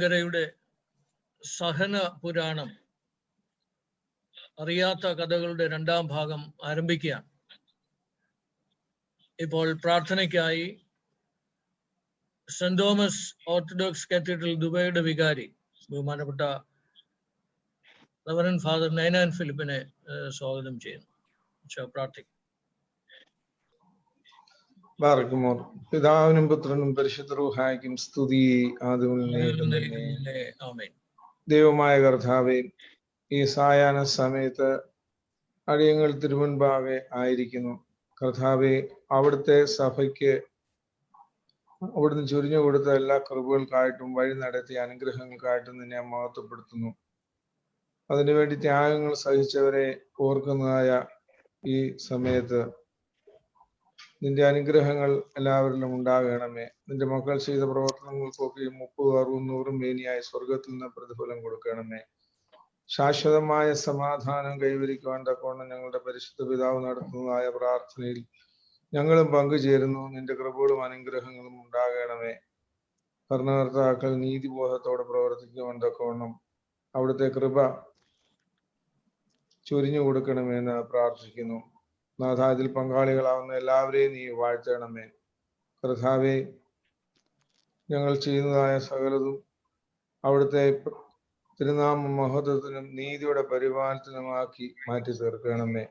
മലങ്കരയുടെ സഹന പുരാണം അറിയാത്ത കഥകളുടെ രണ്ടാം ഭാഗം ആരംഭിക്കുകയാണ്. ഇപ്പോൾ പ്രാർത്ഥനയ്ക്കായി സെന്റ് തോമസ് ഓർത്തഡോക്സ് കാത്തഡ്രൽ ദുബൈയുടെ വികാരി ബഹുമാനപ്പെട്ട റവറൻഡ് ഫാദർ നൈനാൻ ഫിലിപ്പിനെ സ്വാഗതം ചെയ്യുന്നു. പ്രാർത്ഥിക്കും. ബാറക്കുമോർ. പിതാവിനും പുത്രനും പരിശുദ്ധ റൂഹായ്ക്കും സ്തുതി. ആമേൻ. ദൈവമായ കർത്താവേ, ഈ സായാഹ്ന സമയത്ത് അടിയങ്ങൾ തിരുമുൻപാകെ ആയിരിക്കുന്നു. കർത്താവേ, അവിടുത്തെ സഭയ്ക്ക് അവിടുന്ന് ചൊരിഞ്ഞു കൊടുത്ത എല്ലാ കൃപകൾക്കായിട്ടും വഴി നടത്തിയ അനുഗ്രഹങ്ങൾക്കായിട്ടും നിന്നെ മഹത്വപ്പെടുത്തുന്നു. അതിനുവേണ്ടി ത്യാഗങ്ങൾ സഹിച്ചവരെ ഓർക്കുന്നതായ ഈ സമയത്ത് നിന്റെ അനുഗ്രഹങ്ങൾ എല്ലാവരിലും ഉണ്ടാകണമേ. നിന്റെ മക്കൾ ചെയ്ത പ്രവർത്തനങ്ങൾക്കൊക്കെ 30, 60, 100 മേനിയായി സ്വർഗത്തിൽ നിന്ന് പ്രതിഫലം കൊടുക്കണമേ. ശാശ്വതമായ സമാധാനം കൈവരിക്കുവാൻ തക്കവണ്ണം ഞങ്ങളുടെ പരിശുദ്ധ പിതാവ് നടത്തുന്നതായ പ്രാർത്ഥനയിൽ ഞങ്ങളും പങ്കുചേരുന്നു. നിന്റെ കൃപകളും അനുഗ്രഹങ്ങളും ഉണ്ടാകണമേ. ഭരണകർത്താക്കൾ നീതിബോധത്തോടെ പ്രവർത്തിക്കുവാൻ തക്കവണ്ണം അവിടുത്തെ കൃപ ചൊരിഞ്ഞു കൊടുക്കണമെന്ന് പ്രാർത്ഥിക്കുന്നു. നാഥ, ഇതിൽ പങ്കാളികളാവുന്ന എല്ലാവരെയും നീ വാഴ്ത്തണമേ. കർത്താവേ, ഞങ്ങൾ ചെയ്യുന്നതായ സകലതും അവിടുത്തെ തിരുനാമ മഹത്വത്തിനും നീതിയുടെ പരിപാലനത്തിനുമാക്കി മാറ്റി തീർക്കണമേ.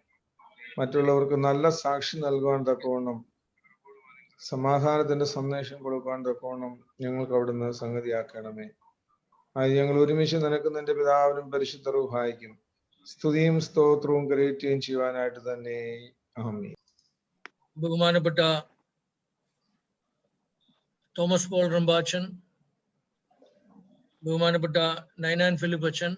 മറ്റുള്ളവർക്ക് നല്ല സാക്ഷി നൽകുവാൻ തക്കവണ്ണം, സമാധാനത്തിന്റെ സന്ദേശം കൊടുക്കുവാൻ തക്കവണ്ണം ഞങ്ങൾക്ക് അവിടുന്ന് സംഗതിയാക്കണമേ. അത് ഞങ്ങൾ ഒരുമിച്ച് നിനക്ക് നിന്റെ പിതാവിനും പരിശുദ്ധ റൂഹായിക്കും സ്തുതിയും സ്തോത്രവും കരയേറ്റുകയും ചെയ്യുവാനായിട്ട് തന്നെ. ആമേൻ. ബഹുമാനപ്പെട്ട തോമസ് പോൾ റമ്പാച്ചൻ, ബഹുമാനപ്പെട്ട നൈനാൻ ഫിലിപ്പ് അച്ഛൻ,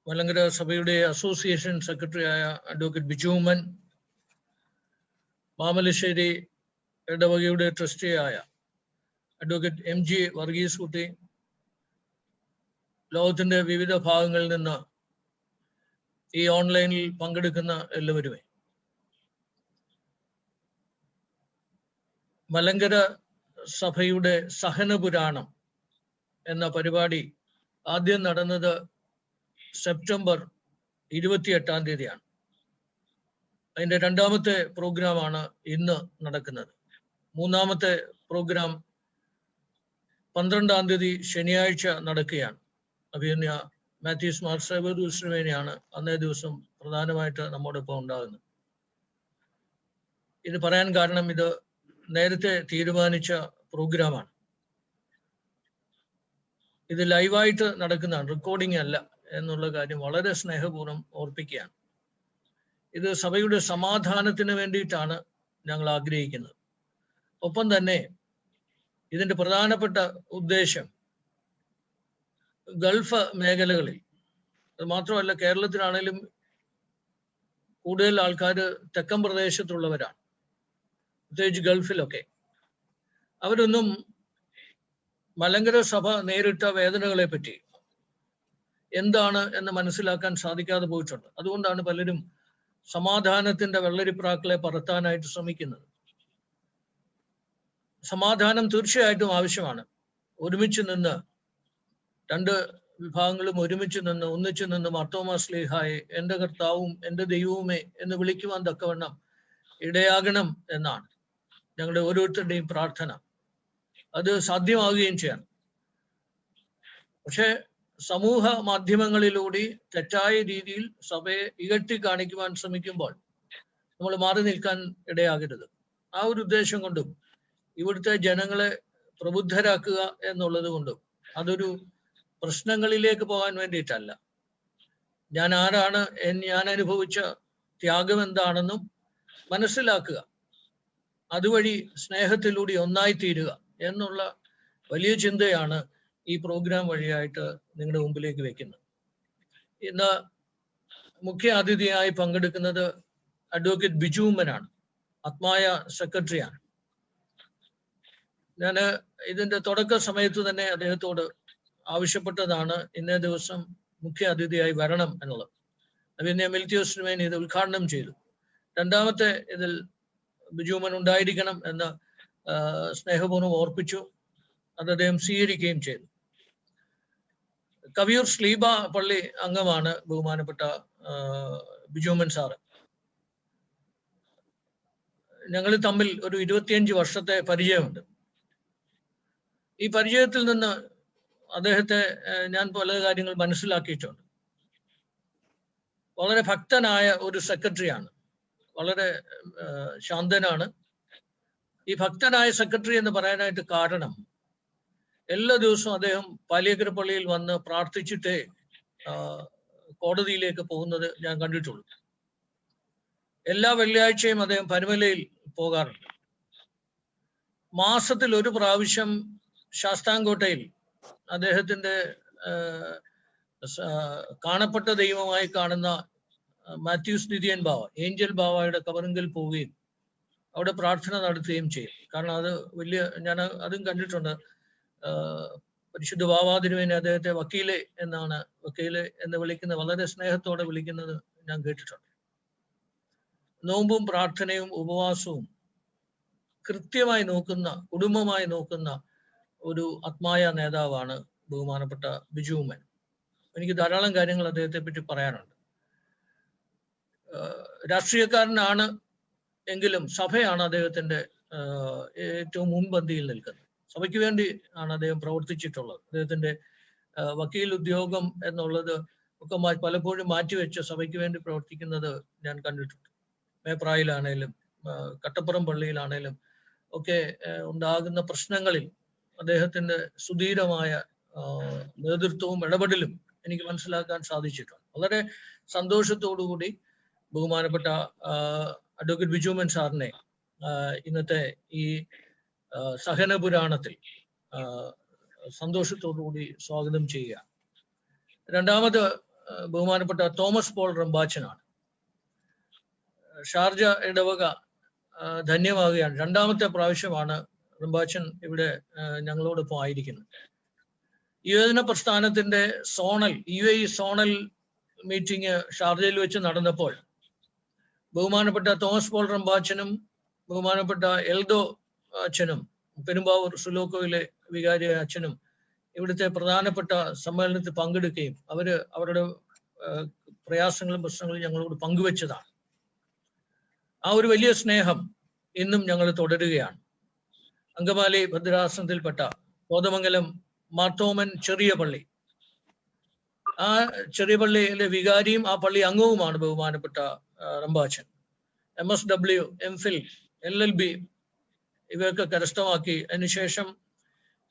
മലങ്കര സഭയുടെ അസോസിയേഷൻ സെക്രട്ടറിയായ അഡ്വക്കേറ്റ് ബിജുമൻ, മാമലശ്ശേരി ഇടവകയുടെ ട്രസ്റ്റിയായ അഡ്വക്കേറ്റ് MG വർഗീസ് കുട്ടി, ലോകത്തിന്റെ വിവിധ ഭാഗങ്ങളിൽ നിന്ന് ഈ ഓൺലൈനിൽ പങ്കെടുക്കുന്ന എല്ലാവരുമേ, മലങ്കര സഭയുടെ സഹനപുരാണം എന്ന പരിപാടി ആദ്യം നടന്നത് സെപ്റ്റംബർ 28-ാം തീയതിയാണ്. അതിന്റെ രണ്ടാമത്തെ പ്രോഗ്രാമാണ് ഇന്ന് നടക്കുന്നത്. മൂന്നാമത്തെ പ്രോഗ്രാം 12-ാം തീയതി ശനിയാഴ്ച നടക്കുകയാണ്. അഭിനന്ദ മാത്യൂസ് മാർ സേവദൂസിനുവേണ്ടിയാണ് അന്നേ ദിവസം പ്രധാനമായിട്ട് നമ്മോടൊപ്പം ഉണ്ടാകുന്നത്. ഇത് പറയാൻ കാരണം, ഇത് നേരത്തെ തീരുമാനിച്ച പ്രോഗ്രാമാണ്. ഇത് ലൈവായിട്ട് നടക്കുന്നതാണ്, റെക്കോർഡിംഗ് അല്ല എന്നുള്ള കാര്യം വളരെ സ്നേഹപൂർവ്വം ഓർപ്പിക്കുകയാണ്. ഇത് സഭയുടെ സമാധാനത്തിന് വേണ്ടിയിട്ടാണ് ഞങ്ങൾ ആഗ്രഹിക്കുന്നത്. ഒപ്പം തന്നെ ഇതിന്റെ പ്രധാനപ്പെട്ട ഉദ്ദേശം ഗൾഫ് മേഖലകളിൽ, അത് മാത്രമല്ല കേരളത്തിലാണെങ്കിലും കൂടുതൽ ആൾക്കാർ തെക്കൻ പ്രദേശത്തുള്ളവരാണ്, പ്രത്യേകിച്ച് ഗൾഫിലൊക്കെ. അവരൊന്നും മലങ്കര സഭ നേരിട്ട വേദനകളെ പറ്റി എന്താണ് എന്ന് മനസ്സിലാക്കാൻ സാധിക്കാതെ പോയിട്ടുണ്ട്. അതുകൊണ്ടാണ് പലരും സമാധാനത്തിന്റെ വെള്ളരിപ്രാക്കളെ പറത്താനായിട്ട് ശ്രമിക്കുന്നത്. സമാധാനം തീർച്ചയായിട്ടും ആവശ്യമാണ്. ഒരുമിച്ച് നിന്ന്, രണ്ട് വിഭാഗങ്ങളും ഒരുമിച്ച് നിന്ന്, ഒന്നിച്ചു നിന്ന് മാർത്തോമാ ശ്ലീഹായെ എൻ്റെ കർത്താവും എൻ്റെ ദൈവവുമേ എന്ന് വിളിക്കുവാൻ തക്കവണ്ണം ഇടയാകണം എന്നാണ് ഞങ്ങളുടെ ഓരോരുത്തരുടെയും പ്രാർത്ഥന. അത് സാധ്യമാവുകയും ചെയ്യണം. പക്ഷെ സമൂഹ മാധ്യമങ്ങളിലൂടെ തെറ്റായ രീതിയിൽ സഭയെ ഇകട്ടി കാണിക്കുവാൻ ശ്രമിക്കുമ്പോൾ നമ്മൾ മാറി നിൽക്കാൻ ഇടയാകരുത്. ആ ഒരു ഉദ്ദേശം കൊണ്ടും ഇവിടുത്തെ ജനങ്ങളെ പ്രബുദ്ധരാക്കുക എന്നുള്ളത് കൊണ്ടും, അതൊരു പ്രശ്നങ്ങളിലേക്ക് പോകാൻ വേണ്ടിയിട്ടല്ല. ഞാൻ ആരാണ്, ഞാൻ അനുഭവിച്ച ത്യാഗം എന്താണെന്നും മനസ്സിലാക്കുക, അതുവഴി സ്നേഹത്തിലൂടെ ഒന്നായിത്തീരുക എന്നുള്ള വലിയ ചിന്തയാണ് ഈ പ്രോഗ്രാം വഴിയായിട്ട് നിങ്ങളുടെ മുമ്പിലേക്ക് വെക്കുന്നത്. ഇന്ന് മുഖ്യ അതിഥിയായി പങ്കെടുക്കുന്നത് അഡ്വക്കേറ്റ് ബിജുമനാണ്, ആത്മായ സെക്രട്ടറിയാണ്. ഞാൻ ഇതിന്റെ തുടക്ക സമയത്ത് തന്നെ അദ്ദേഹത്തോട് ആവശ്യപ്പെട്ടതാണ് ഇന്നേ ദിവസം മുഖ്യ അതിഥിയായി വരണം എന്നുള്ളത്. പിന്നെ മെൽത്തിയോസ് ഇത് ഉദ്ഘാടനം ചെയ്തു. രണ്ടാമത്തെ ഇതിൽ ബിജുമൻ ഉണ്ടായിരിക്കണം എന്ന് സ്നേഹപൂർവ്വം ഓർപ്പിച്ചു. അത് അദ്ദേഹം സ്വീകരിക്കുകയും ചെയ്തു. കവിയൂർ ശ്ലീബ പള്ളി അംഗമാണ് ബഹുമാനപ്പെട്ട ബിജുമൻ സാറ്. ഞങ്ങൾ തമ്മിൽ ഒരു 25 വർഷത്തെ പരിചയമുണ്ട്. ഈ പരിചയത്തിൽ നിന്ന് അദ്ദേഹത്തെ ഞാൻ പല കാര്യങ്ങൾ മനസ്സിലാക്കിയിട്ടുണ്ട്. വളരെ ഭക്തനായ ഒരു സെക്രട്ടറിയാണ്, വളരെ ശാന്തനാണ്. ഈ ഭക്തനായ സെക്രട്ടറി എന്ന് പറയാനായിട്ട് കാരണം, എല്ലാ ദിവസവും അദ്ദേഹം പാലിയേക്കര പള്ളിയിൽ വന്ന് പ്രാർത്ഥിച്ചിട്ടേ കോടതിയിലേക്ക് പോകുന്നത് ഞാൻ കണ്ടിട്ടുള്ളൂ. എല്ലാ വെള്ളിയാഴ്ചയും അദ്ദേഹം പരുമലയിൽ പോകാറുണ്ട്. മാസത്തിൽ ഒരു പ്രാവശ്യം ശാസ്താംകോട്ടയിൽ അദ്ദേഹത്തിന്റെ കാണപ്പെട്ട ദൈവമായി കാണുന്ന മാത്യൂസ് നിധിയൻ ബാവ, ഏഞ്ചൽ ബാവയുടെ കബറിങ്കൽ പോവുകയും അവിടെ പ്രാർത്ഥന നടത്തുകയും ചെയ്യും. കാരണം അത് വലിയ, ഞാൻ അതും കണ്ടിട്ടുണ്ട്. പരിശുദ്ധ ബാവാതിരുവേനെ അദ്ദേഹത്തെ വക്കീലെ എന്നാണ്, വക്കീലെ എന്ന് വിളിക്കുന്നത്, വളരെ സ്നേഹത്തോടെ വിളിക്കുന്നത് ഞാൻ കേട്ടിട്ടുണ്ട്. നോമ്പും പ്രാർത്ഥനയും ഉപവാസവും കൃത്യമായി നോക്കുന്ന, കുടുംബമായി നോക്കുന്ന ഒരു ആത്മായ നേതാവാണ് ബഹുമാനപ്പെട്ട ബിജുമൻ. എനിക്ക് ധാരാളം കാര്യങ്ങൾ അദ്ദേഹത്തെ പറ്റി പറയാനുണ്ട്. രാഷ്ട്രീയക്കാരനാണ് എങ്കിലും സഭയാണ് അദ്ദേഹത്തിന്റെ ഏറ്റവും മുൻപന്തിയിൽ നിൽക്കുന്നത്. സഭയ്ക്ക് വേണ്ടി ആണ് അദ്ദേഹം പ്രവർത്തിച്ചിട്ടുള്ളത്. അദ്ദേഹത്തിന്റെ വക്കീൽ ഉദ്യോഗം എന്നുള്ളത് ഒക്കെ പലപ്പോഴും മാറ്റിവെച്ച് സഭയ്ക്ക് വേണ്ടി പ്രവർത്തിക്കുന്നത് ഞാൻ കണ്ടിട്ടുണ്ട്. മേപ്രായിലാണേലും കട്ടപ്പുറം പള്ളിയിലാണേലും ഒക്കെ ഉണ്ടാകുന്ന പ്രശ്നങ്ങളിൽ അദ്ദേഹത്തിന്റെ സുധീരമായ നേതൃത്വവും ഇടപെടലും എനിക്ക് മനസ്സിലാക്കാൻ സാധിച്ചിട്ടുണ്ട്. വളരെ സന്തോഷത്തോടുകൂടി ബഹുമാനപ്പെട്ട അഡ്വക്കേറ്റ് ബിജുമൻ സാറിനെ ഇന്നത്തെ ഈ സഹന പുരാണത്തിൽ സന്തോഷത്തോടുകൂടി സ്വാഗതം ചെയ്യുക. രണ്ടാമത് ബഹുമാനപ്പെട്ട തോമസ് പോൾ റമ്പാച്ചനാണ്. ഷാർജ ഇടവക ധന്യമാകുകയാണ്. രണ്ടാമത്തെ പ്രാവശ്യമാണ് റമ്പാച്ചൻ ഇവിടെ ഞങ്ങളോടൊപ്പം ആയിരിക്കുന്നത്. യുവജന പ്രസ്ഥാനത്തിന്റെ സോണൽ UAE സോണൽ മീറ്റിംഗ് ഷാർജയിൽ വെച്ച് നടന്നപ്പോൾ ബഹുമാനപ്പെട്ട തോമസ് പോൾ റമ്പാച്ചനും ബഹുമാനപ്പെട്ട എൽദോ അച്ഛനും പെരുമ്പാവൂർ സുലോക്കോയിലെ വികാരി അച്ഛനും ഇവിടുത്തെ പ്രധാനപ്പെട്ട സമ്മേളനത്തിൽ പങ്കെടുക്കുകയും അവരുടെ പ്രയാസങ്ങളും പ്രശ്നങ്ങളും ഞങ്ങളോട് പങ്കുവെച്ചതാണ്. ആ ഒരു വലിയ സ്നേഹം ഇന്നും ഞങ്ങൾ തുടരുകയാണ്. അങ്കമാലി ഭദ്രാസനത്തിൽപ്പെട്ട കോതമംഗലം മാർത്തോമൻ ചെറിയ പള്ളി, ആ ചെറിയ പള്ളിയിലെ വികാരിയും ആ പള്ളി അംഗവുമാണ് ബഹുമാനപ്പെട്ട റമ്പാച്ചൻ. MSW, MPhil, LLB ഇവയൊക്കെ കരസ്ഥമാക്കി അതിനുശേഷം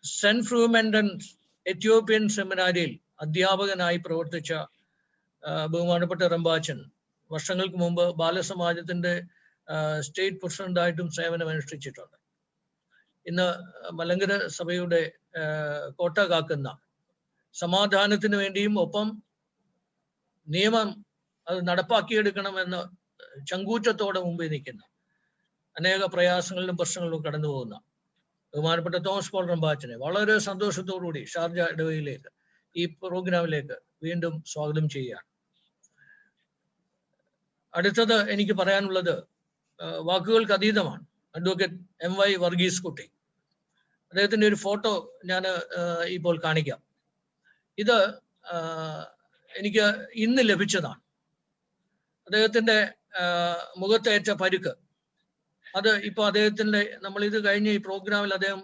സെന്റ് ഫ്രൂമെൻഡൻസ് എത്യോപ്യൻ സെമിനാരിയിൽ അധ്യാപകനായി പ്രവർത്തിച്ച ബഹുമാനപ്പെട്ട റമ്പാച്ചൻ വർഷങ്ങൾക്ക് മുമ്പ് ബാലസമാജത്തിന്റെ സ്റ്റേറ്റ് പ്രസിഡന്റായിട്ടും സേവനമനുഷ്ഠിച്ചിട്ടുണ്ട്. ഇന്ന് മലങ്കര സഭയുടെ കോട്ട കാക്കുന്ന, സമാധാനത്തിന് വേണ്ടിയും ഒപ്പം നിയമം അത് നടപ്പാക്കിയെടുക്കണമെന്ന് ചങ്കൂറ്റത്തോടെ മുമ്പിൽ നിൽക്കുന്ന, അനേക പ്രയാസങ്ങളിലും പ്രശ്നങ്ങളിലും കടന്നു പോകുന്ന ബഹുമാനപ്പെട്ട തോമസ് പോൾ റമ്പാച്ചനെ വളരെ സന്തോഷത്തോടുകൂടി ഷാർജ ഇടവയിലേക്ക്, ഈ പ്രോഗ്രാമിലേക്ക് വീണ്ടും സ്വാഗതം ചെയ്യുകയാണ്. അടുത്തത് എനിക്ക് പറയാനുള്ളത് വാക്കുകൾക്ക് അതീതമാണ്. അഡ്വക്കേറ്റ് MY വർഗീസ് കുട്ടി, അദ്ദേഹത്തിന്റെ ഒരു ഫോട്ടോ ഞാൻ ഇപ്പോൾ കാണിക്കാം. ഇത് എനിക്ക് ഇന്ന് ലഭിച്ചതാണ്. അദ്ദേഹത്തിന്റെ മുഖത്തേറ്റ പരുക്ക്, അത് ഇപ്പൊ അദ്ദേഹത്തിന്റെ, നമ്മൾ ഇത് കഴിഞ്ഞ ഈ പ്രോഗ്രാമിൽ അദ്ദേഹം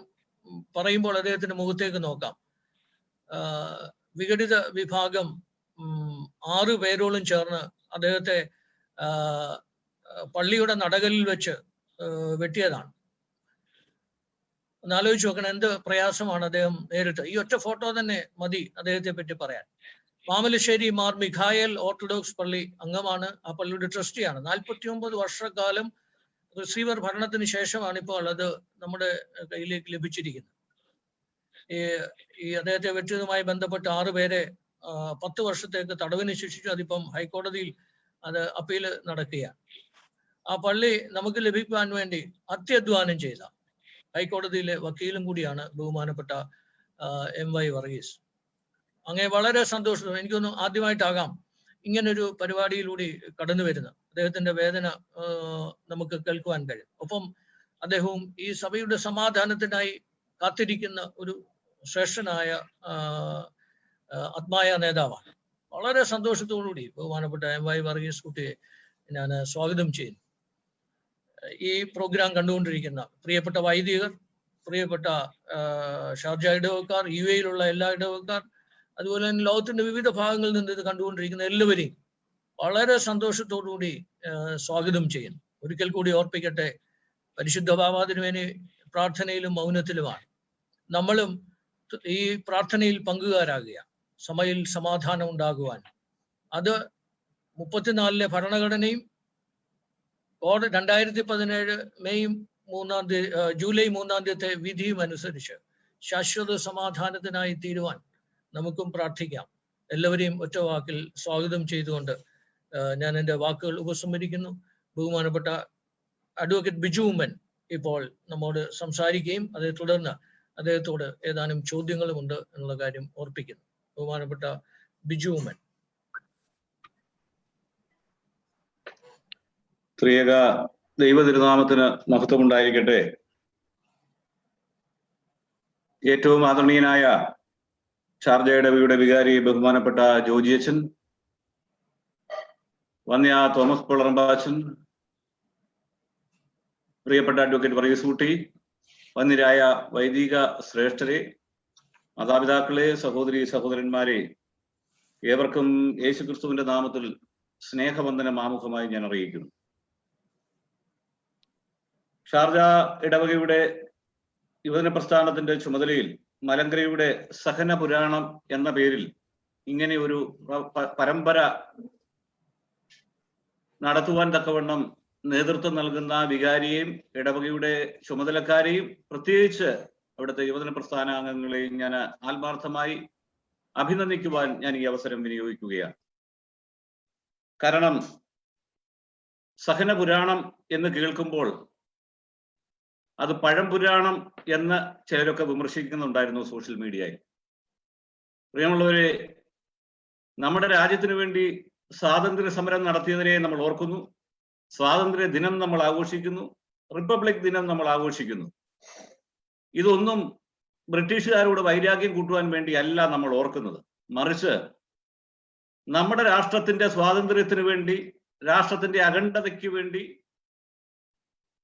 പറയുമ്പോൾ അദ്ദേഹത്തിന്റെ മുഖത്തേക്ക് നോക്കാം. വിഘടിത വിഭാഗം 6 പേരോളം ചേർന്ന് അദ്ദേഹത്തെ പള്ളിയുടെ നടകളിൽ വെച്ച് വെട്ടിയതാണ്. ഒന്ന് ആലോചിച്ച് നോക്കണം എന്ത് പ്രയാസമാണ് അദ്ദേഹം നേരിട്ട്. ഈ ഒറ്റ ഫോട്ടോ തന്നെ മതി അദ്ദേഹത്തെ പറ്റി പറയാൻ. മാമലശ്ശേരി മാർ മിഖായൽ ഓർത്തഡോക്സ് പള്ളി അംഗമാണ്, ആ പള്ളിയുടെ ട്രസ്റ്റിയാണ്. 49 വർഷക്കാലം റിസീവർ ഭരണത്തിന് ശേഷമാണ് ഇപ്പോൾ അത് നമ്മുടെ കയ്യിലേക്ക് ലഭിച്ചിരിക്കുന്നത്. ഈ അദ്ദേഹത്തെ വെച്ചതുമായി ബന്ധപ്പെട്ട് 6 പേരെ 10 വർഷത്തേക്ക് തടവിന് ശിക്ഷിച്ചു. അതിപ്പം ഹൈക്കോടതിയിൽ അത് അപ്പീല് നടക്കുകയാണ്. ആ പള്ളി നമുക്ക് ലഭിക്കാൻ വേണ്ടി അത്യധ്വാനം ചെയ്ത ഹൈക്കോടതിയിലെ വക്കീലും കൂടിയാണ് ബഹുമാനപ്പെട്ട MY വർഗീസ്. അങ്ങനെ വളരെ സന്തോഷം. എനിക്കൊന്ന് ആദ്യമായിട്ടാകാം ഇങ്ങനൊരു പരിപാടിയിലൂടെ കടന്നു വരുന്നത്. അദ്ദേഹത്തിന്റെ വേദന നമുക്ക് കേൾക്കുവാൻ കഴിയും. ഒപ്പം അദ്ദേഹവും ഈ സഭയുടെ സമാധാനത്തിനായി കാത്തിരിക്കുന്ന ഒരു ശ്രേഷ്ഠനായ ആത്മായ നേതാവാണ്. വളരെ സന്തോഷത്തോടുകൂടി ബഹുമാനപ്പെട്ട MY വർഗീസ് കുട്ടിയെ ഞാൻ സ്വാഗതം ചെയ്യുന്നു. ഈ പ്രോഗ്രാം കണ്ടുകൊണ്ടിരിക്കുന്ന പ്രിയപ്പെട്ട വൈദികർ, പ്രിയപ്പെട്ട ഷാർജ ഇടവക്കാർ, UAE-യിലുള്ള എല്ലാ ഇടവക്കാർ, അതുപോലെ തന്നെ ലോകത്തിന്റെ വിവിധ ഭാഗങ്ങളിൽ നിന്ന് ഇത് കണ്ടുകൊണ്ടിരിക്കുന്ന എല്ലാവരെയും വളരെ സന്തോഷത്തോടുകൂടി സ്വാഗതം ചെയ്യുന്നു. ഒരിക്കൽ കൂടി ഓർപ്പിക്കട്ടെ, പരിശുദ്ധ ബാബാതിരുമേനി പ്രാർത്ഥനയിലും മൗനത്തിലുമാണ്. നമ്മളും ഈ പ്രാർത്ഥനയിൽ പങ്കുകാരാകുക, സഭയിൽ സമാധാനം ഉണ്ടാകുവാൻ. അത് 34-ലെ ഭരണഘടനയും 2017 ജൂലൈ 3-ാം തീയതി വിധിയും അനുസരിച്ച് ശാശ്വത സമാധാനത്തിനായി തീരുവാൻ നമുക്കും പ്രാർത്ഥിക്കാം. എല്ലാവരെയും ഒറ്റ വാക്കിൽ സ്വാഗതം ചെയ്തുകൊണ്ട് ഞാൻ എൻ്റെ വാക്കുകൾ ഉപസംഹരിക്കുന്നു. ബഹുമാനപ്പെട്ട അഡ്വക്കേറ്റ് ബിജു ഉമ്മൻ ഇപ്പോൾ നമ്മോട് സംസാരിക്കുകയും അതേ തുടർന്ന് അദ്ദേഹത്തോട് ഏതാനും ചോദ്യങ്ങളുമുണ്ട് എന്നുള്ള കാര്യം ഓർപ്പിക്കുന്നു. ബഹുമാനപ്പെട്ട ബിജു ഉമ്മൻ. ത്രിയേക ദൈവ തിരുനാമത്തിന് മഹത്വമുണ്ടായിരിക്കട്ടെ. ഏറ്റവും ആദരണീയനായ ഷാർജ ഇടവകയുടെ വികാരി ബഹുമാനപ്പെട്ട ജോജി അച്ഛൻ, വന്യ തോമസ് പൊളറമ്പാച്ചൻ, പ്രിയപ്പെട്ട അഡ്വക്കേറ്റ് വർഗീസ് കുട്ടി, വന്യരായ വൈദിക ശ്രേഷ്ഠരെ, മാതാപിതാക്കളെ, സഹോദരി സഹോദരന്മാരെ, ഏവർക്കും യേശുക്രിസ്തുവിന്റെ നാമത്തിൽ സ്നേഹവന്ദനം ആമുഖമായി ഞാൻ അറിയിക്കുന്നു. ഷാർജ ഇടവകയുടെ യുവജന പ്രസ്ഥാനത്തിന്റെ ചുമതലയിൽ മലങ്കരയുടെ സഹന പുരാണം എന്ന പേരിൽ ഇങ്ങനെ ഒരു പരമ്പര നടത്തുവാൻ തക്കവണ്ണം നേതൃത്വം നൽകുന്ന വികാരിയെയും ഇടവകയുടെ ചുമതലക്കാരെയും പ്രത്യേകിച്ച് അവിടുത്തെ യുവജന പ്രസ്ഥാന അംഗങ്ങളെയും ഞാൻ ആത്മാർത്ഥമായി അഭിനന്ദിക്കുവാൻ ഞാൻ ഈ അവസരം വിനിയോഗിക്കുകയാണ്. കാരണം സഹന പുരാണം എന്ന് കേൾക്കുമ്പോൾ അത് പഴംപുരാണം എന്ന് ചിലരൊക്കെ വിമർശിക്കുന്നുണ്ടായിരുന്നു സോഷ്യൽ മീഡിയയിൽ. പ്രിയമുള്ളവരെ, നമ്മുടെ രാജ്യത്തിന് വേണ്ടി സ്വാതന്ത്ര്യ സമരം നടത്തിയതിനെ നമ്മൾ ഓർക്കുന്നു. സ്വാതന്ത്ര്യ ദിനം നമ്മൾ ആഘോഷിക്കുന്നു. റിപ്പബ്ലിക് ദിനം നമ്മൾ ആഘോഷിക്കുന്നു. ഇതൊന്നും ബ്രിട്ടീഷുകാരോട് വൈരാഗ്യം കൂട്ടുവാൻ വേണ്ടിയല്ല നമ്മൾ ഓർക്കുന്നത്. മറിച്ച് നമ്മുടെ രാഷ്ട്രത്തിന്റെ സ്വാതന്ത്ര്യത്തിന് വേണ്ടി, രാഷ്ട്രത്തിന്റെ അഖണ്ഡതയ്ക്ക് വേണ്ടി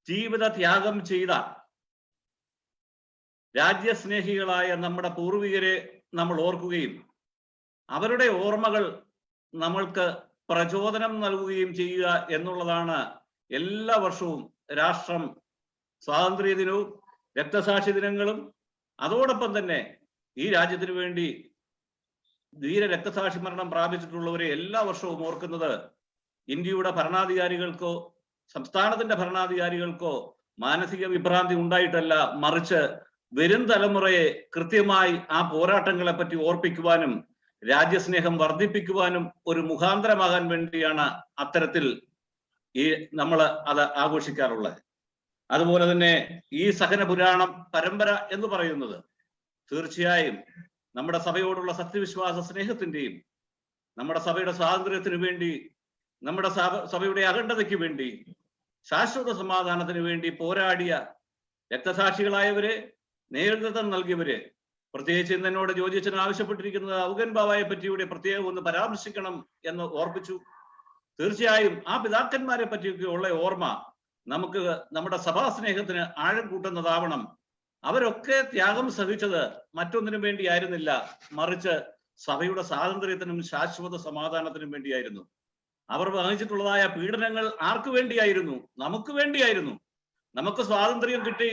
ജീവിത ത്യാഗം ചെയ്ത രാജ്യസ്നേഹികളായ നമ്മുടെ പൂർവികരെ നമ്മൾ ഓർക്കുകയും അവരുടെ ഓർമ്മകൾ നമ്മൾക്ക് പ്രചോദനം നൽകുകയും ചെയ്യുക എന്നുള്ളതാണ് എല്ലാ വർഷവും രാഷ്ട്രം സ്വാതന്ത്ര്യ ദിനവും രക്തസാക്ഷി ദിനങ്ങളും അതോടൊപ്പം തന്നെ ഈ രാജ്യത്തിന് വേണ്ടി ധീര രക്തസാക്ഷി മരണം പ്രാപിച്ചിട്ടുള്ളവരെ എല്ലാ വർഷവും ഓർക്കുന്നത് ഇന്ത്യയുടെ ഭരണാധികാരികൾക്കോ സംസ്ഥാനത്തിന്റെ ഭരണാധികാരികൾക്കോ മാനസിക വിഭ്രാന്തി ഉണ്ടായിട്ടല്ല, മറിച്ച് വരും തലമുറയെ കൃത്യമായി ആ പോരാട്ടങ്ങളെ പറ്റി ഓർപ്പിക്കുവാനും രാജ്യസ്നേഹം വർദ്ധിപ്പിക്കുവാനും ഒരു മുഖാന്തരമാകാൻ വേണ്ടിയാണ് അത്തരത്തിൽ നമ്മൾ അത് ആഘോഷിക്കാറുള്ളത്. അതുപോലെ തന്നെ ഈ സഹന പുരാണം പരമ്പര എന്ന് പറയുന്നത് തീർച്ചയായും നമ്മുടെ സഭയോടുള്ള സത്യവിശ്വാസ സ്നേഹത്തിന്റെയും നമ്മുടെ സഭയുടെ സ്വാതന്ത്ര്യത്തിന് വേണ്ടി, നമ്മുടെ സഭയുടെ അഖണ്ഡതയ്ക്ക് വേണ്ടി, ശാശ്വത സമാധാനത്തിന് വേണ്ടി പോരാടിയ രക്തസാക്ഷികളായവരെ, നേതൃത്വം നൽകിയവരെ, പ്രത്യേകിച്ച് ഇന്ന് എന്നോട് ജോജി അച്ഛൻ ആവശ്യപ്പെട്ടിരിക്കുന്നത് ഔഗൻ ബാവയെ പറ്റിയുടെ പ്രത്യേകം ഒന്ന് പരാമർശിക്കണം എന്ന് ഓർപ്പിച്ചു. തീർച്ചയായും ആ പിതാക്കന്മാരെ പറ്റിയൊക്കെ ഉള്ള ഓർമ്മ നമുക്ക് നമ്മുടെ സഭാ സ്നേഹത്തിന് ആഴം കൂട്ടുന്നതാവണം. അവരൊക്കെ ത്യാഗം സഹിച്ചത് മറ്റൊന്നിനും വേണ്ടിയായിരുന്നില്ല, മറിച്ച് സഭയുടെ സ്വാതന്ത്ര്യത്തിനും ശാശ്വത സമാധാനത്തിനും വേണ്ടിയായിരുന്നു. അവർ വഹിച്ചിട്ടുള്ളതായ പീഡനങ്ങൾ ആർക്കു വേണ്ടിയായിരുന്നു? നമുക്ക് വേണ്ടിയായിരുന്നു. നമുക്ക് സ്വാതന്ത്ര്യം കിട്ടി,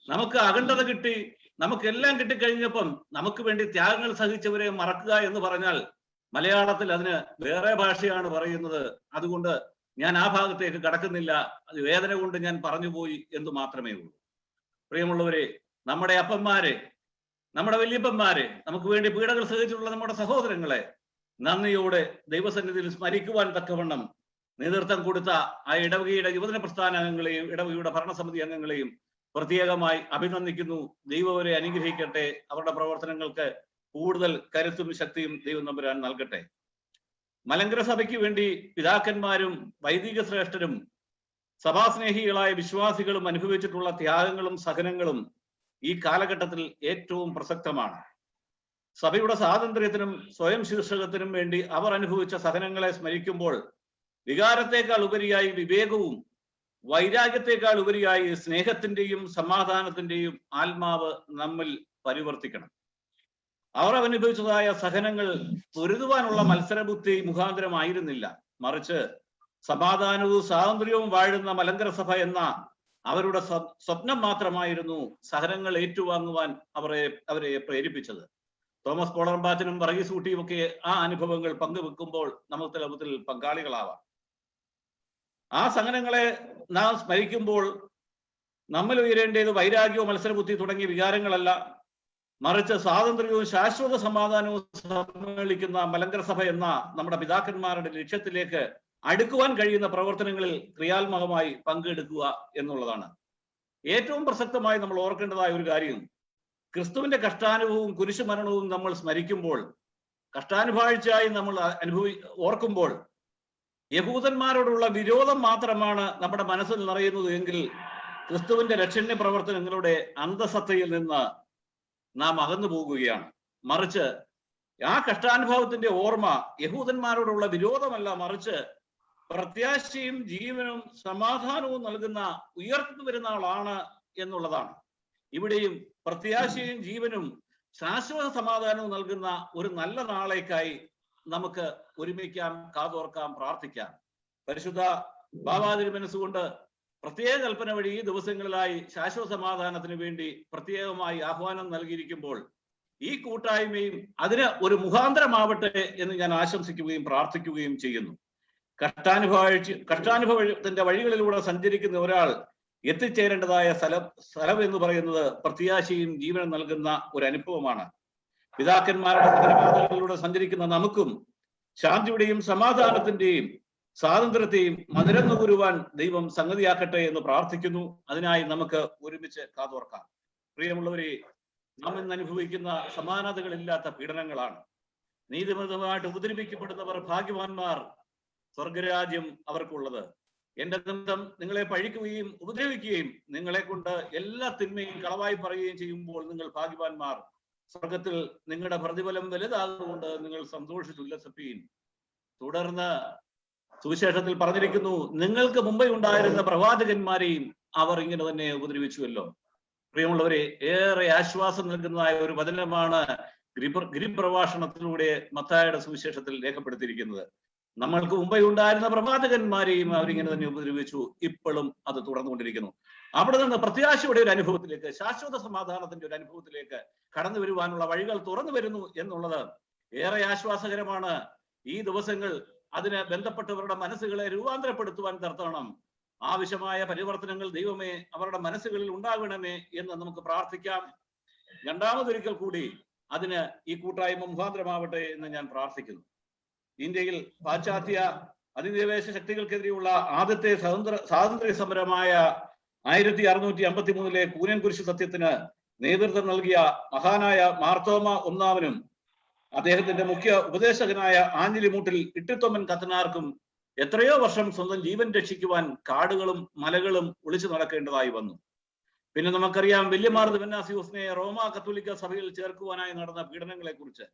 നമുക്ക് അഖണ്ഡത കിട്ടി, നമുക്കെല്ലാം കിട്ടിക്കഴിഞ്ഞപ്പം നമുക്ക് വേണ്ടി ത്യാഗങ്ങൾ സഹിച്ചവരെ മറക്കുക എന്ന് പറഞ്ഞാൽ മലയാളത്തിൽ അതിന് വേറെ ഭാഷയാണ് പറയുന്നത്. അതുകൊണ്ട് ഞാൻ ആ ഭാഗത്തേക്ക് കടക്കുന്നില്ല. അത് വേദന കൊണ്ട് ഞാൻ പറഞ്ഞുപോയി എന്ന് മാത്രമേ ഉള്ളൂ. പ്രിയമുള്ളവരെ, നമ്മുടെ അപ്പന്മാരെ, നമ്മുടെ വല്യപ്പന്മാരെ, നമുക്ക് വേണ്ടി പീഡകൾ സഹിച്ചിട്ടുള്ള നമ്മുടെ സഹോദരങ്ങളെ നന്ദിയോടെ ദൈവസന്നിധിയിൽ സ്മരിക്കുവാൻ തക്കവണ്ണം നേതൃത്വം കൊടുത്ത ആ ഇടവകയുടെ യുവജന പ്രസ്ഥാന അംഗങ്ങളെയും ഇടവകയുടെ ഭരണസമിതി അംഗങ്ങളെയും പ്രത്യേകമായി അഭിനന്ദിക്കുന്നു. ദൈവം അവരെ അനുഗ്രഹിക്കട്ടെ. അവരുടെ പ്രവർത്തനങ്ങൾക്ക് കൂടുതൽ കരുത്തും ശക്തിയും ദൈവം തമ്പുരാൻ നൽകട്ടെ. മലങ്കര സഭയ്ക്ക് വേണ്ടി പിതാക്കന്മാരും വൈദിക ശ്രേഷ്ഠരും സഭാസ്നേഹികളായ വിശ്വാസികളും അനുഭവിച്ചിട്ടുള്ള ത്യാഗങ്ങളും സഹനങ്ങളും ഈ കാലഘട്ടത്തിൽ ഏറ്റവും പ്രസക്തമാണ്. സഭയുടെ സ്വാതന്ത്ര്യത്തിനും സ്വയം ശീർഷകത്തിനും വേണ്ടി അവർ അനുഭവിച്ച സഹനങ്ങളെ സ്മരിക്കുമ്പോൾ വികാരത്തെക്കാൾ ഉപരിയായി വിവേകവും വൈരാഗ്യത്തെക്കാൾ ഉപരിയായി സ്നേഹത്തിന്റെയും സമാധാനത്തിന്റെയും ആത്മാവ് നമ്മിൽ പരിവർത്തിക്കണം. അവർ അനുഭവിച്ചതായ സഹനങ്ങൾ പൊരുതുവാനുള്ള മത്സരബുദ്ധി മുഖാന്തരമായിരുന്നില്ല, മറിച്ച് സമാധാനവും സ്വാതന്ത്ര്യവും വാഴുന്ന മലങ്കര സഭ എന്ന അവരുടെ സ്വപ്നം മാത്രമായിരുന്നു സഹനങ്ങൾ ഏറ്റുവാങ്ങുവാൻ അവരെ പ്രേരിപ്പിച്ചത്. തോമസ് കോളറമ്പാച്ചനും വർഗീസ് കുട്ടിയും ഒക്കെ ആ അനുഭവങ്ങൾ പങ്കുവെക്കുമ്പോൾ നമുക്ക് ലഭത്തിൽ പങ്കാളികളാവാം. ആ സഹനങ്ങളെ നാം സ്മരിക്കുമ്പോൾ നമ്മൾ ഉയരേണ്ടത് വൈരാഗ്യവും മത്സരബുദ്ധി തുടങ്ങിയ വികാരങ്ങളല്ല, മറിച്ച് സ്വാതന്ത്ര്യവും ശാശ്വത സമാധാനവും സമ്മേളിക്കുന്ന മലങ്കര സഭ എന്ന നമ്മുടെ പിതാക്കന്മാരുടെ ലക്ഷ്യത്തിലേക്ക് അടുക്കുവാൻ കഴിയുന്ന പ്രവർത്തനങ്ങളിൽ ക്രിയാത്മകമായി പങ്കെടുക്കുക എന്നുള്ളതാണ്. ഏറ്റവും പ്രസക്തമായി നമ്മൾ ഓർക്കേണ്ടതായ ഒരു കാര്യം, ക്രിസ്തുവിന്റെ കഷ്ടാനുഭവവും കുരിശുമരണവും നമ്മൾ സ്മരിക്കുമ്പോൾ, കഷ്ടാനുഭവിച്ചായി നമ്മൾ ഓർക്കുമ്പോൾ യഹൂദന്മാരോടുള്ള വിരോധം മാത്രമാണ് നമ്മുടെ മനസ്സിൽ നിറയുന്നത് എങ്കിൽ ക്രിസ്തുവിന്റെ രക്ഷണ്യ പ്രവർത്തനങ്ങളുടെ അന്തസത്തയിൽ നിന്ന് നാം അകന്നു പോകുകയാണ്. മറിച്ച് ആ കഷ്ടാനുഭവത്തിന്റെ ഓർമ്മ യഹൂദന്മാരോടുള്ള വിരോധമല്ല, മറിച്ച് പ്രത്യാശയും ജീവനും സമാധാനവും നൽകുന്ന ഉയർന്നു വരുന്ന ആളാണ് എന്നുള്ളതാണ്. ഇവിടെയും പ്രത്യാശയും ജീവനും ശാശ്വത സമാധാനവും നൽകുന്ന ഒരു നല്ല നാളേക്കായി നമുക്ക് ഒരുമിക്കാം, കാതോർക്കാം, പ്രാർത്ഥിക്കാം. പരിശുദ്ധ ബാബാ തിരുമനസ്സുകൊണ്ട് പ്രത്യേക കൽപ്പന വഴി ഈ ദിവസങ്ങളിലായി ശാശ്വത സമാധാനത്തിന് വേണ്ടി പ്രത്യേകമായി ആഹ്വാനം നൽകിയിരിക്കുമ്പോൾ ഈ കൂട്ടായ്മയും ഒരു മുഖാന്തരമാവട്ടെ എന്ന് ഞാൻ ആശംസിക്കുകയും പ്രാർത്ഥിക്കുകയും ചെയ്യുന്നു. കഷ്ടാനുഭവത്തിന്റെ വഴികളിലൂടെ സഞ്ചരിക്കുന്ന ഒരാൾ എത്തിച്ചേരേണ്ടതായ സ്ഥലം എന്ന് പറയുന്നത് പ്രത്യാശയും ജീവനും നൽകുന്ന ഒരു അനുഭവമാണ്. പിതാക്കന്മാരുടെ സഹനപാതകളിലൂടെ സഞ്ചരിക്കുന്ന നമുക്കും ശാന്തിയുടെയും സമാധാനത്തിന്റെയും സ്വാതന്ത്ര്യത്തെയും മധുരം നുകരുവാൻ ദൈവം സംഗതിയാക്കട്ടെ എന്ന് പ്രാർത്ഥിക്കുന്നു. അതിനായി നമുക്ക് ഒരുമിച്ച് കാതോർക്കാം. പ്രിയമുള്ളവരെ, നാം ഇന്ന് അനുഭവിക്കുന്ന സമാനതകളില്ലാത്ത പീഡനങ്ങളാണ്. നീതിമതമായിട്ട് ഉപദ്രവിക്കപ്പെടുന്നവർ ഭാഗ്യവാന്മാർ, സ്വർഗരാജ്യം അവർക്കുള്ളത്. എന്റെ നിമിത്തം നിങ്ങളെ പഴിക്കുകയും ഉപദ്രവിക്കുകയും നിങ്ങളെ കൊണ്ട് എല്ലാ തിന്മയും കളവായി പറയുകയും ചെയ്യുമ്പോൾ നിങ്ങൾ ഭാഗ്യവാന്മാർ, സ്വർഗത്തിൽ നിങ്ങളുടെ പ്രതിഫലം വലുതാകുകൊണ്ട് നിങ്ങൾ സന്തോഷിച്ചുല്ലസിപ്പീൻ. തുടർന്ന് സുവിശേഷത്തിൽ പറഞ്ഞിരിക്കുന്നു, നിങ്ങൾക്ക് മുമ്പേ ഉണ്ടായിരുന്ന പ്രവാചകന്മാരെയും അവർ ഇങ്ങനെ തന്നെ ഉപദ്രവിച്ചുവല്ലോ. പ്രിയമുള്ളവരെ, ഏറെ ആശ്വാസം നൽകുന്നതായ ഒരു വചനമാണ് ഗിരിപ്രഭാഷണത്തിലൂടെ മത്തായിയുടെ സുവിശേഷത്തിൽ രേഖപ്പെടുത്തിയിരിക്കുന്നത്. നമ്മൾക്ക് മുമ്പേ ഉണ്ടായിരുന്ന പ്രവാചകന്മാരെയും അവരിങ്ങനെ തന്നെ ഉപദ്രവിച്ചു, ഇപ്പോഴും അത് തുടർന്നുകൊണ്ടിരിക്കുന്നു. അവിടെ നിന്ന് പ്രത്യാശയുടെ ഒരു അനുഭവത്തിലേക്ക്, ശാശ്വത സമാധാനത്തിന്റെ ഒരു അനുഭവത്തിലേക്ക് കടന്നു വരുവാനുള്ള വഴികൾ തുറന്നു വരുന്നു എന്നുള്ളത് ഏറെ ആശ്വാസകരമാണ്. ഈ ദിവസങ്ങൾ അതിന് ബന്ധപ്പെട്ടവരുടെ മനസ്സുകളെ രൂപാന്തരപ്പെടുത്തുവാൻ തർത്തണം. ആവശ്യമായ പരിവർത്തനങ്ങൾ ദൈവമേ അവരുടെ മനസ്സുകളിൽ ഉണ്ടാകണമേ എന്ന് നമുക്ക് പ്രാർത്ഥിക്കാം. രണ്ടാമതൊരിക്കൽ കൂടി അതിന് ഈ കൂട്ടായ്മ മുഖാന്തരമാവട്ടെ എന്ന് ഞാൻ പ്രാർത്ഥിക്കുന്നു. ഇന്ത്യയിൽ പാശ്ചാത്യ അധിനിവേശ ശക്തികൾക്കെതിരെയുള്ള ആദ്യത്തെ സ്വാതന്ത്ര്യ സമരമായ 1653 കൂനൻ കുരിശ് സത്യത്തിന് നേതൃത്വം നൽകിയ മഹാനായ മാർത്തോമ ഒന്നാമനും അദ്ദേഹത്തിന്റെ മുഖ്യ ഉപദേശകനായ ആഞ്ഞിലിമൂട്ടിൽ ഇട്ടിത്തൊമ്മൻ കത്തനാർക്കും എത്രയോ വർഷം സ്വന്തം ജീവൻ രക്ഷിക്കുവാൻ കാടുകളും മലകളും ഒളിച്ചു നടക്കേണ്ടതായി വന്നു. പിന്നെ നമുക്കറിയാം വല്യമാർ ദിവന്നാസിയോസിനെ റോമാ കത്തോലിക്ക സഭയിൽ ചേർക്കുവാനായി നടന്ന പീഡനങ്ങളെ കുറിച്ച്.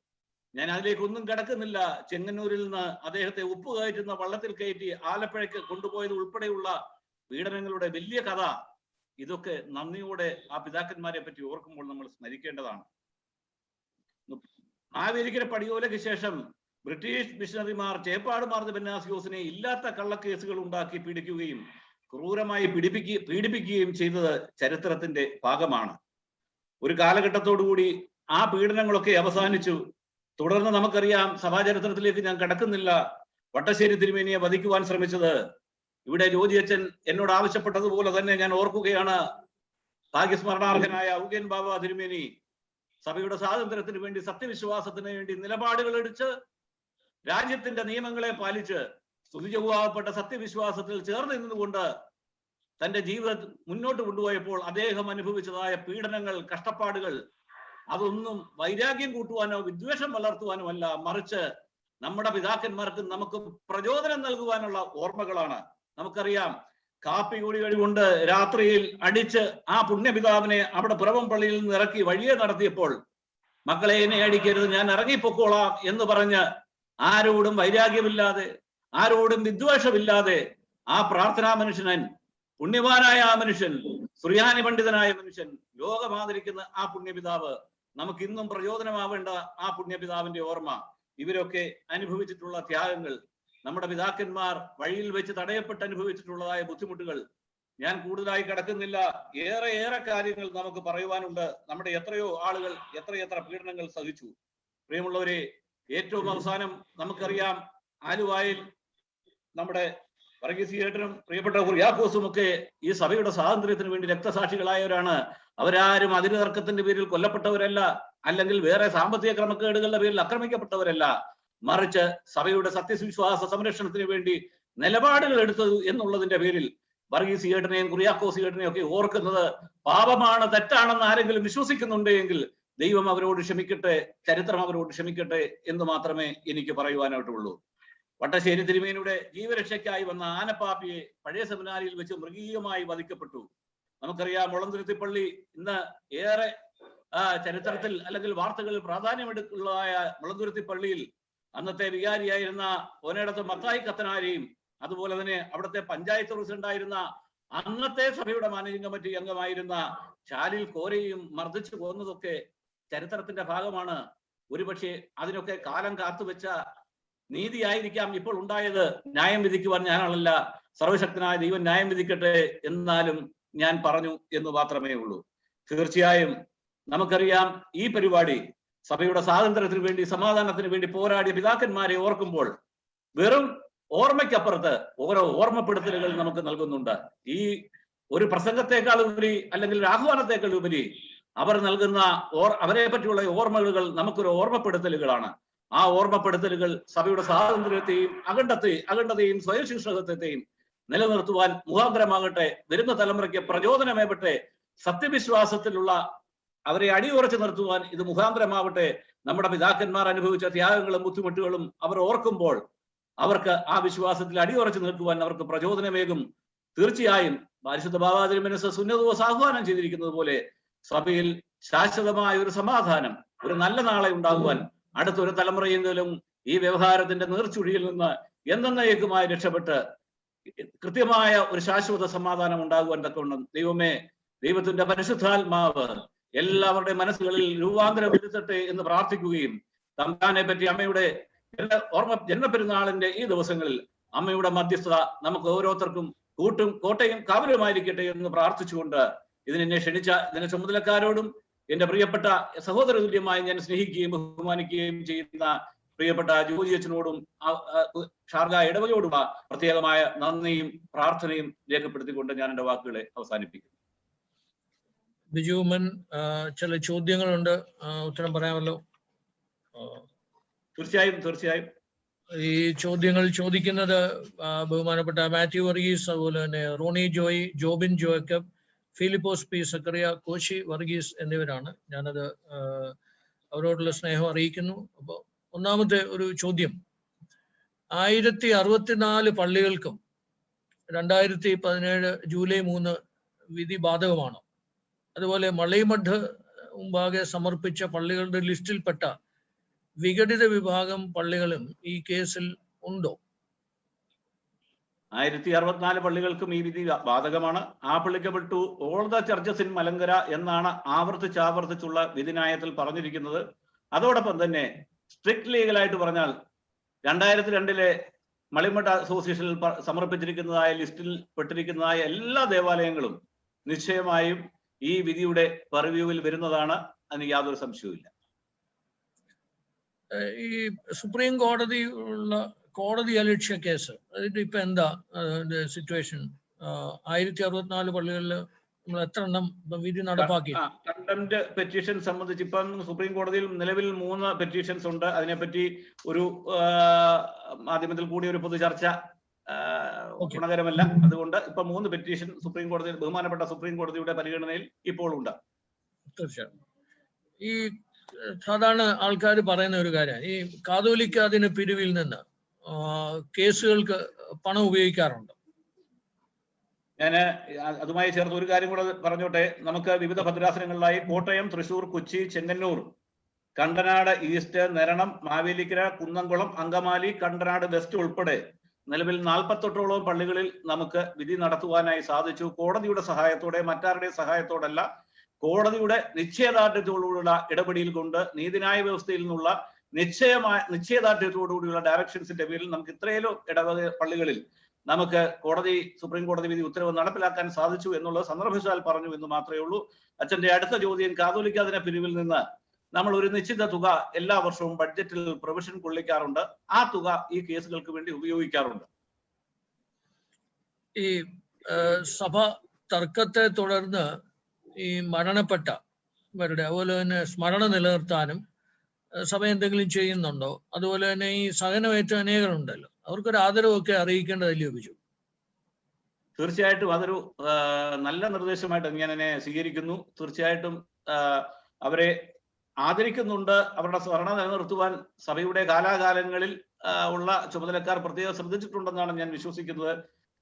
ഞാൻ അതിലേക്കൊന്നും കടക്കുന്നില്ല. ചെങ്ങന്നൂരിൽ നിന്ന് അദ്ദേഹത്തെ ഉപ്പ് കയറ്റുന്ന വള്ളത്തിൽ കയറ്റി ആലപ്പുഴയ്ക്ക് കൊണ്ടുപോയത് ഉൾപ്പെടെയുള്ള പീഡനങ്ങളുടെ വലിയ കഥ, ഇതൊക്കെ നന്ദിയോടെ ആ പിതാക്കന്മാരെ പറ്റി ഓർക്കുമ്പോൾ നമ്മൾ സ്മരിക്കേണ്ടതാണ്. മാവേലിക്കര പടിയോലയ്ക്ക് ശേഷം ബ്രിട്ടീഷ് മിഷണറിമാർ ചേപ്പാട് മാർ ബെന്നാസിയോസിനെ ഇല്ലാത്ത കള്ളക്കേസുകൾ ഉണ്ടാക്കി പീഡിക്കുകയും ക്രൂരമായി പീഡിപ്പിക്കുകയും ചെയ്തത് ചരിത്രത്തിന്റെ ഭാഗമാണ്. ഒരു കാലഘട്ടത്തോടുകൂടി ആ പീഡനങ്ങളൊക്കെ അവസാനിച്ചു. തുടർന്ന് നമുക്കറിയാം, സഭാചരിത്രത്തിലേക്ക് ഞാൻ കടക്കുന്നില്ല, വട്ടശ്ശേരി തിരുമേനിയെ വധിക്കുവാൻ ശ്രമിച്ചത്. ഇവിടെ ജോജി അച്ഛൻ എന്നോട് ആവശ്യപ്പെട്ടതുപോലെ തന്നെ ഞാൻ ഓർക്കുകയാണ്, ഭാഗ്യസ്മരണാർഹനായ ഔഗേൻ ബാബ തിരുമേനി സഭയുടെ സ്വാതന്ത്ര്യത്തിന് വേണ്ടി, സത്യവിശ്വാസത്തിന് വേണ്ടി നിലപാടുകൾ എടുത്ത് രാജ്യത്തിന്റെ നിയമങ്ങളെ പാലിച്ച് സ്തുതിചൊവ്വാകപ്പെട്ട സത്യവിശ്വാസത്തിൽ ചേർന്ന് നിന്നുകൊണ്ട് തന്റെ ജീവിതം മുന്നോട്ട് കൊണ്ടുപോയപ്പോൾ അദ്ദേഹം അനുഭവിച്ചതായ പീഡനങ്ങൾ, കഷ്ടപ്പാടുകൾ, അതൊന്നും വൈരാഗ്യം കൂട്ടുവാനോ വിദ്വേഷം വളർത്തുവാനോ അല്ല, മറിച്ച് നമ്മുടെ പിതാക്കന്മാർക്ക് നമുക്ക് പ്രചോദനം നൽകുവാനുള്ള ഓർമ്മകളാണ്. നമുക്കറിയാം, കാപ്പി കൂടി കഴിവുകൊണ്ട് രാത്രിയിൽ അടിച്ച് ആ പുണ്യപിതാവിനെ അവിടെ പിറവം പള്ളിയിൽ നിന്ന് ഇറക്കി വഴിയെ നടത്തിയപ്പോൾ, മക്കളെ എന്നെ അടിക്കരുത്, ഞാൻ ഇറങ്ങിപ്പൊക്കോളാം എന്ന് പറഞ്ഞ് ആരോടും വൈരാഗ്യമില്ലാതെ ആരോടും വിദ്വേഷമില്ലാതെ ആ പ്രാർത്ഥനാ മനുഷ്യൻ, പുണ്യവാനായ ആ മനുഷ്യൻ, സുറിയാനി പണ്ഡിതനായ മനുഷ്യൻ, ലോകമാദരിക്കുന്ന ആ പുണ്യപിതാവ്, നമുക്ക് ഇന്നും പ്രചോദനമാവേണ്ട ആ പുണ്യപിതാവിന്റെ ഓർമ്മ, ഇവരൊക്കെ അനുഭവിച്ചിട്ടുള്ള ത്യാഗങ്ങൾ, നമ്മുടെ പിതാക്കന്മാർ വഴിയിൽ വെച്ച് തടയപ്പെട്ട് അനുഭവിച്ചിട്ടുള്ളതായ ബുദ്ധിമുട്ടുകൾ, ഞാൻ കൂടുതലായി കിടക്കുന്നില്ല. ഏറെ കാര്യങ്ങൾ നമുക്ക് പറയുവാനുണ്ട്. നമ്മുടെ എത്രയോ ആളുകൾ എത്രയെത്ര പീഡനങ്ങൾ സഹിച്ചു. പ്രിയമുള്ളവരെ, ഏറ്റവും അവസാനം നമുക്കറിയാം, ആലുവായിൽ നമ്മുടെ വർഗീസ് ചേട്ടനും പ്രിയപ്പെട്ട കുര്യാക്കോസും ഒക്കെ ഈ സഭയുടെ സ്വാതന്ത്ര്യത്തിന് വേണ്ടി രക്തസാക്ഷികളായവരാണ്. അവരാരും അതിര് തർക്കത്തിന്റെ പേരിൽ കൊല്ലപ്പെട്ടവരല്ല, അല്ലെങ്കിൽ വേറെ സാമ്പത്തിക ക്രമക്കേടുകളുടെ പേരിൽ ആക്രമിക്കപ്പെട്ടവരല്ല. മറിച്ച് സഭയുടെ സത്യവിശ്വാസ സംരക്ഷണത്തിന് വേണ്ടി നിലപാടുകൾ എടുത്തത് എന്നുള്ളതിന്റെ പേരിൽ വർഗീസ് ചേട്ടനെയും കുര്യാക്കോസ് ചേട്ടനെയും ഒക്കെ ഓർക്കുന്നത് പാപമാണ്, തെറ്റാണെന്ന് ആരെങ്കിലും വിശ്വസിക്കുന്നുണ്ടെങ്കിൽ ദൈവം അവരോട് ക്ഷമിക്കട്ടെ, ചരിത്രം അവരോട് ക്ഷമിക്കട്ടെ എന്ന് മാത്രമേ എനിക്ക് പറയുവാനായിട്ടുള്ളൂ. വട്ടശ്ശേരി തിരുമേനിയുടെ ജീവരക്ഷയ്ക്കായി വന്ന ആനപ്പാപ്പിയെ പഴയ സെമിനാരിയിൽ വെച്ച് മൃഗീയമായി വധിക്കപ്പെട്ടു. നമുക്കറിയാം, മുളന്തുരുത്തിപ്പള്ളി ഇന്ന് ഏറെ ചരിത്രത്തിൽ അല്ലെങ്കിൽ വാർത്തകളിൽ പ്രാധാന്യമെടുക്കുന്നതായ മുളന്തുരുത്തിപ്പള്ളിയിൽ അന്നത്തെ വികാരിയായിരുന്ന ഓനേടത്ത് മത്തായി കത്തനാരെയും, അതുപോലെ തന്നെ അവിടുത്തെ പഞ്ചായത്ത് പ്രസിഡന്റായിരുന്ന അന്നത്തെ സഭയുടെ മാനേജിംഗ് കമ്മിറ്റി അംഗമായിരുന്ന ചാലിൽ കോരയും മർദ്ദിച്ചു കൊന്നതൊക്കെ ചരിത്രത്തിന്റെ ഭാഗമാണ്. ഒരുപക്ഷെ അതിനൊക്കെ കാലം കാത്തുവെച്ച നീതിയായിരിക്കാം ഇപ്പോൾ ഉണ്ടായത്. ന്യായം വിധിക്കുവാൻ ഞാനല്ല, സർവശക്തനായ ദൈവം ന്യായം വിധിക്കട്ടെ എന്നാലും ഞാൻ പറഞ്ഞു എന്ന് മാത്രമേ ഉള്ളൂ. തീർച്ചയായും നമുക്കറിയാം, ഈ പരിപാടി സഭയുടെ സ്വാതന്ത്ര്യത്തിന് വേണ്ടി, സമാധാനത്തിന് വേണ്ടി പോരാടിയ പിതാക്കന്മാരെ ഓർക്കുമ്പോൾ വെറും ഓർമ്മയ്ക്കപ്പുറത്ത് ഓരോ ഓർമ്മപ്പെടുത്തലുകൾ നമുക്ക് നൽകുന്നുണ്ട്. ഈ ഒരു പ്രസംഗത്തെക്കാൾ ഉപരി അല്ലെങ്കിൽ ഒരു ആഹ്വാനത്തെക്കാൾ ഉപരി അവർ നൽകുന്ന അവരെ പറ്റിയുള്ള ഓർമ്മകൾ നമുക്കൊരു ഓർമ്മപ്പെടുത്തലുകളാണ്. ആ ഓർമ്മപ്പെടുത്തലുകൾ സഭയുടെ സ്വാതന്ത്ര്യത്തെയും അഖണ്ഡതയും സ്വയശിക്ഷകത്വത്തെയും നിലനിർത്തുവാൻ മുഖാന്തരമാകട്ടെ, വരുന്ന തലമുറയ്ക്ക് പ്രചോദനമേപട്ടെ, സത്യവിശ്വാസത്തിലുള്ള അവരെ അടിയുറച്ചു നിർത്തുവാൻ ഇത് മുഖാന്തരമാവട്ടെ. നമ്മുടെ പിതാക്കന്മാർ അനുഭവിച്ച ത്യാഗങ്ങളും ബുദ്ധിമുട്ടുകളും അവർ ഓർക്കുമ്പോൾ അവർക്ക് ആ വിശ്വാസത്തിൽ അടിയുറച്ചു നിൽക്കുവാൻ അവർക്ക് പ്രചോദനമേകും. തീർച്ചയായും പരിശുദ്ധ ബാബാ തിരുമനസ് സുന്നതോസ് ആഹ്വാനം ചെയ്തിരിക്കുന്നത് പോലെ സഭയിൽ ശാശ്വതമായ ഒരു സമാധാനം, ഒരു നല്ല നാളെ ഉണ്ടാകുവാൻ അടുത്തൊരു തലമുറയെങ്കിലും ഈ വ്യവഹാരത്തിന്റെ നീർച്ചുഴിയിൽ നിന്ന് എന്നേക്കുമായി രക്ഷപ്പെട്ട് കൃത്യമായ ഒരു ശാശ്വത സമാധാനം ഉണ്ടാകുവാൻ തക്കവണ്ണം ദൈവമേ, ദൈവത്തിന്റെ പരിശുദ്ധാത്മാവ് എല്ലാവരുടെ മനസ്സുകളിൽ രൂപാന്തരം വരുത്തട്ടെ എന്ന് പ്രാർത്ഥിക്കുകയും, തമ്പുരാനെ പറ്റി അമ്മയുടെ ജന്മപ്പെരുന്നാളിന്റെ ഈ ദിവസങ്ങളിൽ അമ്മയുടെ മധ്യസ്ഥത നമുക്ക് ഓരോരുത്തർക്കും കോട്ടയും കാവലുമായിരിക്കട്ടെ എന്ന് പ്രാർത്ഥിച്ചുകൊണ്ട് ഇതിനെ ക്ഷണിച്ച ഇതിന്റെ ചുമതലക്കാരോടും എന്റെ പ്രിയപ്പെട്ട സഹോദര തുല്യമായി ഞാൻ സ്നേഹിക്കുകയും ബഹുമാനിക്കുകയും ചെയ്യുന്ന പ്രിയപ്പെട്ട ജോജി അച്ഛനോടും ഷാർജ ഇടവകയോടും പ്രത്യേകമായ നന്ദിയും പ്രാർത്ഥനയും രേഖപ്പെടുത്തിക്കൊണ്ട് ഞാൻ എന്റെ വാക്കുകളെ അവസാനിപ്പിക്കുന്നു. ബിജുമൻ, ചില ചോദ്യങ്ങളുണ്ട്, ഉത്തരം പറയാമല്ലോ? തീർച്ചയായും. ഈ ചോദ്യങ്ങൾ ചോദിക്കുന്നത് ബഹുമാനപ്പെട്ട മാത്യു വർഗീസ്, അതുപോലെ തന്നെ റോണി ജോയ്, ജോബിൻ ജോക്കബ്, ഫിലിപ്പോസ് പി സക്കറിയ, കോശി വർഗീസ് എന്നിവരാണ്. ഞാനത് അവരോടുള്ള സ്നേഹം അറിയിക്കുന്നു. അപ്പോൾ ഒന്നാമത്തെ ഒരു ചോദ്യം, 1064 പള്ളികൾക്കും 2017 ജൂലൈ 3 വിധി ബാധകമാണോ? അതുപോലെ മലൈമഠ് മുമ്പാകെ സമർപ്പിച്ച പള്ളികളുടെ ലിസ്റ്റിൽപ്പെട്ട വിഘടിത വിഭാഗം പള്ളികളും ഈ കേസിൽ ഉണ്ടോ? 1064 പള്ളികൾക്കും ഈ വിധി ബാധകമാണ്. Applicable to all the churches in Malankara എന്നാണ് ആവർത്തിച്ചുള്ള വിധിന്യായത്തിൽ പറഞ്ഞിരിക്കുന്നത്. അതോടൊപ്പം തന്നെ സ്ട്രിക്ട് ലീഗലായിട്ട് പറഞ്ഞാൽ 2002 മലൈമഠ് അസോസിയേഷനിൽ സമർപ്പിച്ചിരിക്കുന്നതായ ലിസ്റ്റിൽ പെട്ടിരിക്കുന്നതായ എല്ലാ ദേവാലയങ്ങളും നിശ്ചയമായും ഈ വിധിയുടെ പർവ്യൂവിൽ വരുന്നതാണ്. അതിന് യാതൊരു സംശയവുമില്ല. ഈ സുപ്രീം കോടതി അലക്ഷ്യ കേസ്, അതിന്റെ ഇപ്പൊ എന്താ സിറ്റുവേഷൻ? 1064 പള്ളികളിൽ നമ്മൾ എത്ര എണ്ണം വിധി നടപ്പാക്കി? കണ്ടംപ്റ്റ് പെറ്റീഷൻ സംബന്ധിച്ച് ഇപ്പം സുപ്രീം കോടതിയിൽ നിലവിൽ 3 പെറ്റീഷൻസ് ഉണ്ട്. അതിനെപ്പറ്റി ഒരു മാധ്യമത്തിൽ കൂടി ഒരു പൊതുചർച്ച ഗുണകരമല്ല. അതുകൊണ്ട് ഇപ്പൊ 3 പെറ്റീഷൻ സുപ്രീം കോടതിയിൽ, ബഹുമാനപ്പെട്ട സുപ്രീം കോടതിയുടെ പരിഗണനയിൽ ഇപ്പോൾ ഉണ്ട്. തീർച്ചയായും. ഈ സാധാരണ ആൾക്കാർ പറയുന്ന ഒരു കാര്യം, ഈ കാതോലിക്ക അതിന് പിരിവിൽ നിന്ന് കേസുകൾക്ക് പണം ഉപയോഗിക്കാറുണ്ട്. ഞാൻ അതുമായി ചേർത്ത് ഒരു കാര്യം കൂടെ പറഞ്ഞോട്ടെ. നമുക്ക് വിവിധ ഭദ്രാസനങ്ങളിലായി കോട്ടയം, തൃശൂർ, കൊച്ചി, ചെങ്ങന്നൂർ, കണ്ടനാട് ഈസ്റ്റ്, നെരണം, മാവേലിക്കര, കുന്നംകുളം, അങ്കമാലി, കണ്ടനാട് വെസ്റ്റ് ഉൾപ്പെടെ നിലവിൽ 48ഓളം പള്ളികളിൽ നമുക്ക് വിധി നടത്തുവാനായി സാധിച്ചു. കോടതിയുടെ സഹായത്തോടെ, മറ്റാരുടെ സഹായത്തോടല്ല, കോടതിയുടെ നിശ്ചയദാർഢ്യത്തോടുകൂടിയുള്ള ഇടപെടൽ കൊണ്ട്, നീതിന്യായ വ്യവസ്ഥയിൽ നിന്നുള്ള നിശ്ചയദാർഢ്യത്തോടുകൂടിയുള്ള ഡയറക്ഷൻസിന്റെ പേരിൽ നമുക്ക് ഇത്രയേലും ഇടവക പള്ളികളിൽ നമുക്ക് സുപ്രീം കോടതി വിധി ഉത്തരവ് നടപ്പിലാക്കാൻ സാധിച്ചു എന്നുള്ളത് സന്ദർഭവശാൽ പറഞ്ഞു എന്ന് മാത്രമേ ഉള്ളൂ. അച്ഛന്റെ അടുത്ത ചോദ്യം, കാതോലിക്ക ദിന പിരിവിൽ നിന്ന് നമ്മൾ ഒരു നിശ്ചിത തുക എല്ലാ വർഷവും ബഡ്ജറ്റിൽ പ്രൊവിഷൻ കൊള്ളിക്കാറുണ്ട്. ആ തുക ഈ കേസുകൾക്ക് വേണ്ടി ഉപയോഗിക്കാറുണ്ട്. ഈ സഭ തർക്കത്തെ തുടർന്ന് ഈ മരണപ്പെട്ടവരുടെ അതുപോലെ തന്നെ സ്മരണ നിലനിർത്താനും സഭ എന്തെങ്കിലും ചെയ്യുന്നുണ്ടോ? അതുപോലെ തന്നെ ഈ സഹനമേറ്റ അനേകരുണ്ടല്ലോ, അവർക്കൊരു ആദരവൊക്കെ അറിയിക്കേണ്ടതല്ലേ ബിജു? തീർച്ചയായിട്ടും അതൊരു നല്ല നിർദ്ദേശമായിട്ട് ഞാൻ അതിനെ സ്വീകരിക്കുന്നു. തീർച്ചയായിട്ടും അവരെ ആദരിക്കുന്നുണ്ട്. അവരുടെ സ്മരണ നിലനിർത്തുവാൻ സഭയുടെ കാലാകാലങ്ങളിൽ ഉള്ള ചുമതലക്കാർ പ്രത്യേകം ശ്രദ്ധിച്ചിട്ടുണ്ടെന്നാണ് ഞാൻ വിശ്വസിക്കുന്നത്.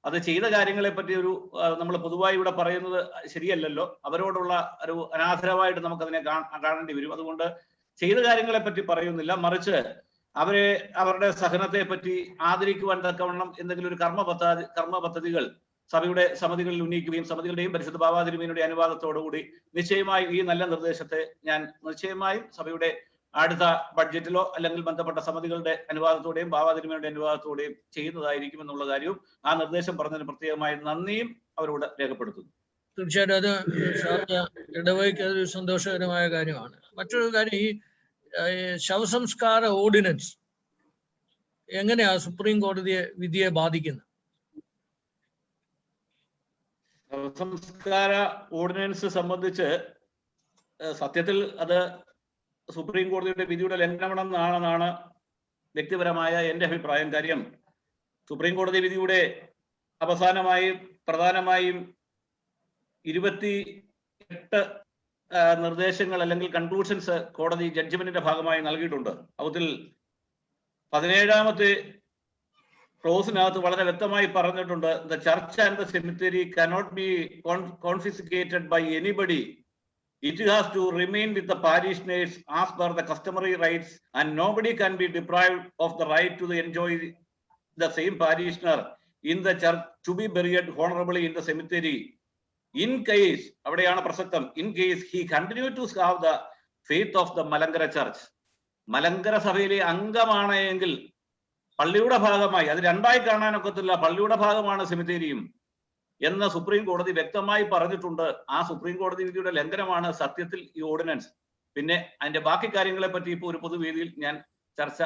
അത് ചെയ്ത കാര്യങ്ങളെ പറ്റി നമ്മൾ പൊതുവായി ഇവിടെ പറയുന്നത് ശരിയല്ലല്ലോ. അവരോടുള്ള ഒരു അനാദരവായിട്ട് നമുക്കതിനെ കാണേണ്ടി വരും. അതുകൊണ്ട് ചെയ്ത കാര്യങ്ങളെ പറ്റി പറയുന്നില്ല, മറിച്ച് അവരുടെ സഹനത്തെ പറ്റി ആദരിക്കുവാൻ തക്കവണ്ണം എന്തെങ്കിലും ഒരു കർമ്മ പദ്ധതികൾ സഭയുടെ സമിതികളിൽ ഉന്നയിക്കുകയും സമിതികളുടെയും പരിശുദ്ധ ബാവാ തിരുമേനിയുടെ അനുവാദത്തോടുകൂടി നിശ്ചയമായും ഈ നല്ല നിർദ്ദേശത്തെ ഞാൻ നിശ്ചയമായും സഭയുടെ അടുത്ത ബഡ്ജറ്റിലോ അല്ലെങ്കിൽ ബന്ധപ്പെട്ട സമിതികളുടെ അനുവാദത്തോടെയും ബാവാ തിരുമേനിയുടെ അനുവാദത്തോടെയും ചെയ്യുന്നതായിരിക്കും എന്നുള്ള കാര്യവും ആ നിർദ്ദേശം പറഞ്ഞതിന് പ്രത്യേകമായി നന്ദിയും അവരോട് രേഖപ്പെടുത്തുന്നു. തീർച്ചയായിട്ടും അത് ഇടവകയ്ക്ക് അതൊരു സന്തോഷകരമായ കാര്യമാണ്. മറ്റൊരു കാര്യം, ഈ ശവസംസ്കാര ഓർഡിനൻസ് എങ്ങനെയാ സുപ്രീം കോടതിയെ വിധിയെ ബാധിക്കുന്നത്? ശവസംസ്കാര ഓർഡിനൻസ് സംബന്ധിച്ച് സത്യത്തിൽ അത് സുപ്രീം കോടതിയുടെ വിധിയുടെ ലംഘനമാണെന്നാണ് വ്യക്തിപരമായ എന്റെ അഭിപ്രായം. കാര്യം സുപ്രീം കോടതി വിധിയുടെ അവസാനമായി പ്രധാനമായും 28 നിർദ്ദേശങ്ങൾ അല്ലെങ്കിൽ കൺക്ലൂഷൻസ് കോടതി ജഡ്ജ്മെന്റിന്റെ ഭാഗമായി നൽകിയിട്ടുണ്ട്. അതിൽ 17ാമത്തെ ക്ലോസിനകത്ത് വളരെ വ്യക്തമായി പറഞ്ഞിട്ടുണ്ട്, the church and the cemetery cannot be confiscated by anybody. It has to remain with the parishioners as per the customary rights, and nobody can be deprived of the right to enjoy the same parishioner in the church to be buried honorably in the cemetery. In case, അവിടെയാണ് പ്രസക്തം, in case he continued to have the faith of the Malankara church, Malankara സഭയിലെ അംഗമാണ് എങ്കിൽ പള്ളിയുടെ ഭാഗമായി, അത് രണ്ടായി കാണാനൊക്കത്തില്ല, പള്ളിയുടെ ഭാഗമാണ് സെമിത്തേരിയും എന്ന് സുപ്രീം കോടതി വ്യക്തമായി പറഞ്ഞിട്ടുണ്ട്. ആ സുപ്രീം കോടതി വിധിയുടെ ലംഘനമാണ് സത്യത്തിൽ ഈ ഓർഡിനൻസ്. പിന്നെ അതിന്റെ ബാക്കി കാര്യങ്ങളെ പറ്റി ഇപ്പോൾ ഒരു പൊതുവേദിയിൽ ഞാൻ ചർച്ച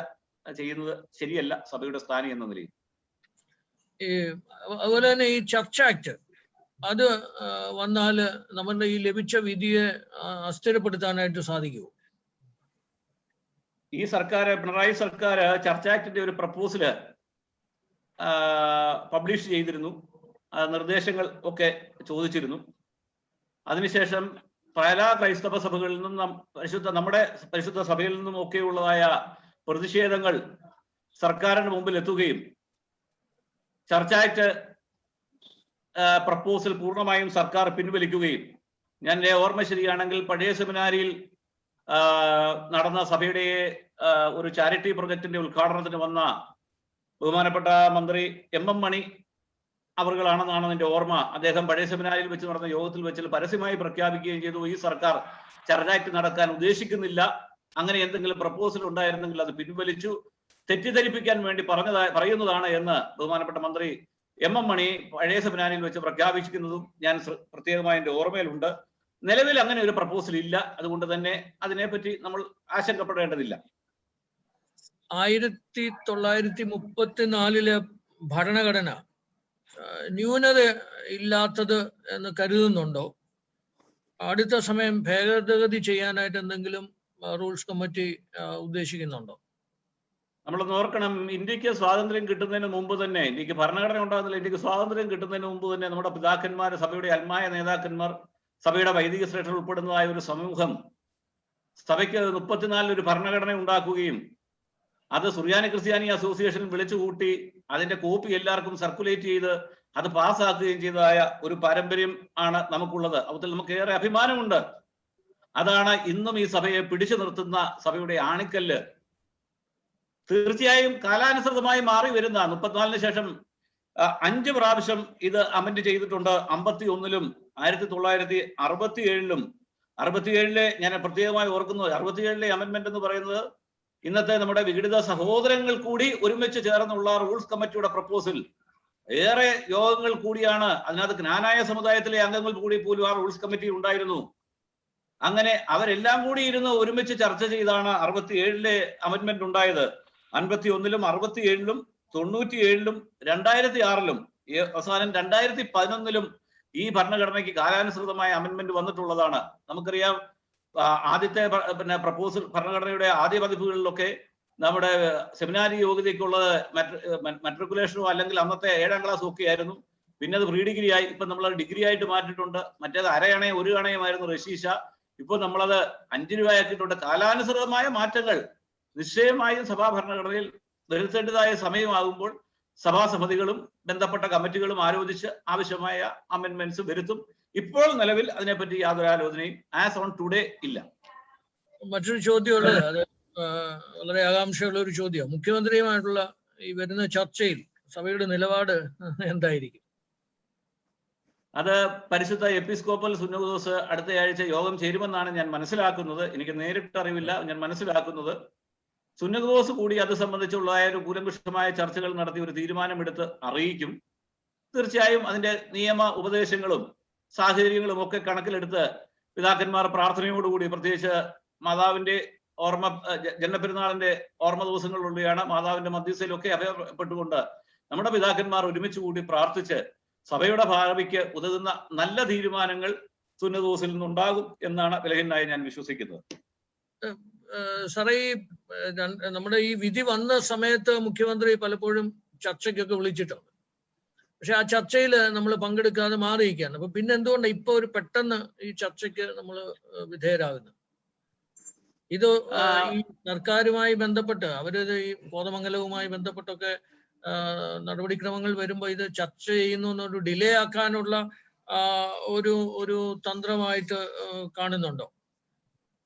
ചെയ്യുന്നത് ശരിയല്ല സഭയുടെ സ്ഥാനം എന്ന നിലയിൽ. അതുപോലെ തന്നെ ഈ ചർച്ച് ആക്ട് അത് വന്നാല് നമ്മളുടെ ഈ ലഭിച്ച വിധിയെ അസ്ഥിരപ്പെടുത്താനായിട്ട് സാധിക്കുമോ? ഈ സർക്കാർ, പിണറായി സർക്കാർ ചർച്ച് ആക്ടിന്റെ ഒരു പ്രപ്പോസല് പബ്ലിഷ് ചെയ്തിരുന്നു. നിർദ്ദേശങ്ങൾ ഒക്കെ ചോദിച്ചിരുന്നു. അതിനുശേഷം പല ക്രൈസ്തവ സഭകളിൽ നിന്നും നമ്മുടെ പരിശുദ്ധ സഭയിൽ നിന്നും ഒക്കെയുള്ളതായ പ്രതിഷേധങ്ങൾ സർക്കാരിന് മുമ്പിൽ എത്തുകയും ചർച്ച് ആക്ട് പ്രപ്പോസൽ പൂർണ്ണമായും സർക്കാർ പിൻവലിക്കുകയും, ഞാൻ എൻ്റെ ഓർമ്മ ശരിയാണെങ്കിൽ പഴയ സെമിനാരിയിൽ നടന്ന സഭയുടെ ഒരു ചാരിറ്റി പ്രൊജക്ടിന്റെ ഉദ്ഘാടനത്തിന് വന്ന ബഹുമാനപ്പെട്ട മന്ത്രി എം മണി അവർകളാണെന്നാണ് എൻ്റെ ഓർമ്മ. അദ്ദേഹം പഴയ സെമിനാരിയിൽ വെച്ച് നടന്ന യോഗത്തിൽ വെച്ച് പരസ്യമായി പ്രഖ്യാപിക്കുകയും ചെയ്തു, ഈ സർക്കാർ ചർച്ച് ആക്ട് നടക്കാൻ ഉദ്ദേശിക്കുന്നില്ല, അങ്ങനെ എന്തെങ്കിലും പ്രപ്പോസൽ ഉണ്ടായിരുന്നെങ്കിൽ അത് പിൻവലിച്ചു, തെറ്റിദ്ധരിപ്പിക്കാൻ വേണ്ടി പറയുന്നതാണ് എന്ന് ബഹുമാനപ്പെട്ട മന്ത്രി എം മണി പഴയ സെമിനാരിയിൽ വെച്ച് പ്രഖ്യാപിക്കുന്നതും ഞാൻ പ്രത്യേകമായി എൻ്റെ ഓർമ്മയിലുണ്ട്. നിലവിൽ അങ്ങനെ ഒരു പ്രപ്പോസൽ ഇല്ല. അതുകൊണ്ട് തന്നെ അതിനെപ്പറ്റി നമ്മൾ ആശങ്കപ്പെടേണ്ടതില്ല. 1934 ഭരണഘടന ന്യൂനത ഇല്ലാത്തത് എന്ന് കരുതുന്നുണ്ടോ? അടുത്ത സമയം ഭേദഗതി ചെയ്യാനായിട്ട് എന്തെങ്കിലും റൂൾസ് കമ്മിറ്റി ഉദ്ദേശിക്കുന്നുണ്ടോ? നമ്മളൊന്ന് ഓർക്കണം, ഇന്ത്യക്ക് സ്വാതന്ത്ര്യം കിട്ടുന്നതിന് മുമ്പ് തന്നെ, ഇന്ത്യക്ക് ഭരണഘടന ഉണ്ടാകുന്നില്ല, ഇന്ത്യക്ക് സ്വാതന്ത്ര്യം കിട്ടുന്നതിന് മുമ്പ് തന്നെ നമ്മുടെ പിതാക്കന്മാർ, സഭയുടെ അൽമായ നേതാക്കന്മാർ, സഭയുടെ വൈദിക ശ്രേഷ്ഠർ ഉൾപ്പെടുന്നതായ ഒരു സമൂഹം സഭയ്ക്ക് 34 ഒരു ഭരണഘടന ഉണ്ടാക്കുകയും അത് സുറിയാനി ക്രിസ്ത്യാനി അസോസിയേഷൻ വിളിച്ചുകൂട്ടി അതിന്റെ കോപ്പി എല്ലാവർക്കും സർക്കുലേറ്റ് ചെയ്ത് അത് പാസ്സാക്കുകയും ചെയ്തതായ ഒരു പാരമ്പര്യം ആണ് നമുക്കുള്ളത്. അതിൽ നമുക്ക് ഏറെ അഭിമാനമുണ്ട്. അതാണ് ഇന്നും ഈ സഭയെ പിടിച്ചു നിർത്തുന്ന സഭയുടെ ആണിക്കല്ല്. തീർച്ചയായും കാലാനുസൃതമായി മാറി വരുന്ന 34 ശേഷം 5 പ്രാവശ്യം ഇത് അമെന്റ് ചെയ്തിട്ടുണ്ട്. 51-ലും 1967-ലും 67-ലെ ഞാൻ പ്രത്യേകമായി ഓർക്കുന്നത് 67-ലെ അമെന്റ്മെന്റ് എന്ന് പറയുന്നത് ഇന്നത്തെ നമ്മുടെ വിഘടിത സഹോദരങ്ങൾ കൂടി ഒരുമിച്ച് ചേർന്നുള്ള റൂൾസ് കമ്മിറ്റിയുടെ പ്രപ്പോസൽ. ഏറെ യോഗങ്ങൾ കൂടിയാണ്, അതിനകത്ത് ജ്ഞാനായ സമുദായത്തിലെ അംഗങ്ങൾ കൂടി പോലും ആ റൂൾസ് കമ്മിറ്റി ഉണ്ടായിരുന്നു. അങ്ങനെ അവരെല്ലാം കൂടി ഇരുന്ന് ഒരുമിച്ച് ചർച്ച ചെയ്താണ് 67-ലെ അമെന്റ്മെന്റ് ഉണ്ടായത്. 51-ലും 67-ലും 97-ലും 2006-ലും അവസാനം 2011-ലും ഈ ഭരണഘടനയ്ക്ക് കാലാനുസൃതമായ അമെന്റ്മെന്റ് വന്നിട്ടുള്ളതാണ്. നമുക്കറിയാം ആദ്യത്തെ പ്രപ്പോസൽ ഭരണഘടനയുടെ ആദ്യ പതിപ്പുകളിലൊക്കെ നമ്മുടെ സെമിനാരി യോഗ്യതയ്ക്കുള്ളത് മെട്രിക്കുലേഷനോ അല്ലെങ്കിൽ അന്നത്തെ 7ാം ക്ലാസ് ഒക്കെ ആയിരുന്നു. പിന്നെ അത് പ്രീ ഡിഗ്രി ആയി. ഇപ്പൊ നമ്മൾ ഡിഗ്രി ആയിട്ട് മാറ്റിയിട്ടുണ്ട്. മറ്റേത് അരയണയും 1 അണയുമായിരുന്നു റഷീഷ. ഇപ്പോൾ നമ്മളത് 5 രൂപയാക്കിയിട്ടുണ്ട്. കാലാനുസൃതമായ മാറ്റങ്ങൾ നിശ്ചയമായും സഭാ ഭരണഘടനയിൽ വരുത്തേണ്ടതായ സമയമാകുമ്പോൾ സഭാസമിതികളും ബന്ധപ്പെട്ട കമ്മിറ്റികളും ആലോചിച്ച് ആവശ്യമായ അമെന്റ്മെന്റ്സ് വരുത്തും. ഇപ്പോൾ നിലവിൽ അതിനെപ്പറ്റി യാതൊരു ആലോചനയും ആസ് ഓൺ ടുഡേ ഇല്ല. മറ്റൊരു ചോദ്യമുള്ളത്, അത് വളരെ ആകാംക്ഷയുള്ള ഒരു ചോദ്യം. മുഖ്യമന്ത്രിയുമായിട്ടുള്ള ഈ വരുന്ന ചർച്ചയിൽ സഭയുടെ നിലപാട് എന്തായിരിക്കും? അത് പരിശുദ്ധ എപ്പിസ്കോപ്പൽ സുന്നോദോസ് അടുത്തയാഴ്ച യോഗം ചേരുമെന്നാണ് ഞാൻ മനസ്സിലാക്കുന്നത്. എനിക്ക് നേരിട്ട് അറിവില്ല. ഞാൻ മനസ്സിലാക്കുന്നത് സുന്നോദോസ് കൂടി അത് സംബന്ധിച്ചുള്ള ഒരു കൂലംകുഷമായ ചർച്ചകൾ നടത്തി ഒരു തീരുമാനമെടുത്ത് അറിയിക്കും. തീർച്ചയായും അതിന്റെ നിയമ ഉപദേശങ്ങളും സാഹചര്യങ്ങളും ഒക്കെ കണക്കിലെടുത്ത് പിതാക്കന്മാർ പ്രാർത്ഥനയോടുകൂടി, പ്രത്യേകിച്ച് മാതാവിന്റെ ഓർമ്മ ജന്മപ്പെരുന്നാളിന്റെ ഓർമ്മ ദിവസങ്ങളിലൂടെയാണ് മാതാവിന്റെ മധ്യസ്ഥയിലൊക്കെ അഭയപ്പെട്ടുകൊണ്ട് നമ്മുടെ പിതാക്കന്മാർ ഒരുമിച്ച് കൂടി പ്രാർത്ഥിച്ച് സഭയുടെ ഭാവിക്ക് ഉതകുന്ന നല്ല തീരുമാനങ്ങൾ സുന്നതോസിൽ നിന്നുണ്ടാകും എന്നാണ് വിലഹീനായി ഞാൻ വിശ്വസിക്കുന്നത്. സാറേ, നമ്മുടെ ഈ വിധി വന്ന സമയത്ത് മുഖ്യമന്ത്രി പലപ്പോഴും ചർച്ചയ്ക്കൊക്കെ വിളിച്ചിട്ടുണ്ട്. പക്ഷെ ആ ചർച്ചയിൽ നമ്മൾ പങ്കെടുക്കാതെ മാറിയിരിക്കുകയാണ്. അപ്പൊ പിന്നെ എന്തുകൊണ്ടാണ് ഇപ്പൊ ഒരു പെട്ടെന്ന് ഈ ചർച്ചയ്ക്ക് നമ്മൾ വിധേയരാകുന്നത്? ഇത് ഈ സർക്കാരുമായി ബന്ധപ്പെട്ട് അവരത് ഈ കോതമംഗലവുമായി ബന്ധപ്പെട്ടൊക്കെ നടപടിക്രമങ്ങൾ വരുമ്പോ ഇത് ചർച്ച ചെയ്യുന്നൊരു ഡിലേ ആക്കാനുള്ള ഒരു തന്ത്രമായിട്ട് കാണുന്നുണ്ടോ?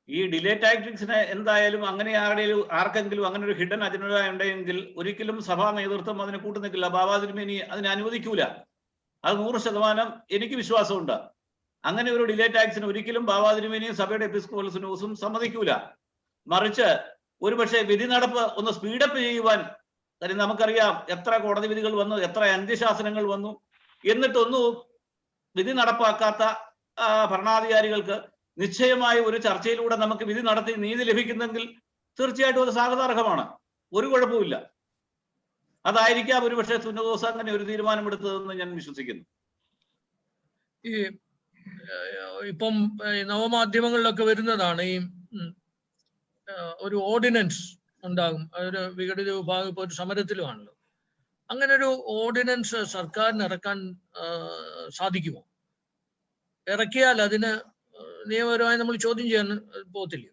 ഈ ഡിലേ ടാക്ടിക്സിന് എന്തായാലും അങ്ങനെ ആർക്കെങ്കിലും അങ്ങനെ ഒരു ഹിഡൻ അജണ്ട ഉണ്ടെങ്കിൽ ഒരിക്കലും സഭാ നേതൃത്വം അതിനെ കൂട്ടുനിൽക്കില്ല. ബാബാ തിരുമേനി അതിനെ അനുവദിക്കൂല. അത് 100% എനിക്ക് വിശ്വാസമുണ്ട്. അങ്ങനെ ഒരു ഡിലേ ടാക്സിന് ഒരിക്കലും ബാബാ തിരുമേനിയും സഭയുടെ എപ്പിസ്കോപ്പൽ സുന്നോദോസും സമ്മതിക്കൂല. മറിച്ച് ഒരുപക്ഷെ വിധി നടപ്പ് ഒന്ന് സ്പീഡപ്പ് ചെയ്യുവാൻ, കാര്യം നമുക്കറിയാം എത്ര കോടതി വിധികൾ വന്നു, എത്ര അന്ത്യശാസനങ്ങൾ വന്നു, എന്നിട്ടൊന്നും വിധി നടപ്പാക്കാത്ത ഭരണാധികാരികൾക്ക് നിശ്ചയമായി ഒരു ചർച്ചയിലൂടെ നമുക്ക് വിധി നടത്തി നീതി ലഭിക്കുന്നെങ്കിൽ തീർച്ചയായിട്ടും അത് സ്വാഗതാർഹമാണ്. ഒരു കുഴപ്പമില്ല. അതായിരിക്കാം ഒരുപക്ഷെ സുന്നതോസ് അങ്ങനെ ഒരു തീരുമാനമെടുത്തതെന്ന് ഞാൻ വിശ്വസിക്കുന്നു. ഈ ഇപ്പം നവമാധ്യമങ്ങളിലൊക്കെ വരുന്നതാണ് ഈ ഒരു ഓർഡിനൻസ് ഉണ്ടാകും. ഒരു വിഘടിത വിഭാഗം ഇപ്പൊ ഒരു സമരത്തിലുമാണല്ലോ. അങ്ങനെ ഒരു ഓർഡിനൻസ് സർക്കാരിന് ഇറക്കാൻ സാധിക്കുമോ? ഇറക്കിയാൽ അതിന് നിയമപരമായി നമ്മൾ ചോദ്യം ചെയ്യാൻ പോകത്തില്ല.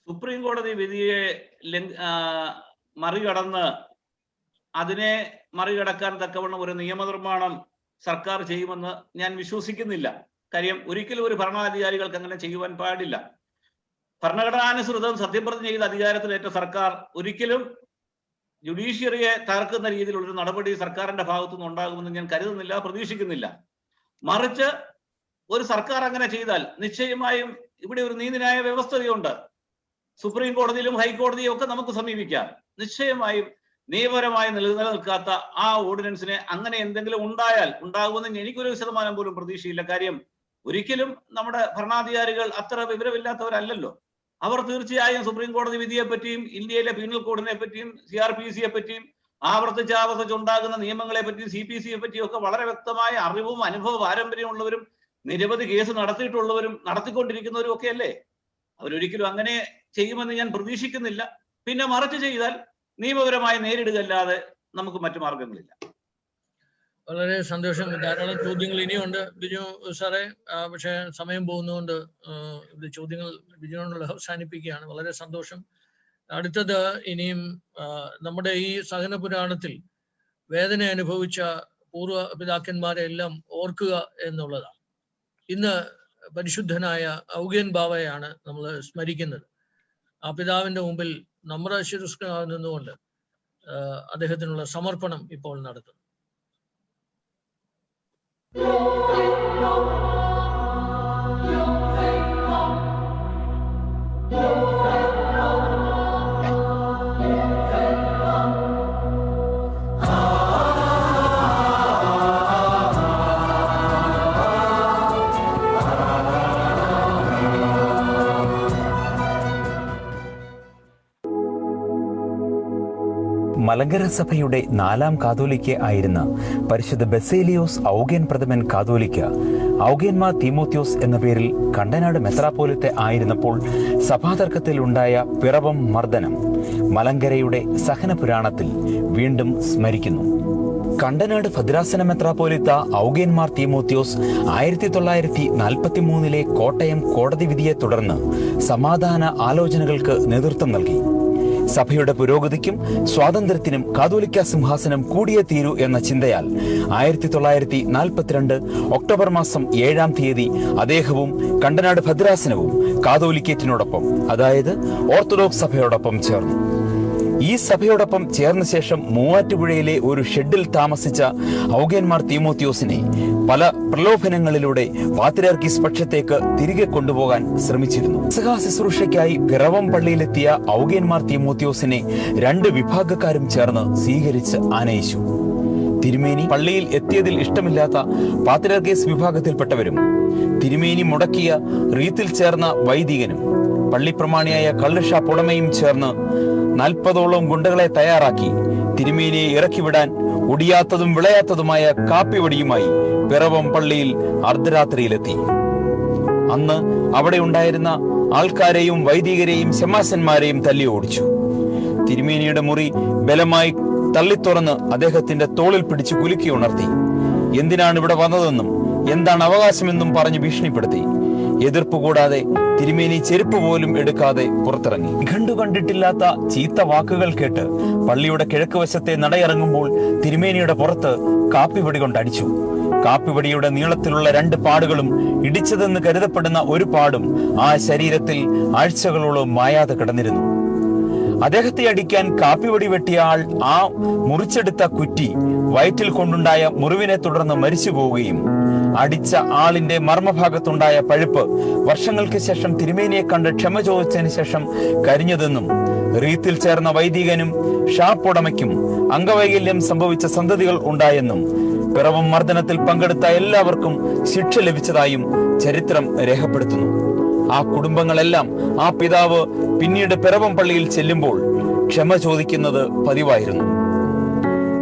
സുപ്രീം കോടതി വിധിയെ മറികടന്ന് അതിനെ മറികടക്കാൻ തക്കവണ്ണം ഒരു നിയമനിർമ്മാണം സർക്കാർ ചെയ്യുമെന്ന് ഞാൻ വിശ്വസിക്കുന്നില്ല. കാര്യം ഒരിക്കലും ഒരു ഭരണാധികാരികൾക്ക് അങ്ങനെ ചെയ്യുവാൻ പാടില്ല. ഭരണഘടനാനുസൃതം സത്യപ്രതിജ്ഞ ചെയ്ത അധികാരത്തിലേറ്റ സർക്കാർ ഒരിക്കലും ജുഡീഷ്യറിയെ തകർക്കുന്ന രീതിയിലുള്ളൊരു നടപടി സർക്കാരിന്റെ ഭാഗത്തുനിന്ന് ഉണ്ടാകുമെന്ന് ഞാൻ കരുതുന്നില്ല, പ്രതീക്ഷിക്കുന്നില്ല. മറിച്ച് ഒരു സർക്കാർ അങ്ങനെ ചെയ്താൽ നിശ്ചയമായും ഇവിടെ ഒരു നീതിന്യായ വ്യവസ്ഥതയുണ്ട്. സുപ്രീം കോടതിയിലും ഹൈക്കോടതിയും ഒക്കെ നമുക്ക് സമീപിക്കാം. നിശ്ചയമായും നിയമപരമായി നിലനിൽക്കാത്ത ആ ഓർഡിനൻസിനെ അങ്ങനെ എന്തെങ്കിലും ഉണ്ടാകുമെന്ന് എനിക്കൊരു ശതമാനം പോലും പ്രതീക്ഷയില്ല. കാര്യം ഒരിക്കലും നമ്മുടെ ഭരണാധികാരികൾ അത്ര വിവരമില്ലാത്തവരല്ലല്ലോ. അവർ തീർച്ചയായും സുപ്രീം കോടതി വിധിയെ പറ്റിയും ഇന്ത്യയിലെ പീനൽ കോഡിനെ പറ്റിയും CRPCയെ പറ്റിയും ആവർത്തിച്ചുണ്ടാകുന്ന നിയമങ്ങളെ പറ്റിയും CPCയെ പറ്റിയും ഒക്കെ വളരെ വ്യക്തമായ അറിവും അനുഭവ പാരമ്പര്യമുള്ളവരും നിരവധി കേസ് നടത്തിയിട്ടുള്ളവരും നടത്തിക്കൊണ്ടിരിക്കുന്നവരും ഒക്കെ അല്ലേ. അവരൊരിക്കലും അങ്ങനെ ചെയ്യുമെന്ന് ഞാൻ പ്രതീക്ഷിക്കുന്നില്ല. പിന്നെ മറിച്ച് ചെയ്താൽ നിയമപരമായി നേരിടുകയല്ലാതെ നമുക്ക് മറ്റു മാർഗങ്ങളില്ല. വളരെ സന്തോഷം. ധാരാളം ചോദ്യങ്ങൾ ഇനിയുണ്ട് ബിജു സാറേ, പക്ഷെ സമയം പോകുന്നതുകൊണ്ട് ഇത് ചോദ്യങ്ങൾ ബിജുവിനോട് അവസാനിപ്പിക്കുകയാണ്. വളരെ സന്തോഷം. അടുത്തത് ഇനിയും നമ്മുടെ ഈ സഹന പുരാണത്തിൽ വേദന അനുഭവിച്ച പൂർവ്വ പിതാക്കന്മാരെ എല്ലാം ഓർക്കുക എന്നുള്ളതാണ്. ഇന്ന് പരിശുദ്ധനായ ഔഗേൻ ബാവയാണ് നമ്മൾ സ്മരിക്കുന്നത്. ആ പിതാവിന്റെ മുമ്പിൽ നമ്മുടെ ശിരസ്കനായി നിന്നുകൊണ്ട് അദ്ദേഹത്തിനുള്ള സമർപ്പണം ഇപ്പോൾ നടത്തുന്നു. മലങ്കര സഭയുടെ 4ാം കാതോലിക്ക ആയിരുന്ന പരിശുദ്ധ ബസേലിയോസ് ഔഗേൻ പ്രഥമൻ കാതോലിക്ക ഔഗേൻമാർ തീമോത്യോസ് എന്ന പേരിൽ കണ്ടനാട് മെത്രാപ്പോലിത്ത ആയിരുന്നപ്പോൾ സഭാതർക്കത്തിൽ ഉണ്ടായ പിറവം മർദ്ദനം മലങ്കരയുടെ സഹനപുരാണത്തിൽ വീണ്ടും സ്മരിക്കുന്നു. കണ്ടനാട് ഭദ്രാസന മെത്രാപ്പോലിത്ത ഔഗേൻമാർ തീമോത്യോസ് 1943 കോട്ടയം കോടതി വിധിയെ തുടർന്ന് സമാധാന ആലോചനകൾക്ക് നേതൃത്വം നൽകി. സഭയുടെ പുരോഗതിക്കും സ്വാതന്ത്ര്യത്തിനും കാതോലിക്ക സിംഹാസനം കൂടിയേ തീരൂ എന്ന ചിന്തയാൽ 1942 ഒക്ടോബർ മാസം 7-ാം തീയതി അദ്ദേഹവും കണ്ടനാട് ഭദ്രാസനവും കാതോലിക്കേറ്റിനോടൊപ്പം, അതായത് ഓർത്തഡോക്സ് സഭയോടൊപ്പം ചേർന്നു. ഈ സഭയോടൊപ്പം ചേർന്ന ശേഷം മൂവാറ്റുപുഴയിലെ ഒരു ഷെഡിൽ താമസിച്ച ഔഗേൻമാർ തീമോത്യോസിനെ പല പ്രലോഭനങ്ങളിലൂടെ പാത്രിയാർക്കീസ് പക്ഷത്തേക്ക് തിരികെ കൊണ്ടുപോകാൻ ശ്രമിച്ചിരുന്നു. ശുശ്രൂഷയ്ക്കായി പിറവം പള്ളിയിലെത്തിയ ഔഗേൻമാർ തീമോത്യോസിനെ 2 വിഭാഗക്കാരും ചേർന്ന് സ്വീകരിച്ച് ആനയിച്ചു. തിരുമേനി പള്ളിയിൽ എത്തിയതിൽ ഇഷ്ടമില്ലാത്ത പാത്രിയാർക്കീസ് വിഭാഗത്തിൽപ്പെട്ടവരും തിരുമേനി മുടക്കിയ റീത്തിൽ ചേർന്ന വൈദികനും പള്ളിപ്രമാണിയായ കള്ളുഷാപ്പ് ഉടമയും ചേർന്ന് 40ഓളം ഗുണ്ടകളെ തയ്യാറാക്കി തിരുമേനിയെ ഇറക്കിവിടാൻ ഒടിയാത്തതും വിളയാത്തതുമായ കാപ്പിവടിയുമായി പിറവം പള്ളിയിൽ അർദ്ധരാത്രിയിലെത്തി. അന്ന് അവിടെ ഉണ്ടായിരുന്ന ആൾക്കാരെയും വൈദികരെയും ശമാശന്മാരെയും തല്ലി ഓടിച്ചു. തിരുമേനിയുടെ മുറി ബലമായി തള്ളിത്തുറന്ന് അദ്ദേഹത്തിന്റെ തോളിൽ പിടിച്ച് കുലുക്കി ഉണർത്തി. എന്തിനാണ് ഇവിടെ വന്നതെന്നും എന്താണ് അവകാശമെന്നും പറഞ്ഞ് ഭീഷണിപ്പെടുത്തി. എതിർപ്പ് കൂടാതെ തിരുമേനി ചെരുപ്പ് പോലും എടുക്കാതെ പുറത്തിറങ്ങി. കണ്ടിട്ടില്ലാത്ത ചീത്ത വാക്കുകൾ കേട്ട് പള്ളിയുടെ കിഴക്ക് വശത്തെ നടയിറങ്ങുമ്പോൾ തിരുമേനിയുടെ പുറത്ത് കാപ്പിവടി കൊണ്ടടിച്ചു. കാപ്പിവടിയുടെ നീളത്തിലുള്ള 2 പാടുകളും ഇടിച്ചതെന്ന് കരുതപ്പെടുന്ന ഒരു പാടും ആ ശരീരത്തിൽ ആഴ്ചകളോളം മായാതെ കിടന്നിരുന്നു. അദ്ദേഹത്തെ അടിക്കാൻ കാപ്പിവടി വെട്ടിയ ആൾ ആ മുറിച്ചെടുത്ത കുറ്റി വയറ്റിൽ കൊണ്ടുണ്ടായ മുറിവിനെ തുടർന്ന് മരിച്ചു പോവുകയും അടിച്ച ആളിന്റെ മർമ്മഭാഗത്തുണ്ടായ പഴുപ്പ് വർഷങ്ങൾക്ക് ശേഷം തിരുമേനിയെ കണ്ട് ക്ഷമ ചോദിച്ചതിന് ശേഷം കരിഞ്ഞതെന്നും റീത്തിൽ ചേർന്ന വൈദികനും ഷാപ്പുടമയ്ക്കും അംഗവൈകല്യം സംഭവിച്ച സന്തതികൾ ഉണ്ടായെന്നും പിറവം മർദ്ദനത്തിൽ പങ്കെടുത്ത എല്ലാവർക്കും ശിക്ഷ ലഭിച്ചതായും ചരിത്രം രേഖപ്പെടുത്തുന്നു. ആ കുടുംബങ്ങളെല്ലാം ആ പിതാവ് പിന്നീട് പിറവം പള്ളിയിൽ ചെല്ലുമ്പോൾ ക്ഷമ ചോദിക്കുന്നത് പതിവായിരുന്നു.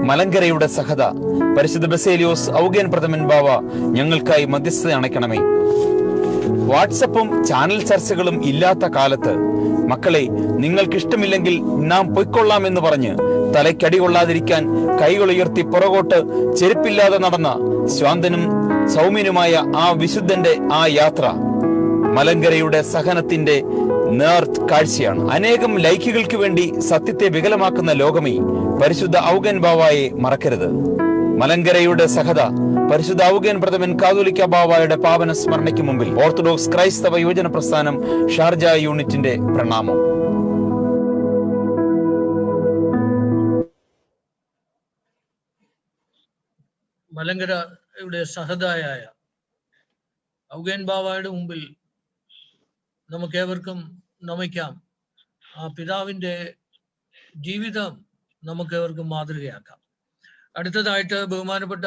മലങ്കരയുടെ സഹത പരിശുദ്ധ ബസേലിയോസ് ഔഗേൻ പ്രഥമൻ ബാവ ഞങ്ങൾക്കായി മധ്യസ്ഥത അണയ്ക്കണമേ. വാട്സപ്പും ചാനൽ ചർച്ചകളും ഇല്ലാത്ത കാലത്ത് മക്കളെ, നിങ്ങൾക്കിഷ്ടമില്ലെങ്കിൽ നാം പൊയ്ക്കൊള്ളാമെന്ന് പറഞ്ഞ് തലയ്ക്കടി കൊള്ളാതിരിക്കാൻ കൈകളുയർത്തി പുറകോട്ട് ചെരുപ്പില്ലാതെ നടന്ന ശാന്തനും സൗമ്യനുമായ ആ വിശുദ്ധന്റെ ആ യാത്ര മലങ്കരയുടെ സഹനത്തിന്റെ നേർത്ത് കാഴ്ചയാണ്. അനേകം ലൈക്കുകൾക്ക് വേണ്ടി സത്യത്തെ വികലമാക്കുന്ന ലോകമേ, പരിശുദ്ധ ഔഗേൻ ബാവായെ മറക്കരുത്. മലങ്കരയുടെ സഹത പരിശുദ്ധ ഔഗേൻ പ്രഥമൻ കാതോലിക്ക ബാവായുടെ പാവന സ്മരണയ്ക്ക് മുമ്പിൽ ഓർത്തഡോക്സ് ക്രൈസ്തവ യുവജന പ്രസ്ഥാനം ഷാർജ യൂണിറ്റിന്റെ പ്രണാമം. മലങ്കരയുടെ സഹതായായ ഔഗേൻ ബാവായുടെ മുമ്പിൽ നമുക്കേവർക്കും നമിക്കാം. ആ പിതാവിന്റെ ജീവിതം നമുക്കേവർക്കും മാതൃകയാക്കാം. അടുത്തതായിട്ട് ബഹുമാനപ്പെട്ട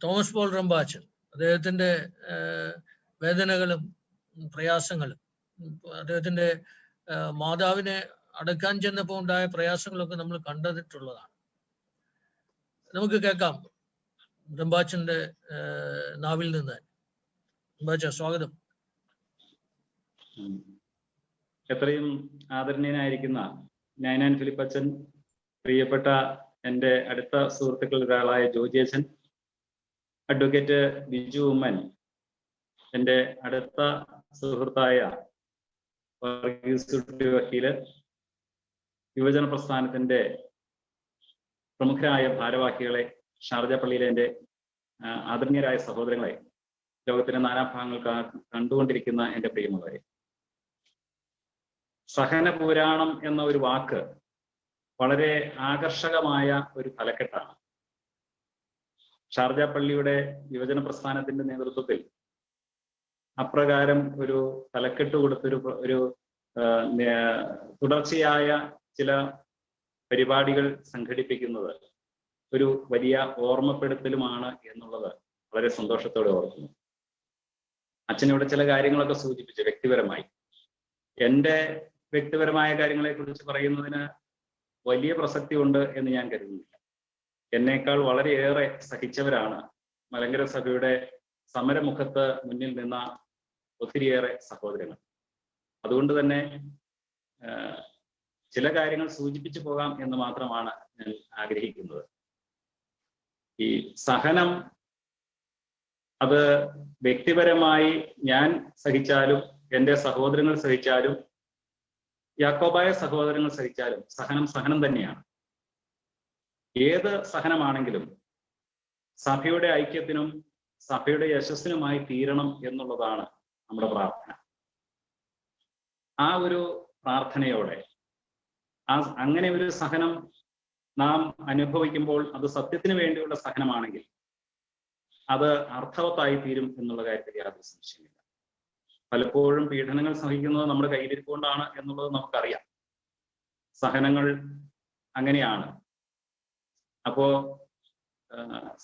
തോമസ് പോൾ റമ്പാച്ചൻ, അദ്ദേഹത്തിന്റെ വേദനകളും പ്രയാസങ്ങളും, അദ്ദേഹത്തിന്റെ മാതാവിനെ അടക്കാൻ ചെന്നപ്പോൾ ഉണ്ടായ പ്രയാസങ്ങളൊക്കെ നമ്മൾ കണ്ടിട്ടുള്ളതാണ്. നമുക്ക് കേൾക്കാം റമ്പാച്ചന്റെ നാവിൽ നിന്ന്. റമ്പാച്ച, സ്വാഗതം. എത്രയും ആദരണീയനായിരിക്കുന്ന നൈനാൻ ഫിലിപ്പച്ചൻ, പ്രിയപ്പെട്ട എൻ്റെ അടുത്ത സുഹൃത്തുക്കളിൽ ഒരാളായ ജോജിയച്ചൻ, അഡ്വക്കേറ്റ് ബിജു ഉമ്മൻ, എൻ്റെ അടുത്ത സുഹൃത്തായ വക്കീല്, യുവജന പ്രസ്ഥാനത്തിന്റെ പ്രമുഖരായ ഭാരവാഹികളെ, ഷാർജ പള്ളിയിലെ എൻ്റെ ആദരണീയരായ സഹോദരങ്ങളെ, ലോകത്തിന്റെ നാനാഭാഗങ്ങൾ കണ്ടുകൊണ്ടിരിക്കുന്ന എൻ്റെ പ്രിയമുള്ളവരെ, സഹന പുരാണം എന്ന ഒരു വാക്ക് വളരെ ആകർഷകമായ ഒരു തലക്കെട്ടാണ്. ഷാർജ പള്ളിയുടെ യുവജന പ്രസ്ഥാനത്തിന്റെ നേതൃത്വത്തിൽ അപ്രകാരം ഒരു തലക്കെട്ട് കൊടുത്തൊരു തുടർച്ചയായ ചില പരിപാടികൾ സംഘടിപ്പിക്കുന്നത് ഒരു വലിയ ഓർമ്മപ്പെടുത്തലുമാണ് എന്നുള്ളത് വളരെ സന്തോഷത്തോടെ ഓർക്കുന്നു. അച്ഛനിവിടെ ചില കാര്യങ്ങളൊക്കെ സൂചിപ്പിച്ചു വ്യക്തിപരമായി. എൻ്റെ വ്യക്തിപരമായ കാര്യങ്ങളെ കുറിച്ച് പറയുന്നതിന് വലിയ പ്രസക്തി ഉണ്ട് എന്ന് ഞാൻ കരുതുന്നില്ല. എന്നേക്കാൾ വളരെയേറെ സഹിച്ചവരാണ് മലങ്കര സഭയുടെ സമരമുഖത്ത് മുന്നിൽ നിന്ന ഒത്തിരിയേറെ സഹോദരങ്ങൾ. അതുകൊണ്ട് തന്നെ ചില കാര്യങ്ങൾ സൂചിപ്പിച്ചു പോകാം എന്ന് മാത്രമാണ് ഞാൻ ആഗ്രഹിക്കുന്നത്. ഈ സഹനം അത് വ്യക്തിപരമായി ഞാൻ സഹിച്ചാലും എൻ്റെ സഹോദരങ്ങൾ സഹിച്ചാലും യാക്കോബായ സഹോദരങ്ങൾ സഹിച്ചാലും സഹനം തന്നെയാണ്. ഏത് സഹനമാണെങ്കിലും സഭയുടെ ഐക്യത്തിനും സഭയുടെ യശസ്സിനുമായി തീരണം എന്നുള്ളതാണ് നമ്മുടെ പ്രാർത്ഥന. ആ ഒരു പ്രാർത്ഥനയോടെ അങ്ങനെ ഒരു സഹനം നാം അനുഭവിക്കുമ്പോൾ അത് സത്യത്തിന് വേണ്ടിയുള്ള സഹനമാണെങ്കിൽ അത് അർത്ഥവത്തായി തീരും എന്നുള്ള കാര്യത്തിൽ യാതൊരു സംശയമില്ല. പലപ്പോഴും പീഡനങ്ങൾ സഹിക്കുന്നത് നമ്മുടെ കയ്യിലിരിക്കൊണ്ടാണ് എന്നുള്ളത് നമുക്കറിയാം. സഹനങ്ങൾ അങ്ങനെയാണ്. അപ്പോ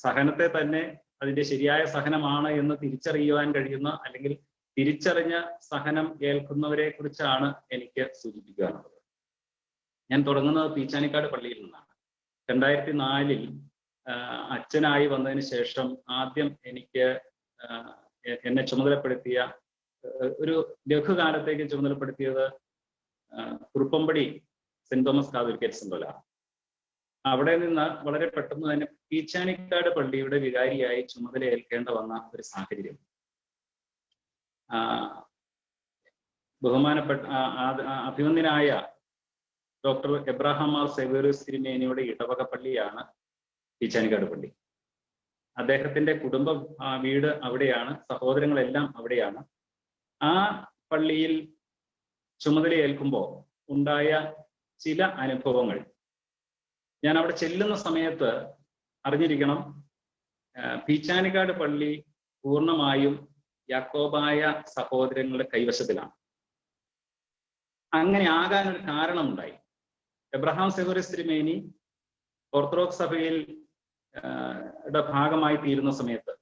സഹനത്തെ തന്നെ അതിന്റെ ശരിയായ സഹനമാണ് എന്ന് തിരിച്ചറിയുവാൻ കഴിയുന്ന, അല്ലെങ്കിൽ തിരിച്ചറിഞ്ഞ സഹനം ഏൽക്കുന്നവരെ കുറിച്ചാണ് എനിക്ക് സൂചിപ്പിക്കാനുള്ളത്. ഞാൻ തുടങ്ങുന്നത് പീച്ചാനിക്കാട് പള്ളിയിൽ നിന്നാണ്. 2004 അച്ഛനായി വന്നതിന് ശേഷം ആദ്യം എന്നെ ചുമതലപ്പെടുത്തിയ ഒരു ലഘുകാലത്തേക്ക് ചുമതലപ്പെടുത്തിയത് കുറുപ്പമ്പടി സെന്റ് തോമസ് കാതോലിക്കറ്റ് സെന്ററിലാണ്. അവിടെ നിന്ന് വളരെ പെട്ടെന്ന് തന്നെ പീച്ചാനിക്കാട് പള്ളിയുടെ വികാരിയായി ചുമതല ഏൽക്കേണ്ട വന്ന ഒരു സാഹചര്യം. ബഹുമാനപ്പെട്ട അഭിമന്യനായ ഡോക്ടർ എബ്രഹാം മാർ സേവേറിയസ് തിരുമേനിയുടെ ഇടവക പള്ളിയാണ് പീച്ചാനിക്കാട് പള്ളി. അദ്ദേഹത്തിന്റെ കുടുംബ വീട് അവിടെയാണ്, സഹോദരങ്ങളെല്ലാം അവിടെയാണ്. ആ പള്ളിയിൽ ചുമതലയേൽക്കുമ്പോൾ ഉണ്ടായ ചില അനുഭവങ്ങൾ ഞാൻ അവിടെ ചെല്ലുന്ന സമയത്ത് അറിഞ്ഞിരിക്കണം. പീച്ചാനിക്കാട് പള്ളി പൂർണ്ണമായും യാക്കോബായ സഹോദരങ്ങളുടെ കൈവശത്തിലാണ്. അങ്ങനെ ആകാനൊരു കാരണമുണ്ടായി. എബ്രഹാം സേവേറിയസ് തിരുമേനി ഓർത്തഡോക്സ് സഭയിൽ ഭാഗമായി തീരുന്ന സമയത്ത്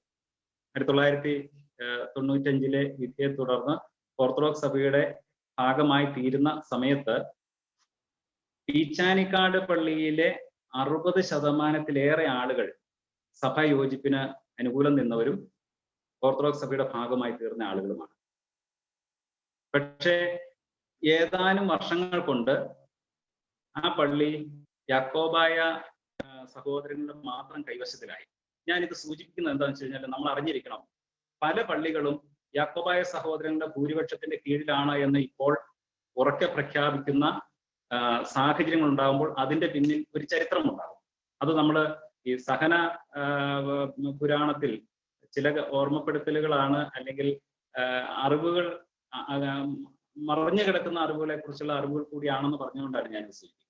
1995 വിധിയെ തുടർന്ന് ഓർത്തഡോക്സ് സഭയുടെ ഭാഗമായി തീരുന്ന സമയത്ത് പീച്ചാനിക്കാട് പള്ളിയിലെ 60% ആളുകൾ സഭാ യോജിപ്പിന് അനുകൂലം നിന്നവരും ഓർത്തഡോക്സ് സഭയുടെ ഭാഗമായി തീർന്ന ആളുകളുമാണ്. പക്ഷേ ഏതാനും വർഷങ്ങൾ കൊണ്ട് ആ പള്ളി യാക്കോബായ സഹോദരങ്ങളുടെ മാത്രം കൈവശത്തിലായി. ഞാനിത് സൂചിപ്പിക്കുന്നത് എന്താണെന്ന് വെച്ച് കഴിഞ്ഞാൽ, നമ്മൾ അറിഞ്ഞിരിക്കണം, പല പള്ളികളും യാക്കോബായ സഹോദരങ്ങളുടെ ഭൂരിപക്ഷത്തിന്റെ കീഴിലാണ് എന്ന് ഇപ്പോൾ ഉറക്കെ പ്രഖ്യാപിക്കുന്ന സാഹചര്യങ്ങൾ ഉണ്ടാകുമ്പോൾ അതിന്റെ പിന്നിൽ ഒരു ചരിത്രമുണ്ടാകും. അത് നമ്മൾ ഈ സഹന പുരാണത്തിൽ ചില ഓർമ്മപ്പെടുത്തലുകളാണ്, അല്ലെങ്കിൽ അറിവുകൾ, മറഞ്ഞു കിടക്കുന്ന അറിവുകളെ കുറിച്ചുള്ള അറിവുകൾ കൂടിയാണെന്ന് പറഞ്ഞുകൊണ്ടാണ് ഞാൻ സൂചിപ്പിക്കുന്നത്.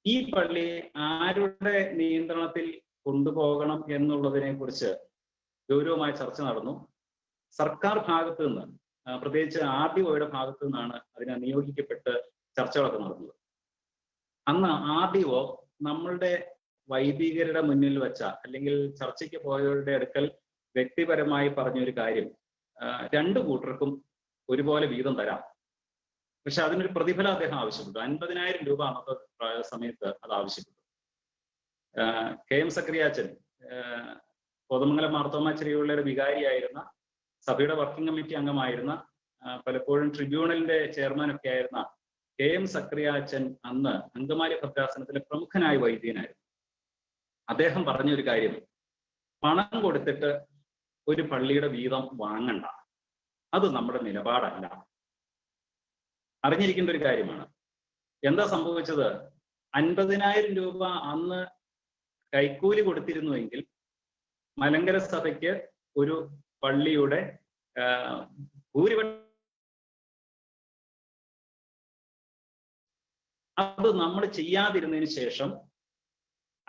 ഈ പള്ളി ആരുടെ നിയന്ത്രണത്തിൽ കൊണ്ടുപോകണം എന്നുള്ളതിനെ കുറിച്ച് ഗൗരവമായ ചർച്ച നടന്നു. സർക്കാർ ഭാഗത്ത് നിന്ന്, പ്രത്യേകിച്ച് RDOയുടെ ഭാഗത്ത് നിന്നാണ് അതിനെ നിയോഗിക്കപ്പെട്ട് ചർച്ചകളൊക്കെ നടന്നത്. അന്ന് RDO നമ്മളുടെ വൈദികരുടെ മുന്നിൽ വെച്ച, അല്ലെങ്കിൽ ചർച്ചയ്ക്ക് പോയവരുടെ അടുക്കൽ വ്യക്തിപരമായി പറഞ്ഞൊരു കാര്യം, 2 കൂട്ടർക്കും ഒരുപോലെ വീതം തരാം. പക്ഷെ അതിനൊരു പ്രതിഫലം അദ്ദേഹം ആവശ്യപ്പെട്ടു. 50,000 രൂപ അന്നത്തെ സമയത്ത് അത് ആവശ്യപ്പെട്ടു. KM സക്രിയാച്ചൻ കോതമംഗലം മാർത്തോമാ ചെറിയുള്ളയുടെ വികാരിയായിരുന്ന, സഭയുടെ വർക്കിംഗ് കമ്മിറ്റി അംഗമായിരുന്ന, പലപ്പോഴും ട്രിബ്യൂണലിന്റെ ചെയർമാനൊക്കെ ആയിരുന്ന KM സക്രിയാച്ചൻ അന്ന് അങ്കമാലി ഭദ്രാസനത്തിലെ പ്രമുഖനായ വൈദികനായിരുന്നു. അദ്ദേഹം പറഞ്ഞൊരു കാര്യം, പണം കൊടുത്തിട്ട് ഒരു പള്ളിയുടെ വീതം വാങ്ങണ്ട, അത് നമ്മുടെ നിലപാടല്ല. അറിഞ്ഞിരിക്കേണ്ട ഒരു കാര്യമാണ്. എന്താ സംഭവിച്ചത്? 50,000 രൂപ അന്ന് കൈക്കൂലി കൊടുത്തിരുന്നുവെങ്കിൽ മലങ്കര സഭയ്ക്ക് ഒരു പള്ളിയുടെ ഭൂരിപക്ഷം അത് നമ്മൾ ചെയ്യാതിരുന്നതിന് ശേഷം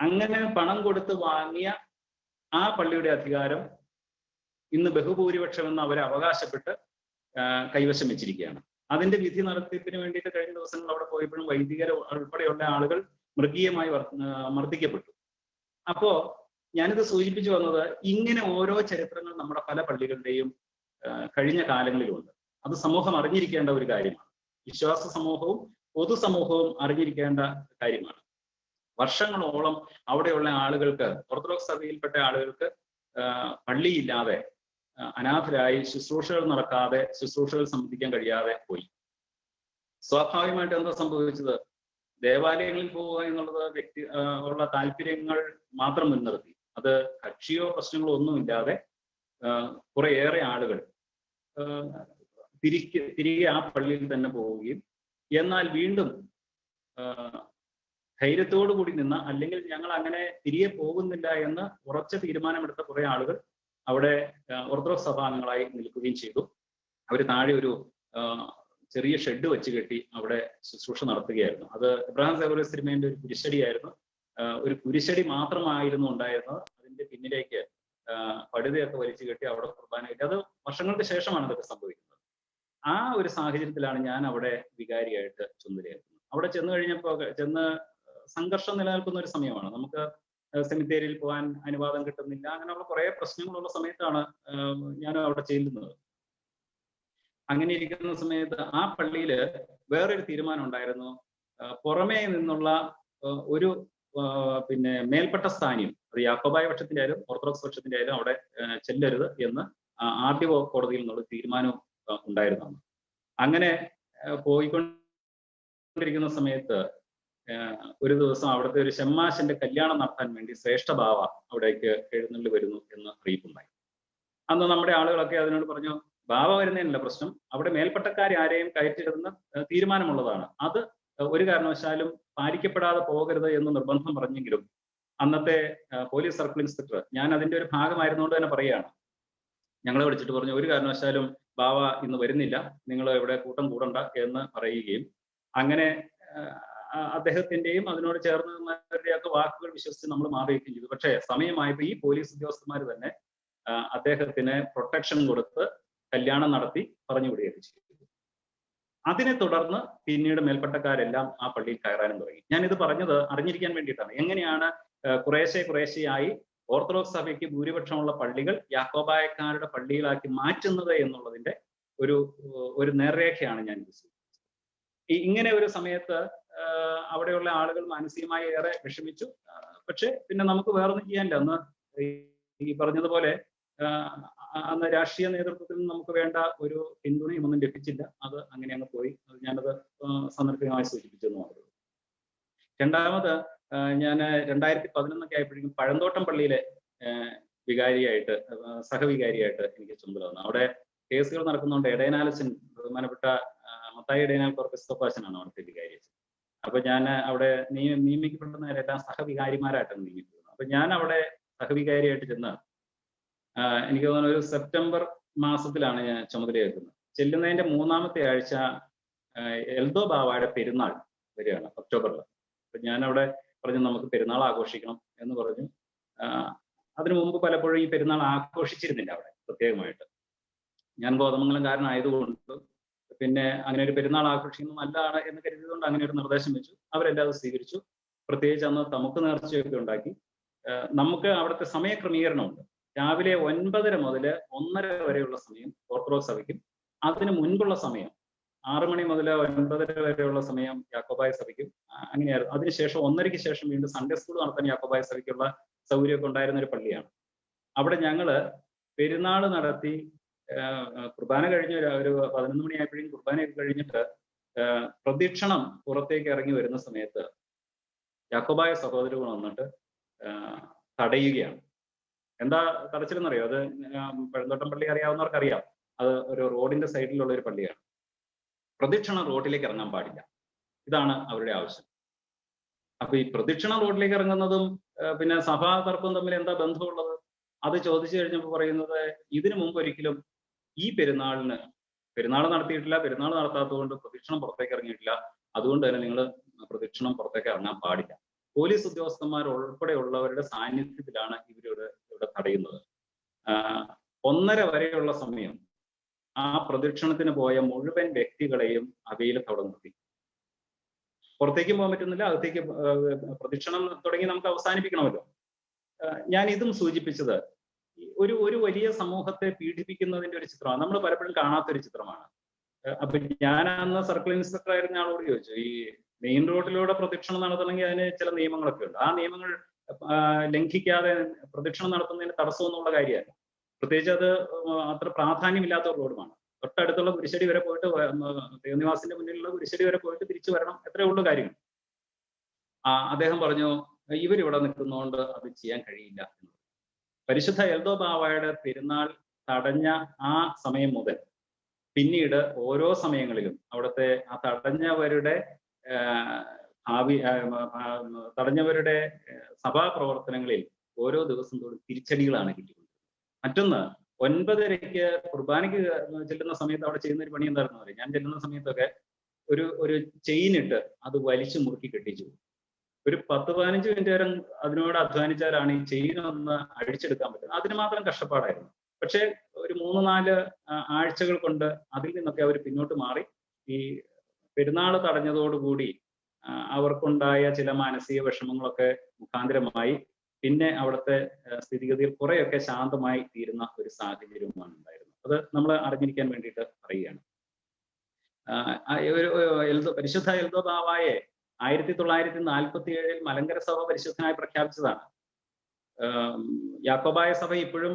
അങ്ങനെ പണം കൊടുത്ത് വാങ്ങിയ ആ പള്ളിയുടെ അധികാരം ഇന്ന് ബഹുഭൂരിപക്ഷം എന്ന് അവർ അവകാശപ്പെട്ട് കൈവശം വെച്ചിരിക്കുകയാണ്. അതിന്റെ വിധി നടത്തിപ്പിന് വേണ്ടിയിട്ട് കഴിഞ്ഞ ദിവസങ്ങൾ അവിടെ പോയപ്പോഴും വൈദികർ ഉൾപ്പെടെയുള്ള ആളുകൾ മൃഗീയമായി മർദ്ദിക്കപ്പെട്ടു. അപ്പോ ഞാനിത് സൂചിപ്പിച്ചു വന്നത് ഇങ്ങനെ ഓരോ ചരിത്രങ്ങൾ നമ്മുടെ പല പള്ളികളുടെയും കഴിഞ്ഞ കാലങ്ങളിലുണ്ട്. അത് സമൂഹം അറിഞ്ഞിരിക്കേണ്ട ഒരു കാര്യമാണ്. വിശ്വാസ സമൂഹവും പൊതുസമൂഹവും അറിഞ്ഞിരിക്കേണ്ട കാര്യമാണ്. വർഷങ്ങളോളം അവിടെയുള്ള ആളുകൾക്ക്, ഓർത്തഡോക്സ് സഭയിൽപ്പെട്ട ആളുകൾക്ക് പള്ളിയില്ലാതെ അനാഥരായി ശുശ്രൂഷകൾ നടക്കാതെ, ശുശ്രൂഷകൾ സംബന്ധിക്കാൻ കഴിയാതെ പോയി. സ്വാഭാവികമായിട്ട് എന്താ സംഭവിച്ചത്? ദേവാലയങ്ങളിൽ പോവുക എന്നുള്ളത് ഉള്ള താല്പര്യങ്ങൾ മാത്രം മുൻനിർത്തി, അത് കക്ഷിയോ പ്രശ്നങ്ങളോ ഒന്നുമില്ലാതെ കുറേയേറെ ആളുകൾ തിരികെ ആ പള്ളിയിൽ തന്നെ പോവുകയും, എന്നാൽ വീണ്ടും ധൈര്യത്തോടു കൂടി നിന്ന, അല്ലെങ്കിൽ ഞങ്ങൾ അങ്ങനെ തിരികെ പോകുന്നില്ല എന്ന് ഉറച്ച തീരുമാനമെടുത്ത കുറെ ആളുകൾ അവിടെ ഓർത്തഡോക്സ് സഭാംഗങ്ങളായി നിൽക്കുകയും ചെയ്തു. അവർ താഴെ ഒരു ചെറിയ ഷെഡ് വെച്ച് കെട്ടി അവിടെ ശുശ്രൂഷ നടത്തുകയായിരുന്നു. അത് എബ്രഹാം സേവ്യർ തിരുമേനിയുടെ ഒരു കുരിശടിയായിരുന്നു. ഒരു കുരിശടി മാത്രമായിരുന്നു ഉണ്ടായിരുന്നത്. അതിന്റെ പിന്നിലേക്ക് പടുതയൊക്കെ വലിച്ചു കെട്ടി അവിടെ കുർബാന കെട്ടി. അത് വർഷങ്ങൾക്ക് ശേഷമാണ് അതൊക്കെ സംഭവിക്കുന്നത്. ആ ഒരു സാഹചര്യത്തിലാണ് ഞാൻ അവിടെ വികാരിയായിട്ട് ചുമതലയേൽക്കുന്നത്. അവിടെ ചെന്ന് കഴിഞ്ഞപ്പോൾ സംഘർഷം നിലനിൽക്കുന്ന ഒരു സമയമാണ്. നമുക്ക് സെമിത്തേരിയിൽ പോകാൻ അനുവാദം കിട്ടുന്നില്ല, അങ്ങനെയുള്ള കുറെ പ്രശ്നങ്ങളുള്ള സമയത്താണ് ഞാൻ അവിടെ ചെല്ലുന്നത്. അങ്ങനെ ഇരിക്കുന്ന സമയത്ത് ആ പള്ളിയിൽ വേറൊരു തീരുമാനം ഉണ്ടായിരുന്നു. പുറമേ നിന്നുള്ള ഒരു മേൽപ്പെട്ട സ്ഥാനീയം, അത് യാക്കോബായ പക്ഷത്തിന്റെ ആയാലും ഓർത്തഡോക്സ് പക്ഷത്തിന്റെ ആയാലും അവിടെ ചെല്ലരുത് എന്ന് ആദ്യ കോടതിയിൽ നിന്നുള്ള തീരുമാനവും ഉണ്ടായിരുന്നു. അങ്ങനെ പോയിക്കൊണ്ടിരിക്കുന്ന സമയത്ത് ഒരു ദിവസം അവിടുത്തെ ഒരു ഷമ്മാശന്റെ കല്യാണം നടത്താൻ വേണ്ടി ശ്രേഷ്ഠ ബാവ അവിടേക്ക് എഴുന്നള്ളി വരുന്നു എന്ന് അറിയിപ്പുണ്ടായി. അന്ന് നമ്മുടെ ആളുകളൊക്കെ അതിനോട് പറഞ്ഞു, ബാവ വരുന്നതിനല്ല പ്രശ്നം, അവിടെ മേൽപ്പട്ടക്കാരെ ആരെയും കയറ്റിടുന്ന തീരുമാനമുള്ളതാണ്, അത് ഒരു കാരണവശാലും പാലിക്കപ്പെടാതെ പോകരുത് എന്ന് നിർബന്ധം പറഞ്ഞെങ്കിലും അന്നത്തെ പോലീസ് സർക്കിൾ ഇൻസ്പെക്ടർ, ഞാൻ അതിന്റെ ഒരു ഭാഗമായിരുന്നുകൊണ്ട് തന്നെ പറയുകയാണ്, ഞങ്ങളെ വിളിച്ചിട്ട് പറഞ്ഞു, ഒരു കാരണവശാലും ബാവ ഇന്ന് വരുന്നില്ല, നിങ്ങൾ ഇവിടെ കൂട്ടം കൂടണ്ട എന്ന് പറയുകയും, അങ്ങനെ അദ്ദേഹത്തിന്റെയും അതിനോട് ചേർന്നവരുടെയൊക്കെ വാക്കുകൾ വിശ്വസിച്ച് നമ്മൾ മാറുകയും ചെയ്തു. പക്ഷേ സമയമായപ്പോൾ ഈ പോലീസ് ഉദ്യോഗസ്ഥന്മാർ തന്നെ അദ്ദേഹത്തിന് പ്രൊട്ടക്ഷൻ കൊടുത്ത് കല്യാണം നടത്തി പറഞ്ഞു വിടുകയൊക്കെ ചെയ്തു. അതിനെ തുടർന്ന് പിന്നീട് മേൽപ്പട്ടക്കാരെല്ലാം ആ പള്ളിയിൽ കയറാനും തുടങ്ങി. ഞാനിത് പറഞ്ഞത് അറിഞ്ഞിരിക്കാൻ വേണ്ടിയിട്ടാണ്. എങ്ങനെയാണ് കുറേശ്ശെയായി ഓർത്തഡോക്സ് സഭയ്ക്ക് ഭൂരിപക്ഷമുള്ള പള്ളികൾ യാക്കോബായക്കാരുടെ പള്ളികളാക്കി മാറ്റുന്നത് എന്നുള്ളതിന്റെ ഒരു നേർരേഖയാണ് ഞാൻ ഇങ്ങനെ ഒരു സമയത്ത് അവിടെയുള്ള ആളുകൾ മാനസികമായി ഏറെ വിഷമിച്ചു. പക്ഷെ പിന്നെ നമുക്ക് വേറൊന്നും ചെയ്യാനില്ല. അന്ന് ഈ പറഞ്ഞതുപോലെ അന്ന് രാഷ്ട്രീയ നേതൃത്വത്തിൽ നമുക്ക് വേണ്ട ഒരു പിന്തുണയും ഒന്നും ലഭിച്ചില്ല. അത് അങ്ങനെ അങ്ങ് പോയി. ഞാനത് സാന്ദർഭികമായി സൂചിപ്പിച്ചെന്ന് മാത്രമേ ഉള്ളൂ. രണ്ടാമത് ഞാൻ 2011 ആയപ്പോഴേക്കും പഴന്തോട്ടം പള്ളിയിലെ വികാരിയായിട്ട്, സഹവികാരിയായിട്ട് എനിക്ക് ചുമതല വന്നു. അവിടെ കേസുകൾ നടക്കുന്നതുകൊണ്ട് എടയനാലച്ചൻ, ബഹുമാനപ്പെട്ട മത്തായി എടയനാൽ ക്രിസ്തോപ്പാച്ചനാണ് അവിടുത്തെ വികാരി. അപ്പൊ ഞാൻ അവിടെ നിയമിക്കപ്പെടുന്നവരെല്ലാം സഹവികാരിമാരായിട്ടാണ് നിയമിക്കുന്നത്. അപ്പൊ ഞാൻ അവിടെ സഹവികാരിയായിട്ട് ചെന്ന് എനിക്ക് തോന്നുന്നു ഒരു സെപ്റ്റംബർ മാസത്തിലാണ് ഞാൻ ചുമതലയേൽക്കുന്നത്. ചെല്ലുന്നതിന്റെ 3-ാമത്തെ ആഴ്ച എൽദോ ബാവയുടെ പെരുന്നാൾ വരികയാണ്, ഒക്ടോബറിൽ. അപ്പൊ ഞാൻ അവിടെ പറഞ്ഞു, നമുക്ക് പെരുന്നാൾ ആഘോഷിക്കണം എന്ന് പറഞ്ഞു. അതിനു മുമ്പ് പലപ്പോഴും ഈ പെരുന്നാൾ ആഘോഷിച്ചിരുന്നില്ല അവിടെ പ്രത്യേകമായിട്ട്. ഞാൻ കോതമംഗലംകാരനായതുകൊണ്ട് പിന്നെ അങ്ങനെ ഒരു പെരുന്നാൾ ആഘോഷിക്കുന്നത് നല്ലതാണ് എന്ന് കരുതിയതുകൊണ്ട് അങ്ങനെ ഒരു നിർദ്ദേശം വെച്ചു. അവരെല്ലാം അത് സ്വീകരിച്ചു. പ്രത്യേകിച്ച് അന്ന് തമുക്ക് നേർച്ചയൊക്കെ ഉണ്ടാക്കി. നമുക്ക് അവിടുത്തെ സമയക്രമീകരണമുണ്ട്. രാവിലെ 9:30 മുതൽ 1:30 വരെയുള്ള സമയം ഓർത്തഡോക്സ് സഭയ്ക്കും, അതിന് മുൻപുള്ള സമയം 6 മണി മുതൽ 9:30 വരെയുള്ള സമയം യാക്കോബായ സഭയ്ക്കും അങ്ങനെയായിരുന്നു. അതിനുശേഷം 1:30-ക്ക് ശേഷം വീണ്ടും സൺഡേ സ്കൂൾ നടത്താൻ യാക്കോബായ സഭയ്ക്കുള്ള സൗകര്യമൊക്കെ ഉണ്ടായിരുന്ന ഒരു പള്ളിയാണ്. അവിടെ ഞങ്ങള് പെരുന്നാൾ നടത്തി കുർബാന കഴിഞ്ഞ് ഒരു 11 മണിയായപ്പോഴേക്കും കുർബാനയൊക്കെ കഴിഞ്ഞിട്ട് പ്രദക്ഷിണം പുറത്തേക്ക് ഇറങ്ങി വരുന്ന സമയത്ത് യാക്കോബായ സഹോദരങ്ങൾ വന്നിട്ട് തടയുകയാണ്. എന്താ തടച്ചിലെന്നറിയോ? അത് പഴന്തോട്ടം പള്ളി അറിയാവുന്നവർക്ക് അറിയാം. അത് ഒരു റോഡിന്റെ സൈഡിലുള്ള ഒരു പള്ളിയാണ്. പ്രദക്ഷിണം റോഡിലേക്ക് ഇറങ്ങാൻ പാടില്ല, ഇതാണ് അവരുടെ ആവശ്യം. അപ്പൊ ഈ പ്രദക്ഷിണം റോഡിലേക്ക് ഇറങ്ങുന്നതും പിന്നെ സഭാ തർക്കവും തമ്മിൽ എന്താ ബന്ധമുള്ളത്? അത് ചോദിച്ചു കഴിഞ്ഞപ്പോൾ പറയുന്നത് ഇതിനു മുമ്പ് ഒരിക്കലും ഈ പെരുന്നാൾ നടത്തിയിട്ടില്ല, പെരുന്നാൾ നടത്താത്തതുകൊണ്ട് പ്രദക്ഷിണം പുറത്തേക്ക് ഇറങ്ങിയിട്ടില്ല, അതുകൊണ്ട് തന്നെ നിങ്ങൾ പ്രദക്ഷിണം പുറത്തേക്ക് ഇറങ്ങാൻ പാടില്ല. പോലീസ് ഉദ്യോഗസ്ഥന്മാർ ഉൾപ്പെടെയുള്ളവരുടെ സാന്നിധ്യത്തിലാണ് ഇവിടെ തടയുന്നത്. 1:30 വരെയുള്ള സമയം ആ പ്രദക്ഷിണത്തിന് പോയ മുഴുവൻ വ്യക്തികളെയും അവയിലത്ത് അവിടെ നിർത്തി. പുറത്തേക്കും പോകാൻ പറ്റുന്നില്ല, അകത്തേക്ക് പ്രദക്ഷിണം തുടങ്ങി നമുക്ക് അവസാനിപ്പിക്കണമല്ലോ. ഞാൻ ഇതും സൂചിപ്പിച്ചത് ഒരു വലിയ സമൂഹത്തെ പീഡിപ്പിക്കുന്നതിന്റെ ഒരു ചിത്രമാണ്. നമ്മൾ പലപ്പോഴും കാണാത്തൊരു ചിത്രമാണ്. അപ്പൊ ഞാൻ അന്ന് സർക്കിൾ ഇൻസ്പെക്ടർ ആയിരുന്ന ആളോട് ചോദിച്ചു, ഈ മെയിൻ റോഡിലൂടെ പ്രദക്ഷിണം നടത്തണമെങ്കിൽ അതിന് ചില നിയമങ്ങളൊക്കെ ഉണ്ട്. ആ നിയമങ്ങൾ ലംഘിക്കാതെ പ്രദക്ഷിണം നടത്തുന്നതിന് തടസ്സമൊന്നുള്ള കാര്യമല്ല. പ്രത്യേകിച്ച് അത് അത്ര പ്രാധാന്യമില്ലാത്ത ഒരു റോഡുമാണ്. തൊട്ടടുത്തുള്ള കുരിശടി വരെ പോയിട്ട്, ദേവനിവാസിന്റെ മുന്നിലുള്ള കുരിശടി വരെ പോയിട്ട് തിരിച്ചു വരണം, എത്രയേ ഉള്ളൂ കാര്യങ്ങൾ. അദ്ദേഹം പറഞ്ഞു, ഇവരിവിടെ നിൽക്കുന്നതുകൊണ്ട് അത് ചെയ്യാൻ കഴിയില്ല. പരിശുദ്ധ എൽദോ ബാവയുടെ പെരുന്നാൾ തടഞ്ഞ ആ സമയം മുതൽ പിന്നീട് ഓരോ സമയങ്ങളിലും അവിടുത്തെ ആ തടഞ്ഞവരുടെ സഭാ പ്രവർത്തനങ്ങളിൽ ഓരോ ദിവസം തോറും തിരിച്ചടികളാണ് കിട്ടിക്കൊണ്ടിരുന്നത്. മറ്റൊന്ന്, 9:30 കുർബാനയ്ക്ക് ചെല്ലുന്ന സമയത്ത് അവിടെ ചെയ്യുന്ന ഒരു പണി എന്തായിരുന്നു അറിയാം? ഞാൻ ചെല്ലുന്ന സമയത്തൊക്കെ ഒരു ചെയിനിട്ട് അത് വലിച്ചു മുറുക്കി കെട്ടിച്ചു. ഒരു 10-15 മിനിറ്റ് നേരം അതിനോട് അധ്വാനിച്ചാലാണ് ഈ ചെയിൻ ഒന്ന് അഴിച്ചെടുക്കാൻ പറ്റുന്നത്. അതിന് മാത്രം കഷ്ടപ്പാടായിരുന്നു. പക്ഷെ ഒരു 3-4 ആഴ്ചകൾ കൊണ്ട് അതിൽ നിന്നൊക്കെ അവർ പിന്നോട്ട് മാറി. ഈ പെരുന്നാൾ തടഞ്ഞതോടുകൂടി അവർക്കുണ്ടായ ചില മാനസിക വിഷമങ്ങളൊക്കെ മുഖാന്തരമായി പിന്നെ അവിടുത്തെ സ്ഥിതിഗതിയിൽ കുറെയൊക്കെ ശാന്തമായി തീരുന്ന ഒരു സാഹചര്യമാണ് ഉണ്ടായിരുന്നത്. അത് നമ്മൾ അറിഞ്ഞിരിക്കാൻ വേണ്ടിയിട്ട് പറയുകയാണ്. പരിശുദ്ധ എൽദോ ബാവായെ 1947 മലങ്കര സഭ പരിശുദ്ധനായി പ്രഖ്യാപിച്ചതാണ്. യാക്കോബായ സഭ ഇപ്പോഴും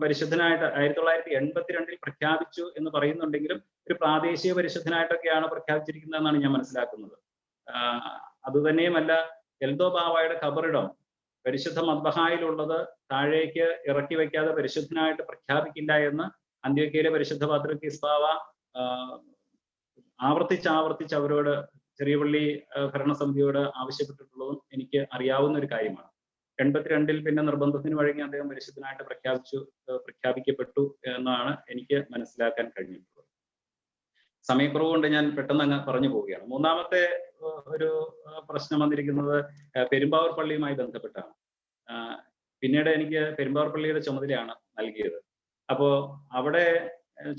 പരിശുദ്ധനായിട്ട് 1982 പ്രഖ്യാപിച്ചു എന്ന് പറയുന്നുണ്ടെങ്കിലും ഒരു പ്രാദേശിക പരിശുദ്ധനായിട്ടൊക്കെയാണ് പ്രഖ്യാപിച്ചിരിക്കുന്നതെന്നാണ് ഞാൻ മനസ്സിലാക്കുന്നത്. അതുതന്നെയുമല്ല, എൽദോ ബാവായുടെ ഖബറിടം പരിശുദ്ധ മദ്ബഹായിലുള്ളത് താഴേക്ക് ഇറക്കി വയ്ക്കാതെ പരിശുദ്ധനായിട്ട് പ്രഖ്യാപിക്കില്ല എന്ന് അന്ത്യോക്യയിലെ പരിശുദ്ധ പാത്രിയർക്കീസ് ബാവ ആവർത്തിച്ച് അവരോട്, ചെറിയ പള്ളി ഭരണസമിതിയോട് ആവശ്യപ്പെട്ടിട്ടുള്ളതും എനിക്ക് അറിയാവുന്ന ഒരു കാര്യമാണ്. 82 പിന്നെ നിർബന്ധത്തിന് വഴങ്ങി അദ്ദേഹം പരിശുദ്ധനായിട്ട് പ്രഖ്യാപിക്കപ്പെട്ടു എന്നാണ് എനിക്ക് മനസ്സിലാക്കാൻ കഴിഞ്ഞിട്ടുള്ളത്. സമയക്കുറവ് കൊണ്ട് ഞാൻ പെട്ടെന്ന് അങ്ങ് പറഞ്ഞു പോവുകയാണ്. മൂന്നാമത്തെ ഒരു പ്രശ്നം വന്നിരിക്കുന്നത് പെരുമ്പാവൂർ പള്ളിയുമായി ബന്ധപ്പെട്ടാണ്. പിന്നീട് എനിക്ക് പെരുമ്പാവൂർ പള്ളിയുടെ ചുമതലയാണ് നൽകിയത്. അപ്പോ അവിടെ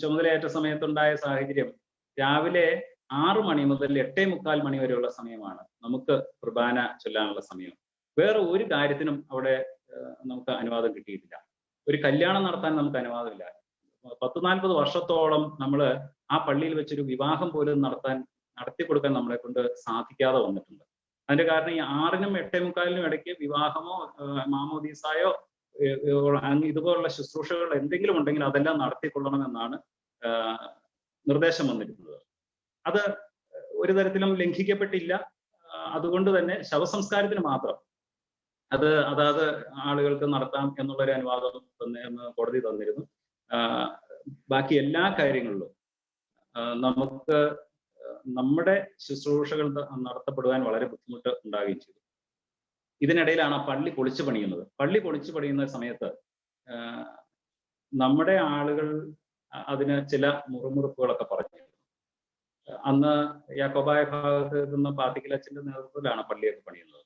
ചുമതലയേറ്റ സമയത്തുണ്ടായ സാഹചര്യം, രാവിലെ 6 മണി മുതൽ 8:45 മണി വരെയുള്ള സമയമാണ് നമുക്ക് കുർബാന ചൊല്ലാനുള്ള സമയം. വേറെ ഒരു കാര്യത്തിനും അവിടെ നമുക്ക് അനുവാദം കിട്ടിയിട്ടില്ല. ഒരു കല്യാണം നടത്താൻ നമുക്ക് അനുവാദമില്ല. 40-40 വർഷത്തോളം നമ്മൾ ആ പള്ളിയിൽ വെച്ചൊരു വിവാഹം പോലും നടത്തി കൊടുക്കാൻ നമ്മളെ കൊണ്ട് സാധിക്കാതെ വന്നിട്ടുണ്ട്. അതിന്റെ കാരണം ഈ 6-നും 8:45-നും ഇടയ്ക്ക് വിവാഹമോ മാമോദീസായോ ഇതുപോലുള്ള ശുശ്രൂഷകൾ എന്തെങ്കിലും ഉണ്ടെങ്കിൽ അതെല്ലാം നടത്തിക്കൊള്ളണമെന്നാണ് നിർദ്ദേശം വന്നിരുന്നത്. അത് ഒരു തരത്തിലും ലംഘിക്കപ്പെട്ടില്ല. അതുകൊണ്ട് തന്നെ ശവസംസ്കാരത്തിന് മാത്രം അതാത് ആളുകൾക്ക് നടത്താം എന്നുള്ളൊരു അനുവാദം കോടതി തന്നിരുന്നു. ബാക്കി എല്ലാ കാര്യങ്ങളിലും നമുക്ക് നമ്മുടെ ശുശ്രൂഷകൾ നടത്തപ്പെടുവാൻ വളരെ ബുദ്ധിമുട്ട് ഉണ്ടാവുകയും ചെയ്തു. ഇതിനിടയിലാണ് പള്ളി പൊളിച്ചു പണിയുന്നത്. പള്ളി പൊളിച്ചു പണിയുന്ന സമയത്ത് നമ്മുടെ ആളുകൾ അതിന് ചില മുറുമുറുപ്പുകളൊക്കെ പറഞ്ഞു. അന്ന് യാക്കോബായ ഭാഗത്ത് നിന്ന് പാത്തിക്കലച്ഛന്റെ നേതൃത്വത്തിലാണ് പള്ളിയൊക്കെ പണിയുന്നത്.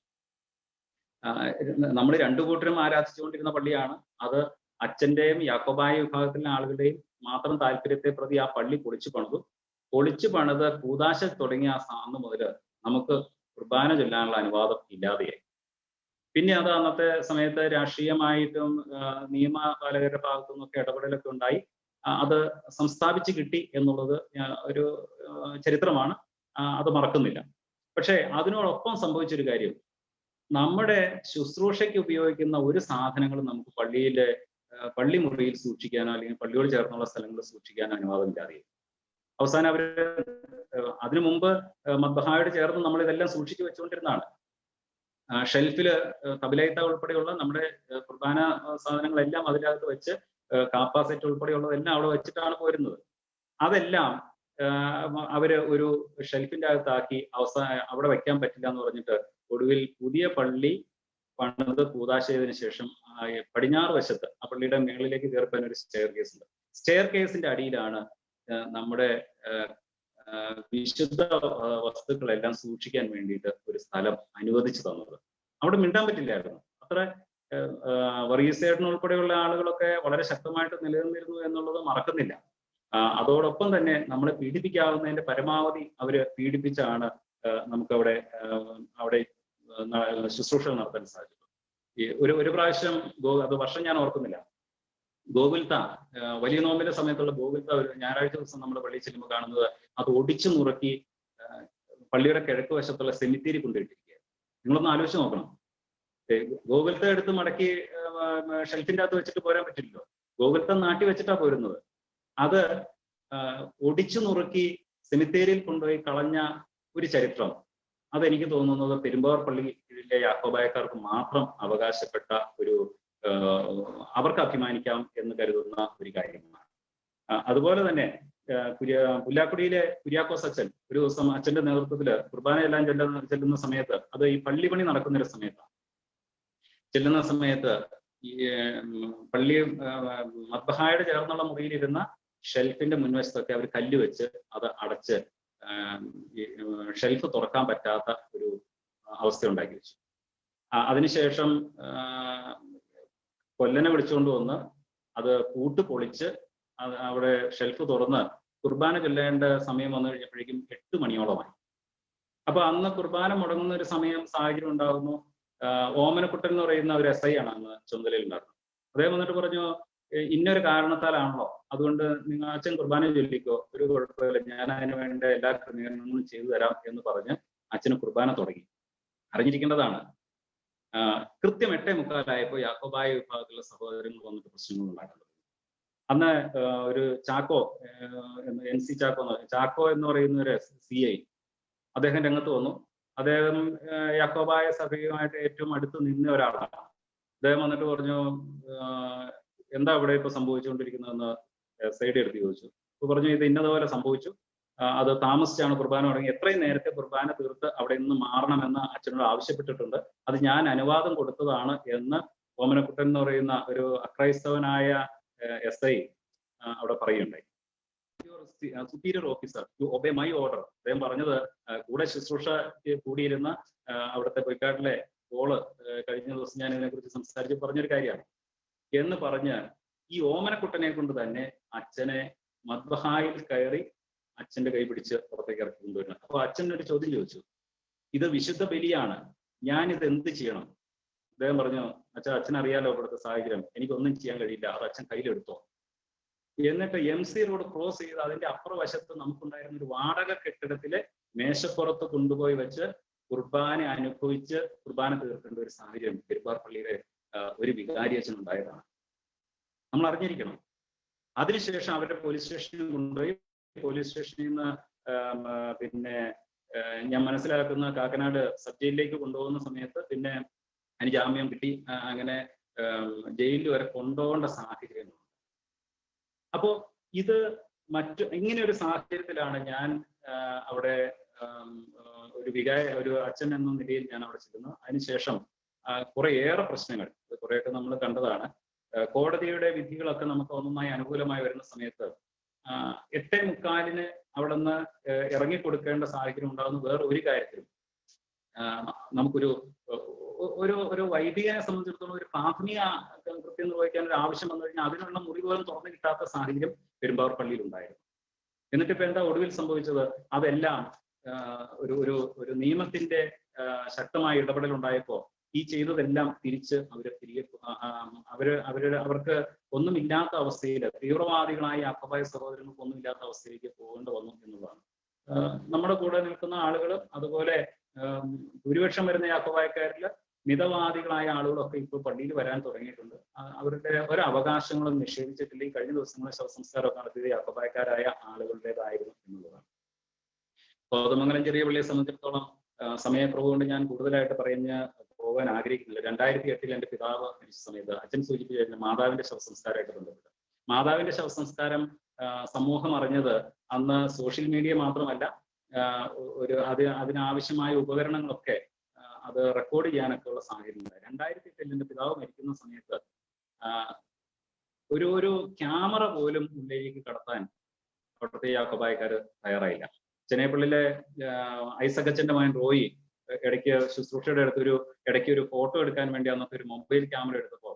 നമ്മൾ രണ്ടു കൂട്ടരും ആരാധിച്ചുകൊണ്ടിരുന്ന പള്ളിയാണ് അത്. അച്ഛന്റെയും യാക്കോബായ വിഭാഗത്തിലെ ആളുകളുടെയും മാത്രം താല്പര്യത്തെ പ്രതി ആ പള്ളി പൊളിച്ചു പണിത് കൂദാശ തുടങ്ങിയ അന്ന് മുതൽ നമുക്ക് കുർബാന ചൊല്ലാനുള്ള അനുവാദം ഇല്ലാതെയായി. പിന്നെ അത് അന്നത്തെ സമയത്ത് രാഷ്ട്രീയമായിട്ടും നിയമപാലകരുടെ ഭാഗത്തു നിന്നൊക്കെ ഇടപെടലൊക്കെ ഉണ്ടായി. അത് സംസ്ഥാപിച്ച് കിട്ടി എന്നുള്ളത് ഒരു ചരിത്രമാണ്, അത് മറക്കുന്നില്ല. പക്ഷെ അതിനോടൊപ്പം സംഭവിച്ചൊരു കാര്യം, നമ്മുടെ ശുശ്രൂഷയ്ക്ക് ഉപയോഗിക്കുന്ന ഒരു സാധനങ്ങളും നമുക്ക് പള്ളി മുറിയിൽ സൂക്ഷിക്കാനോ അല്ലെങ്കിൽ പള്ളിയോട് ചേർന്നുള്ള സ്ഥലങ്ങളിൽ സൂക്ഷിക്കാനോ അനുവാദമില്ലാതെ അവസാനം അവര് അതിനു മുമ്പ് മദ്ബഹായോട് ചേർന്ന് നമ്മൾ ഇതെല്ലാം സൂക്ഷിച്ചു വെച്ചുകൊണ്ടിരുന്നതാണ്. ഷെൽഫില് തബിലൈത്ത ഉൾപ്പെടെയുള്ള നമ്മുടെ കുർബാന സാധനങ്ങളെല്ലാം അതിനകത്ത് വെച്ച് കാപ്പ സെറ്റ് ഉൾപ്പെടെയുള്ളതെല്ലാം അവിടെ വെച്ചിട്ടാണ് പോരുന്നത്. അതെല്ലാം അവര് ഒരു ഷെൽഫിന്റെ അകത്താക്കി അവിടെ വെക്കാൻ പറ്റില്ല എന്ന് പറഞ്ഞിട്ട് ഒടുവിൽ പുതിയ പള്ളി പണിത് കൂതാശ ചെയ്തതിനു ശേഷം പടിഞ്ഞാറ് വശത്ത് ആ പള്ളിയുടെ മേളിലേക്ക് കയറിപ്പോൻ ഒരു സ്റ്റെയർ കേസ് ഉണ്ട്. സ്റ്റെയർ കേസിന്റെ അടിയിലാണ് നമ്മുടെ വിശുദ്ധ വസ്തുക്കളെല്ലാം സൂക്ഷിക്കാൻ വേണ്ടിയിട്ട് ഒരു സ്ഥലം അനുവദിച്ചു തന്നത്. അവിടെ മിണ്ടാൻ പറ്റില്ലായിരുന്നു. അത്ര വർഗീസേട്ടൻ ഉൾപ്പെടെയുള്ള ആളുകളൊക്കെ വളരെ ശക്തമായിട്ട് നിലനിന്നിരുന്നു എന്നുള്ളത് മറക്കുന്നില്ല. അതോടൊപ്പം തന്നെ നമ്മളെ പീഡിപ്പിക്കാവുന്നതിന്റെ പരമാവധി അവര് പീഡിപ്പിച്ചാണ് നമുക്കവിടെ അവിടെ ശുശ്രൂഷകൾ നടത്താൻ സാധിച്ചത്. ഒരു പ്രാവശ്യം അത് വർഷം ഞാൻ ഓർക്കുന്നില്ല, ഗോകുൽത്ത വലിയ നോമ്പിന്റെ സമയത്തുള്ള ഗോകുൽത്ത ഒരു ഞായറാഴ്ച ദിവസം നമ്മൾ പള്ളിയിൽ ചെല്ലുമ്പോൾ കാണുന്നത് അത് ഒടിച്ചു നുറുക്കി പള്ളിയുടെ കിഴക്ക് വശത്തുള്ള സെമിത്തേരി കൊണ്ടിട്ടിരിക്കുക. നിങ്ങളൊന്ന് ആലോചിച്ച് നോക്കണം. ഗോകുൽത്ത എടുത്ത് മടക്കി ഷെൽഫിന്റെ അകത്ത് വെച്ചിട്ട് പോരാൻ പറ്റില്ലല്ലോ. ഗോകുൽത്ത നാട്ടി വെച്ചിട്ടാ പോരുന്നത്. അത് ഒടിച്ചു നുറുക്കി സെമിത്തേരിയിൽ കൊണ്ടുപോയി കളഞ്ഞ ഒരു ചരിത്രം അതെനിക്ക് തോന്നുന്നത് പെരുമ്പാവൂർ പള്ളിയിലെ യാക്കോബായക്കാർക്ക് മാത്രം അവകാശപ്പെട്ട ഒരു അവർക്ക് അഭിമാനിക്കാം എന്ന് കരുതുന്ന ഒരു കാര്യമാണ്. അതുപോലെ തന്നെ പുല്ലാക്കുടിയിലെ കുര്യാക്കോസ് അച്ഛൻ ഒരു ദിവസം അച്ഛന്റെ നേതൃത്വത്തിൽ കുർബാനയെല്ലാം ചെല്ലുന്ന സമയത്ത്, അത് ഈ പള്ളിപണി നടക്കുന്ന ഒരു സമയത്താണ്, ചെല്ലുന്ന സമയത്ത് ഈ പള്ളി മദ്ബഹായുടെ ചേർന്നുള്ള മുറിയിലിരുന്ന ഷെൽഫിന്റെ മുൻവശത്തൊക്കെ അവർ കല്ല് വെച്ച് അത് അടച്ച് ഷെൽഫ് തുറക്കാൻ പറ്റാത്ത ഒരു അവസ്ഥ ഉണ്ടാക്കി വെച്ചു. അതിനുശേഷം കൊല്ലനെ വിളിച്ചുകൊണ്ട് വന്ന് അത് പൂട്ട് പൊളിച്ച് അവിടെ ഷെൽഫ് തുറന്ന് കുർബാന ചൊല്ലേണ്ട സമയം വന്നു കഴിഞ്ഞപ്പോഴേക്കും 8 മണിയോളമായി. അപ്പൊ അന്ന് കുർബാന മുടങ്ങുന്ന ഒരു സാഹചര്യം ഉണ്ടാകുന്നു. ഓമനക്കുട്ടൻ എന്ന് പറയുന്ന ഒരു SI ആണ് അന്ന് ചുമതലയിൽ ഉണ്ടായിരുന്നത്. അദ്ദേഹം വന്നിട്ട് പറഞ്ഞു, ഇന്നൊരു കാരണത്താലാണല്ലോ, അതുകൊണ്ട് നിങ്ങൾ അച്ഛൻ കുർബാന ചൊല്ലിക്കോ, ഒരു കുഴപ്പമില്ല, ഞാൻ അതിന് വേണ്ട എല്ലാ ക്രമീകരണങ്ങളും ചെയ്തു തരാം എന്ന് പറഞ്ഞ് അച്ഛന് കുർബാന തുടങ്ങി. അറിഞ്ഞിരിക്കേണ്ടതാണ്, കൃത്യം 8:45 യാക്കോബായ വിഭാഗത്തിലുള്ള സഹോദരങ്ങൾ വന്നിട്ട് പ്രശ്നങ്ങൾ ഉണ്ടാക്കുന്നത്. അന്ന് ഒരു ചാക്കോ NC ചാക്കോ എന്ന് പറയുന്ന ഒരു CI അദ്ദേഹം രംഗത്ത് വന്നു. അദ്ദേഹം യാക്കോബായ സഭയുമായിട്ട് ഏറ്റവും അടുത്ത് നിന്ന ഒരാളാണ്. അദ്ദേഹം വന്നിട്ട് പറഞ്ഞു, എന്താ ഇവിടെ ഇപ്പൊ സംഭവിച്ചുകൊണ്ടിരിക്കുന്നതെന്ന് സൈഡ് എടുത്ത് ചോദിച്ചു. ഇപ്പൊ പറഞ്ഞു, ഇത് ഇന്നതുപോലെ സംഭവിച്ചു, അത് താമസിച്ചാണ് കുർബാന തുടങ്ങി, എത്രയും നേരത്തെ കുർബാന തീർത്ത് അവിടെ നിന്ന് മാറണമെന്ന് അച്ഛനോട് ആവശ്യപ്പെട്ടിട്ടുണ്ട്, അത് ഞാൻ അനുവാദം കൊടുത്തതാണ് എന്ന് ഓമനക്കുട്ടൻ എന്ന് പറയുന്ന ഒരു അക്രൈസ്തവനായ SI അവിടെ പറയുണ്ടായി. Superior officer you obey my order. അദ്ദേഹം പറഞ്ഞത് കൂടെ ശുശ്രൂഷ കൂടിയിരുന്ന അവിടുത്തെ പൊയ്ക്കാട്ടിലെ പോള് കഴിഞ്ഞ ദിവസം ഞാൻ ഇതിനെക്കുറിച്ച് സംസാരിച്ച് പറഞ്ഞൊരു കാര്യമാണ് എന്ന് പറഞ്ഞ് ഈ ഓമനക്കുട്ടനെ കൊണ്ട് തന്നെ അച്ഛനെ മദ്ബഹായിൽ കയറി അച്ഛന്റെ കൈ പിടിച്ച് പുറത്തേക്ക് ഇറക്കി കൊണ്ടുവരുന്നത്. അപ്പൊ അച്ഛൻ ഒരു ചോദ്യം ചോദിച്ചു, ഇത് വിശുദ്ധ ബലിയാണ്, ഞാൻ ഇത് എന്ത് ചെയ്യണം? അദ്ദേഹം പറഞ്ഞു, അച്ഛനറിയാലോ ഇവിടുത്തെ സാഹചര്യം, എനിക്കൊന്നും ചെയ്യാൻ കഴിയില്ല, അത് അച്ഛൻ കയ്യിലെടുത്തോ. എന്നിട്ട് MC റോഡ് ക്രോസ് ചെയ്ത് അതിന്റെ അപ്പുറവശത്ത് നമുക്കുണ്ടായിരുന്ന ഒരു വാടക കെട്ടിടത്തിലെ മേശപ്പുറത്ത് കൊണ്ടുപോയി വെച്ച് കുർബാന അനുഭവിച്ച് കുർബാന തീർക്കേണ്ട ഒരു സാഹചര്യം പെരുമ്പാവൂർ പള്ളിയിലെ ഒരു വികാരി അച്ഛൻ ഉണ്ടായതാണ്. നമ്മൾ അറിഞ്ഞിരിക്കണം. അതിനുശേഷം അവരുടെ പോലീസ് സ്റ്റേഷനിൽ കൊണ്ടുപോയി, പോലീസ് സ്റ്റേഷനിൽ നിന്ന് പിന്നെ ഞാൻ മനസ്സിലാക്കുന്ന കാക്കനാട് സബ് ജയിലിലേക്ക് കൊണ്ടുപോകുന്ന സമയത്ത് പിന്നെ അതിന് ജാമ്യം കിട്ടി, അങ്ങനെ ജയിലിൽ വരെ കൊണ്ടുപോകേണ്ട സാഹചര്യം. അപ്പോ ഇത് ഇങ്ങനെ ഒരു സാഹചര്യത്തിലാണ് ഞാൻ അവിടെ ഒരു അച്ഛൻ എന്ന നിലയിൽ ഞാൻ അവിടെ ചെല്ലുന്നു. അതിനുശേഷം കുറേയേറെ പ്രശ്നങ്ങൾ, കുറേയൊക്കെ നമ്മൾ കണ്ടതാണ്. കോടതിയുടെ വിധികളൊക്കെ നമുക്ക് ഒന്നൊന്നായി അനുകൂലമായി വരുന്ന സമയത്ത് 8:45 അവിടെ നിന്ന് ഇറങ്ങിക്കൊടുക്കേണ്ട സാഹചര്യം ഉണ്ടാകുന്ന വേറെ ഒരു കാര്യത്തിലും നമുക്കൊരു ഒരു വൈദികനെ സംബന്ധിച്ചിടത്തോളം ഒരു പ്രാഥമിക കൃത്യം നിർവഹിക്കാൻ ഒരു ആവശ്യം വന്നു കഴിഞ്ഞാൽ അതിനുള്ള മുറി പോലും തുറന്നു കിട്ടാത്ത സാഹചര്യം പെരുമ്പാവൂർ പള്ളിയിൽ ഉണ്ടായിരുന്നു. എന്നിട്ട് ഇപ്പൊ എന്താ ഒടുവിൽ സംഭവിച്ചത്? അതെല്ലാം ഒരു നിയമത്തിന്റെ ശക്തമായ ഇടപെടൽ ഉണ്ടായപ്പോ ഈ ചെയ്തതെല്ലാം തിരിച്ച് അവർക്ക് ഒന്നുമില്ലാത്ത അവസ്ഥയിൽ, തീവ്രവാദികളായ യാക്കോബായ സഹോദരങ്ങൾക്ക് ഒന്നുമില്ലാത്ത അവസ്ഥയിലേക്ക് പോകേണ്ടി വന്നു എന്നുള്ളതാണ്. നമ്മുടെ കൂടെ നിൽക്കുന്ന ആളുകളും അതുപോലെ ഭൂരിപക്ഷം വരുന്ന യാക്കോബായക്കാരില് മിതവാദികളായ ആളുകളൊക്കെ ഇപ്പോൾ പള്ളിയിൽ വരാൻ തുടങ്ങിയിട്ടുണ്ട്. അവരുടെ ഒരു അവകാശങ്ങളും നിഷേധിച്ചിട്ടില്ല. ഈ കഴിഞ്ഞ ദിവസങ്ങളിൽ ശവസംസ്കാരമൊക്കെ നടത്തിയത് യാക്കോബായക്കാരായ ആളുകളുടേതായിരുന്നു എന്നുള്ളതാണ്. കോതമംഗലം ചെറിയ പള്ളിയെ സംബന്ധിച്ചിടത്തോളം സമയക്കുറവ് കൊണ്ട് ഞാൻ കൂടുതലായിട്ട് പോകാൻ ആഗ്രഹിക്കുന്നില്ല. 2008 എൻ്റെ പിതാവ് മരിച്ച സമയത്ത് അച്ഛൻ സൂചിപ്പിച്ചു കഴിഞ്ഞാൽ മാതാവിന്റെ ശവസംസ്കാരമായിട്ട് ബന്ധപ്പെട്ട് മാതാവിന്റെ ശവസംസ്കാരം സമൂഹം അറിഞ്ഞത് അന്ന് സോഷ്യൽ മീഡിയ മാത്രമല്ല, അതിനാവശ്യമായ ഉപകരണങ്ങളൊക്കെ അത് റെക്കോർഡ് ചെയ്യാനൊക്കെ ഉള്ള സാഹചര്യം ഉണ്ടായി. 18 എൻ്റെ പിതാവ് മരിക്കുന്ന സമയത്ത് ഒരു ക്യാമറ പോലും ഉള്ളിലേക്ക് കടത്താൻ അവിടുത്തെ യാക്കോബായക്കാര് തയ്യാറായില്ല. ചെന്നൈപ്പള്ളിയിലെ ഐസകച്ചന്റെ മകൻ റോയി ഇടയ്ക്ക് ശുശ്രൂഷയുടെ അടുത്ത് ഇടയ്ക്ക് ഒരു ഫോട്ടോ എടുക്കാൻ വേണ്ടി അന്നത്തെ ഒരു മൊബൈൽ ക്യാമറ എടുത്തപ്പോൾ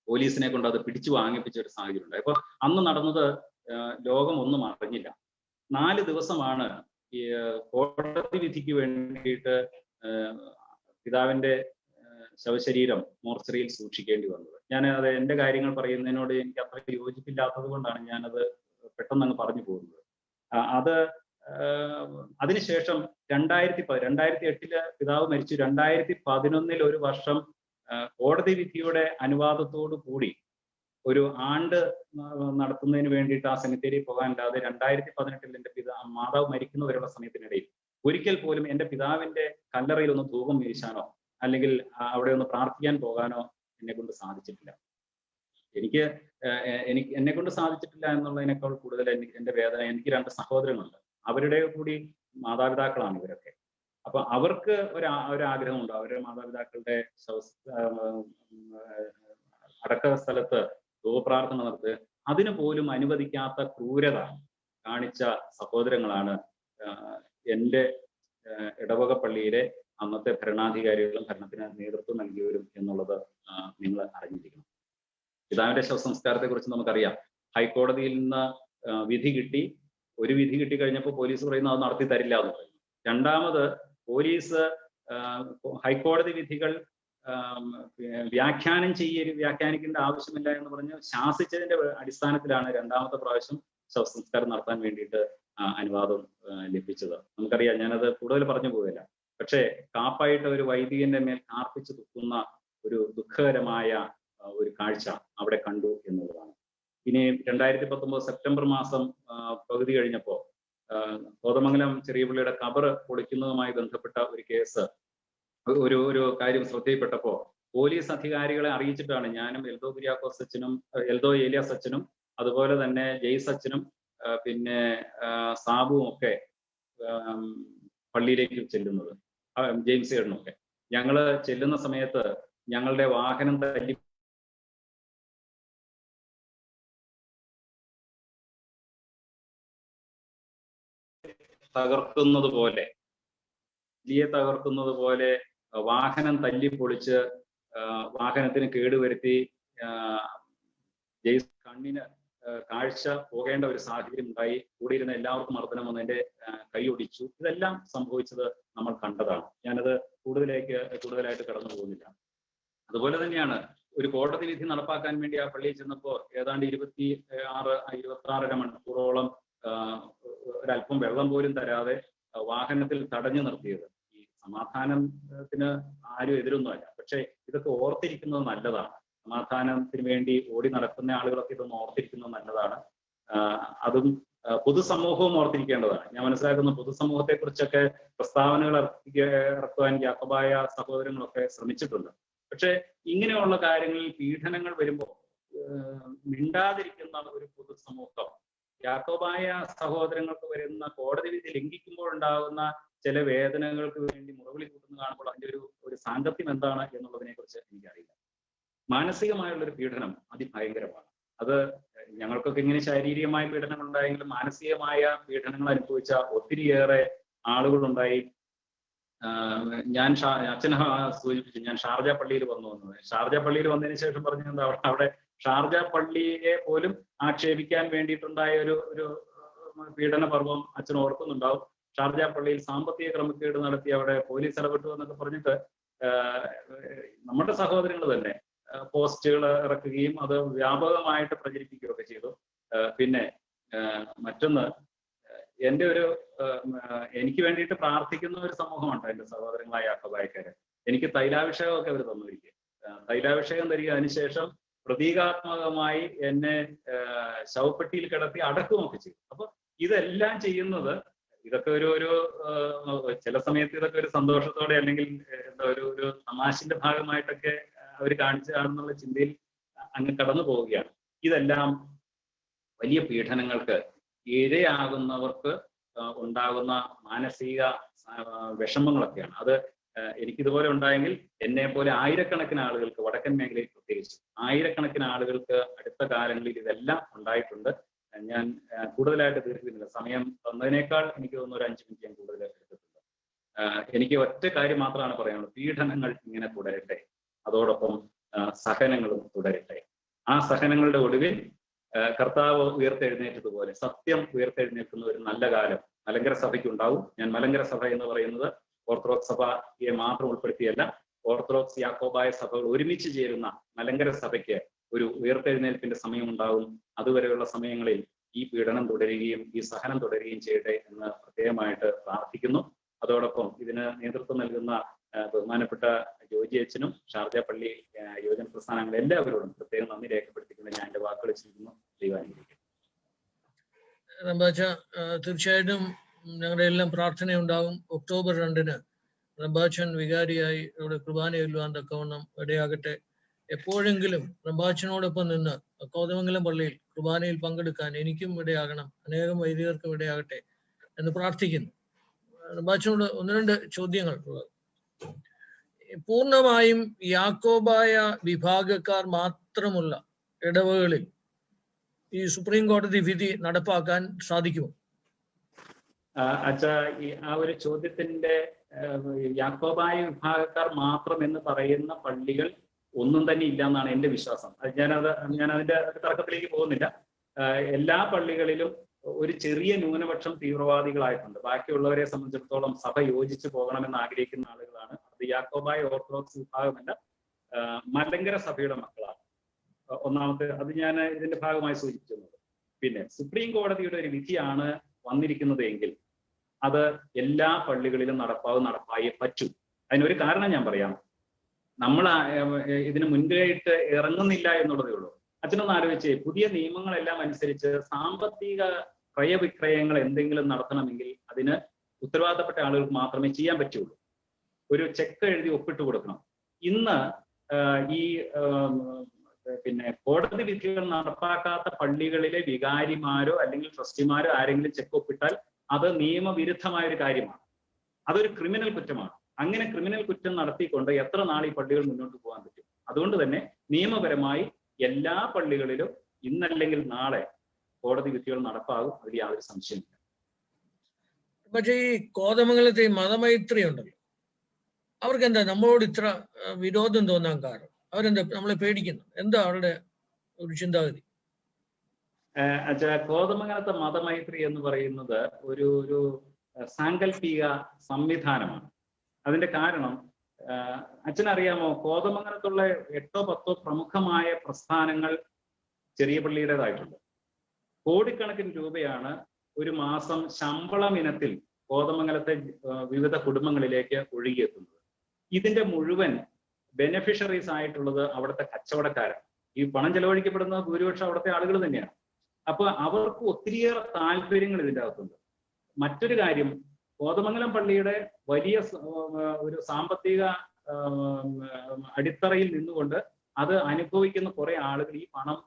പോലീസിനെ കൊണ്ട് അത് പിടിച്ചു വാങ്ങിപ്പിച്ച ഒരു സാഹചര്യം ഉണ്ടായി. അപ്പൊ അന്ന് നടന്നത് ലോകം ഒന്നും അറിഞ്ഞില്ല. 4 ദിവസമാണ് ഈ കോടതി വിധിക്ക് വേണ്ടിയിട്ട് പിതാവിന്റെ ശവശരീരം മോർച്ചറിയിൽ സൂക്ഷിക്കേണ്ടി വന്നത്. അത് എൻ്റെ കാര്യങ്ങൾ പറയുന്നതിനോട് എനിക്ക് അത്ര യോജിപ്പില്ലാത്തത് കൊണ്ടാണ് ഞാനത് പെട്ടെന്ന് അങ്ങ് പറഞ്ഞു പോകുന്നത്. അതിനുശേഷം 2008 പിതാവ് മരിച്ചു. 2011 ഒരു വർഷം കോടതി വിധിയുടെ അനുവാദത്തോടു കൂടി ഒരു ആണ്ട് നടത്തുന്നതിന് വേണ്ടിയിട്ട് ആ സെമിത്തേരിയിൽ പോകാനില്ലാതെ 2018 എൻ്റെ മാതാവ് മരിക്കുന്നവരുള്ള സമയത്തിനിടയിൽ ഒരിക്കൽ പോലും എൻ്റെ പിതാവിന്റെ കല്ലറയിൽ ഒന്ന് ധൂപം വീശാനോ അല്ലെങ്കിൽ അവിടെ ഒന്ന് പ്രാർത്ഥിക്കാൻ പോകാനോ എന്നെ കൊണ്ട് സാധിച്ചിട്ടില്ല. എന്നെ കൊണ്ട് സാധിച്ചിട്ടില്ല എന്നുള്ളതിനേക്കാൾ കൂടുതൽ എൻ്റെ വേദന, എനിക്ക് 2 സഹോദരങ്ങളുണ്ട്, അവരുടെ കൂടി മാതാപിതാക്കളാണ് ഇവരൊക്കെ. അപ്പൊ അവർക്ക് ഒരാഗ്രഹമുണ്ട്, അവരുടെ മാതാപിതാക്കളുടെ അടക്ക സ്ഥലത്ത് ധൂപപ്രാർത്ഥന നടത്തുക. അതിനു പോലും അനുവദിക്കാത്ത ക്രൂരത കാണിച്ച സഹോദരങ്ങളാണ് എൻ്റെ ഇടവക പള്ളിയിലെ അന്നത്തെ ഭരണാധികാരികളും ഭരണത്തിന് നേതൃത്വം നൽകിയവരും എന്നുള്ളത് നിങ്ങൾ അറിഞ്ഞിരിക്കണം. പിതാവിന്റെ ശവസംസ്കാരത്തെ കുറിച്ച് നമുക്കറിയാം. ഹൈക്കോടതിയിൽ നിന്ന് വിധി കിട്ടി. ഒരു വിധി കിട്ടി കഴിഞ്ഞപ്പോൾ പോലീസ് പറയുന്നു അത് നടത്തി തരില്ല എന്ന് പറയുന്നു. രണ്ടാമത് പോലീസ് ഹൈക്കോടതി വിധികൾ വ്യാഖ്യാനിക്കേണ്ട ആവശ്യമില്ല എന്ന് പറഞ്ഞ് ശാസിച്ചതിന്റെ അടിസ്ഥാനത്തിലാണ് 2ാമത്തെ പ്രാവശ്യം ശവസംസ്കാരം നടത്താൻ വേണ്ടിയിട്ട് അനുവാദം ലഭിച്ചത്. നമുക്കറിയാം, ഞാനത് കൂടുതൽ പറഞ്ഞു പോകില്ല. പക്ഷേ കാപ്പായിട്ട് ഒരു വൈദികന്റെ മേൽ കാർപ്പിച്ചു തുക്കുന്ന ഒരു ദുഃഖകരമായ ഒരു കാഴ്ച അവിടെ കണ്ടു എന്നുള്ളതാണ്. ഇനി 2019 സെപ്റ്റംബർ മാസം പകുതി കഴിഞ്ഞപ്പോൾ കോതമംഗലം ചെറിയപള്ളിയുടെ കബർ പൊളിക്കുന്നതുമായി ബന്ധപ്പെട്ട ഒരു കേസ്, ഒരു കാര്യം ശ്രദ്ധയിൽപ്പെട്ടപ്പോൾ പോലീസ് അധികാരികളെ അറിയിച്ചിട്ടാണ് ഞാനും എൽദോ കുര്യാക്കോസ് അച്ഛനും എൽദോ ഏലിയാസ് അച്ഛനും അതുപോലെ തന്നെ ജെയ്സ് അച്ഛനും പിന്നെ സാബുവും ഒക്കെ പള്ളിയിലേക്ക് ചെല്ലുന്നത്, ജെയിംസ് ഏടനും ഒക്കെ. ഞങ്ങള് ചെല്ലുന്ന സമയത്ത് ഞങ്ങളുടെ വാഹനം തകർക്കുന്നത് പോലെ വാഹനം തല്ലിപ്പൊളിച്ച് വാഹനത്തിന് കേടുവരുത്തി ജെയ്സ് കണ്ണിന് കാഴ്ച പോകേണ്ട ഒരു സാഹചര്യം ഉണ്ടായി. കൂടിയിരുന്ന എല്ലാവർക്കും മർദ്ദനം വന്ന് എൻ്റെ കൈ ഒടിച്ചു. ഇതെല്ലാം സംഭവിച്ചത് നമ്മൾ കണ്ടതാണ്. ഞാനത് കൂടുതലായിട്ട് കടന്നു പോകുന്നില്ല. അതുപോലെ തന്നെയാണ് ഒരു കോടതി വിധി നടപ്പാക്കാൻ വേണ്ടി ആ പള്ളിയിൽ ചെന്നപ്പോൾ ഏതാണ്ട് 26 മണിക്കൂറോളം ഒരല്പം വെള്ളം പോലും തരാതെ വാഹനത്തിൽ തടഞ്ഞു നിർത്തിയത്. ഈ സമാധാനത്തിന് ആരും എതിരൊന്നുമല്ല, പക്ഷെ ഇതൊക്കെ ഓർത്തിരിക്കുന്നത് നല്ലതാണ്. സമാധാനത്തിന് വേണ്ടി ഓടി നടക്കുന്ന ആളുകളൊക്കെ ഇതൊന്ന് ഓർത്തിരിക്കുന്നത് നല്ലതാണ്. അതും പൊതുസമൂഹവും ഓർത്തിരിക്കേണ്ടതാണ്. ഞാൻ മനസ്സിലാക്കുന്ന പൊതുസമൂഹത്തെ കുറിച്ചൊക്കെ പ്രസ്താവനകൾ ഇറക്കുവാൻ യാക്കോബായ സഹോദരങ്ങളൊക്കെ ശ്രമിച്ചിട്ടുണ്ട്. പക്ഷെ ഇങ്ങനെയുള്ള കാര്യങ്ങളിൽ പീഡനങ്ങൾ വരുമ്പോൾ മിണ്ടാതിരിക്കുന്ന ഒരു പൊതുസമൂഹം, യാക്കോബായ സഹോദരങ്ങൾക്ക് വരുന്ന കോടതി വിധി ലംഘിക്കുമ്പോഴുണ്ടാകുന്ന ചില വേദനകൾക്ക് വേണ്ടി മുറവിളി കൂട്ടുന്ന കാണുമ്പോൾ അതിന്റെ ഒരു സാങ്കത്യം എന്താണ് എന്നുള്ളതിനെ കുറിച്ച് എനിക്കറിയില്ല. മാനസികമായുള്ളൊരു പീഡനം അതിഭയങ്കരമാണ്. അത് ഞങ്ങൾക്കൊക്കെ ഇങ്ങനെ ശാരീരികമായ പീഡനങ്ങൾ ഉണ്ടായെങ്കിലും മാനസികമായ പീഡനങ്ങൾ അനുഭവിച്ച ഒത്തിരിയേറെ ആളുകളുണ്ടായി. അച്ഛനെ സൂചിപ്പിച്ചു, ഞാൻ ഷാർജ പള്ളിയിൽ വന്നത്. ഷാർജ പള്ളിയിൽ വന്നതിന് ശേഷം പറഞ്ഞത് അവിടെ ഷാർജ പള്ളിയെ പോലും ആക്ഷേപിക്കാൻ വേണ്ടിയിട്ടുണ്ടായ ഒരു പീഡന പർവ്വം അച്ഛൻ ഓർക്കുന്നുണ്ടാവും. ഷാർജ പള്ളിയിൽ സാമ്പത്തിക ക്രമക്കേട് നടത്തി അവിടെ പോലീസ് ഇടപെട്ടു എന്നൊക്കെ പറഞ്ഞിട്ട് നമ്മുടെ സഹോദരങ്ങൾ തന്നെ പോസ്റ്റുകൾ ഇറക്കുകയും അത് വ്യാപകമായിട്ട് പ്രചരിപ്പിക്കുകയൊക്കെ ചെയ്തു. പിന്നെ മറ്റൊന്ന്, എനിക്ക് വേണ്ടിയിട്ട് പ്രാർത്ഥിക്കുന്ന ഒരു സമൂഹമുണ്ട് എൻ്റെ സഹോദരങ്ങളായ യാക്കോബായക്കാര്. എനിക്ക് തൈലാഭിഷേകമൊക്കെ അവർ തന്നിരിക്കുക. തൈലാഭിഷേകം തരിക, അതിനുശേഷം പ്രതീകാത്മകമായി എന്നെ ശവപ്പെട്ടിയിൽ കിടത്തി അടക്കുകയൊക്കെ ചെയ്തു. അപ്പൊ ഇതെല്ലാം ചെയ്യുന്നത്, ഇതൊക്കെ ഒരു ചില സമയത്ത് ഇതൊക്കെ ഒരു സന്തോഷത്തോടെ അല്ലെങ്കിൽ എന്താ ഒരു തമാശിന്റെ ഭാഗമായിട്ടൊക്കെ അവർ കാണിച്ചതാണെന്നുള്ള ചിന്തയിൽ അങ്ങ് കടന്നു പോവുകയാണ്. ഇതെല്ലാം വലിയ പീഡനങ്ങൾക്ക് ഇരയാകുന്നവർക്ക് ഉണ്ടാകുന്ന മാനസിക വിഷമങ്ങളൊക്കെയാണ്. അത് എനിക്കിതുപോലെ ഉണ്ടായെങ്കിൽ എന്നെ പോലെ ആയിരക്കണക്കിന് ആളുകൾക്ക്, വടക്കൻ മേഖലയിൽ പ്രത്യേകിച്ച് ആയിരക്കണക്കിന് ആളുകൾക്ക് അടുത്ത കാലങ്ങളിൽ ഇതെല്ലാം ഉണ്ടായിട്ടുണ്ട്. ഞാൻ കൂടുതലായിട്ട് തീർക്കുന്നില്ല, സമയം തന്നതിനേക്കാൾ എനിക്ക് തോന്നുന്നു ഒരു 5 മിനിറ്റ് ഞാൻ കൂടുതൽ എടുത്തിട്ടുണ്ട്. എനിക്ക് ഒറ്റ കാര്യം മാത്രമാണ് പറയാനുള്ളത്, പീഡനങ്ങൾ ഇങ്ങനെ തുടരട്ടെ, അതോടൊപ്പം സഹനങ്ങളും തുടരട്ടെ. ആ സഹനങ്ങളുടെ ഒടുവിൽ കർത്താവ് ഉയർത്തെഴുന്നേറ്റതുപോലെ സത്യം ഉയർത്തെഴുന്നേൽക്കുന്ന ഒരു നല്ല കാലം മലങ്കര സഭയ്ക്ക് ഉണ്ടാവും. ഞാൻ മലങ്കര സഭ എന്ന് പറയുന്നത് ഓർത്തഡോക്സ് സഭയെ മാത്രം ഉൾപ്പെടുത്തിയല്ല, ഓർത്തഡോക്സ് യാക്കോബായ സഭകൾ ഒരുമിച്ച് ചേരുന്ന മലങ്കര സഭയ്ക്ക് ഒരു ഉയർത്തെഴുന്നേൽപ്പിന്റെ സമയം ഉണ്ടാവും. അതുവരെയുള്ള സമയങ്ങളിൽ ഈ പീഡനം തുടരുകയും ഈ സഹനം തുടരുകയും ചെയ്യട്ടെ എന്ന് പ്രത്യേകമായിട്ട് പ്രാർത്ഥിക്കുന്നു. അതോടൊപ്പം ഇതിന് നേതൃത്വം നൽകുന്ന ബഹുമാനപ്പെട്ട ജോജി അച്ഛനും ഷാർജ പള്ളി യുവജന പ്രസ്ഥാനങ്ങൾ എല്ലാവരോടും പ്രത്യേകം നന്ദി രേഖപ്പെടുത്തിക്കൊണ്ട് ഞാൻ എൻ്റെ വാക്കുകൾ ചെയ്യുന്നു. ദൈവാനുഗ്രഹിക്കട്ടെ. തീർച്ചയായിട്ടും ഞങ്ങളുടെ എല്ലാം പ്രാർത്ഥനയുണ്ടാകും. ഒക്ടോബർ 2-ന് റംബാച്ചൻ വികാരിയായി ഇവിടെ കുർബാന ചൊല്ലുവാൻ തക്കവണ്ണം ഇടയാകട്ടെ. എപ്പോഴെങ്കിലും റംബാച്ചനോടൊപ്പം നിന്ന് കോതമംഗലം പള്ളിയിൽ കുർബാനയിൽ പങ്കെടുക്കാൻ എനിക്കും ഇടയാകണം, അനേകം വൈദികർക്കും ഇടയാകട്ടെ എന്ന് പ്രാർത്ഥിക്കുന്നു. റംബാച്ചനോട് 1-2 ചോദ്യങ്ങൾ. പൂർണ്ണമായും യാക്കോബായ വിഭാഗക്കാർ മാത്രമുള്ള ഇടവകളിൽ ഈ സുപ്രീം കോടതി വിധി നടപ്പാക്കാൻ സാധിക്കുമോ? ആ ഒരു ചോദ്യത്തിന്റെ യാക്കോബായ വിഭാഗക്കാർ മാത്രം എന്ന് പറയുന്ന പള്ളികൾ ഒന്നും തന്നെ ഇല്ല എന്നാണ് എൻ്റെ വിശ്വാസം. ഞാൻ അതിന്റെ തർക്കത്തിലേക്ക് പോകുന്നില്ല. എല്ലാ പള്ളികളിലും ഒരു ചെറിയ ന്യൂനപക്ഷം തീവ്രവാദികളായിട്ടുണ്ട്. ബാക്കിയുള്ളവരെ സംബന്ധിച്ചിടത്തോളം സഭ യോജിച്ച് പോകണമെന്ന് ആഗ്രഹിക്കുന്ന ആളുകളാണ്. അത് യാക്കോബായ ഓർത്തഡോക്സ് വിഭാഗമല്ല, മലങ്കര സഭയുടെ മക്കളാണ്. ഒന്നാമത്തെ അത് ഞാൻ ഇതിന്റെ ഭാഗമായി സൂചിപ്പിച്ചിരുന്നത്. പിന്നെ സുപ്രീം കോടതിയുടെ ഒരു വിധിയാണ് വന്നിരിക്കുന്നത് എങ്കിൽ അത് എല്ലാ പള്ളികളിലും നടപ്പായേ പറ്റൂ. അതിനൊരു കാരണം ഞാൻ പറയാം. നമ്മൾ ഇതിന് മുൻകൈയിട്ട് ഇറങ്ങുന്നില്ല എന്നുള്ളതേ ഉള്ളൂ. അച്ഛനൊന്ന് ആലോചിച്ചേ, പുതിയ നിയമങ്ങളെല്ലാം അനുസരിച്ച് സാമ്പത്തിക ക്രയവിക്രയങ്ങൾ എന്തെങ്കിലും നടത്തണമെങ്കിൽ അതിന് ഉത്തരവാദിത്തപ്പെട്ട ആളുകൾക്ക് മാത്രമേ ചെയ്യാൻ പറ്റുള്ളൂ. ഒരു ചെക്ക് എഴുതി ഒപ്പിട്ട് കൊടുക്കണം. ഇന്ന് ഈ പിന്നെ കോടതി വിധികൾ നടപ്പാക്കാത്ത പള്ളികളിലെ വികാരിമാരോ അല്ലെങ്കിൽ ട്രസ്റ്റിമാരോ ആരെങ്കിലും ചെക്ക് ഒപ്പിട്ടാൽ അത് നിയമവിരുദ്ധമായ ഒരു കാര്യമാണ്. അതൊരു ക്രിമിനൽ കുറ്റമാണ്. അങ്ങനെ ക്രിമിനൽ കുറ്റം നടത്തിക്കൊണ്ട് എത്ര നാൾ ഈ പള്ളികൾ മുന്നോട്ട് പോകാൻ പറ്റും? അതുകൊണ്ട് തന്നെ നിയമപരമായി എല്ലാ പള്ളികളിലും ഇന്നല്ലെങ്കിൽ നാളെ കോടതി വിധികൾ നടപ്പാകും. അതിൽ യാതൊരു സംശയമില്ല. പക്ഷേ ഈ കോതമംഗലത്തെ മതമൈത്രി ഉണ്ടല്ലോ, അവർക്ക് എന്താ നമ്മളോട് ഇത്ര വിരോധം തോന്നാൻ കാരണം? അവരെന്താ നമ്മളെ പേടിക്കുന്നു? എന്താ അവരുടെ ഒരു ചിന്താഗതി? കോതമംഗലത്തെ മതമൈത്രി എന്ന് പറയുന്നത് ഒരു സാങ്കല്പിക സംവിധാനമാണ്. അതിന്റെ കാരണം അച്ഛനറിയാമോ, കോതമംഗലത്തുള്ള 8-10 പ്രമുഖമായ പ്രസ്ഥാനങ്ങൾ ചെറിയ പള്ളിയുടേതായിട്ടുണ്ട്. കോടിക്കണക്കിന് രൂപയാണ് ഒരു മാസം ശമ്പളം ഇനത്തിൽ കോതമംഗലത്തെ വിവിധ കുടുംബങ്ങളിലേക്ക് ഒഴുകിയെത്തുന്നത്. ഇതിന്റെ മുഴുവൻ ബെനഫിഷ്യറീസ് ആയിട്ടുള്ളത് അവിടുത്തെ കച്ചവടക്കാരാണ്. ഈ പണം ചെലവഴിക്കപ്പെടുന്ന ഭൂരിപക്ഷം അവിടുത്തെ ആളുകൾ തന്നെയാണ്. അപ്പൊ അവർക്ക് ഒത്തിരിയേറെ താല്പര്യങ്ങൾ ഇതിൻ്റെ അകത്തുണ്ട്. മറ്റൊരു കാര്യം, കോതമംഗലം പള്ളിയുടെ വലിയ ഒരു സാമ്പത്തിക അടിത്തറയിൽ നിന്നുകൊണ്ട് അത് അനുഭവിക്കുന്ന കുറെ ആളുകൾ ഈ പണം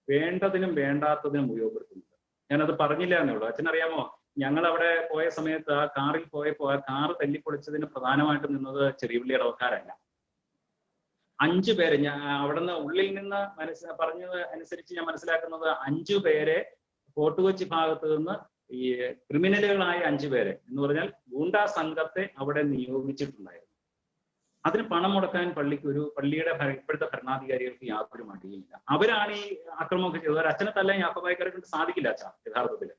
വേണ്ടതിനും വേണ്ടാത്തതിനും ഉപയോഗപ്പെടുത്തുന്നുണ്ട്. ഞാനത് പറഞ്ഞില്ല എന്നേ ഉള്ളൂ. അച്ഛനറിയാമോ, ഞങ്ങൾ അവിടെ പോയ സമയത്ത് ആ കാറിൽ പോയപ്പോൾ ആ കാറ് തല്ലിപ്പൊളിച്ചതിന് പ്രധാനമായിട്ട് നിന്നത് ചെറിയപള്ളി ഇടവക്കാരല്ല. 5 പേര്, ഞാൻ അവിടുന്ന് ഉള്ളിൽ നിന്ന് പറഞ്ഞത് അനുസരിച്ച് ഞാൻ മനസ്സിലാക്കുന്നത് 5 പേരെ ഫോർട്ട് കൊച്ചി ഭാഗത്ത് നിന്ന് ഈ ക്രിമിനലുകളായ 5 പേരെ എന്ന് പറഞ്ഞാൽ ഗൂണ്ടാ സംഘത്തെ അവിടെ നിയോഗിച്ചിട്ടുണ്ടായിരുന്നു. അതിന് പണം മുടക്കാൻ പള്ളിയുടെ ഇപ്പോഴത്തെ ഭരണാധികാരികൾക്ക് യാതൊരു മടിയില്ല. അവരാണ് ഈ ആക്രമണമൊക്കെ ചെയ്തത്. അച്ഛനെ തല്ലാൻ യാക്കോബായക്കാരെ കൊണ്ട് സാധിക്കില്ല അച്ഛാ. യഥാർത്ഥത്തിൽ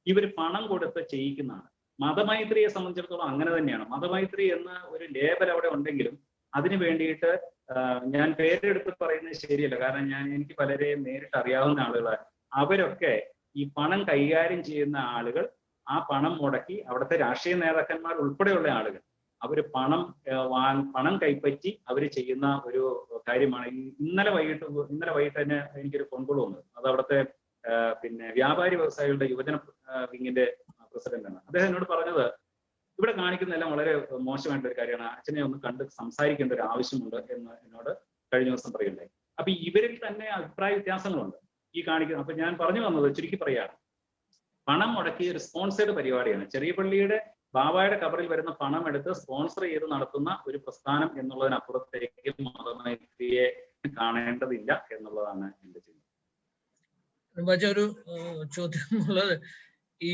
ഇവർ പണം കൊടുത്ത് ചെയ്യിക്കുന്നതാണ്. മതമൈത്രിയെ സംബന്ധിച്ചിടത്തോളം അങ്ങനെ തന്നെയാണ്. മതമൈത്രി എന്ന ഒരു ലേബൽ അവിടെ ഉണ്ടെങ്കിലും അതിന് വേണ്ടിയിട്ട് ഞാൻ പേരെടുത്ത് പറയുന്നത് ശരിയല്ല, കാരണം എനിക്ക് പലരെയും നേരിട്ട് അറിയാവുന്ന ആളുകളാണ്. അവരൊക്കെ ഈ പണം കൈകാര്യം ചെയ്യുന്ന ആളുകൾ ആ പണം മുടക്കി അവിടുത്തെ രാഷ്ട്രീയ നേതാക്കന്മാർ ഉൾപ്പെടെയുള്ള ആളുകൾ അവർ പണം കൈപ്പറ്റി അവർ ചെയ്യുന്ന ഒരു കാര്യമാണ്. ഇന്നലെ വൈകിട്ട് തന്നെ എനിക്കൊരു ഫോൺ കോൾ വന്നത്. അത് അവിടുത്തെ പിന്നെ വ്യാപാരി വ്യവസായികളുടെ യുവജന വിങ്ങിന്റെ പ്രസിഡന്റാണ്. അദ്ദേഹം എന്നോട് പറഞ്ഞത്, ഇവിടെ കാണിക്കുന്നതെല്ലാം വളരെ മോശമായിട്ടുള്ള ഒരു കാര്യമാണ്, അച്ഛനെ ഒന്ന് കണ്ട് സംസാരിക്കേണ്ട ഒരു ആവശ്യമുണ്ട് എന്ന് എന്നോട് കഴിഞ്ഞ ദിവസം പറയുണ്ടായി. അപ്പൊ ഇവരിൽ തന്നെ അഭിപ്രായ വ്യത്യാസങ്ങളുണ്ട് ഈ കാണിക്കുന്നത്. അപ്പൊ ഞാൻ പറഞ്ഞു വന്നത് ചുരുക്കി പറയാണ്, പണം മുടക്കിയ ഒരു സ്പോൺസേഡ് പരിപാടിയാണ്. ചെറിയ പള്ളിയുടെ ബാബായുടെ കബറിൽ വരുന്ന പണം എടുത്ത് സ്പോൺസർ ചെയ്ത് നടത്തുന്ന ഒരു പ്രസ്ഥാനം എന്നുള്ളതിനപ്പുറത്തേക്ക് മതമൈത്രിയെ കാണേണ്ടതില്ല എന്നുള്ളതാണ് എന്റെ ചിന്ത. പക്ഷെ ഒരു ചോദ്യം ഉള്ളത്, ഈ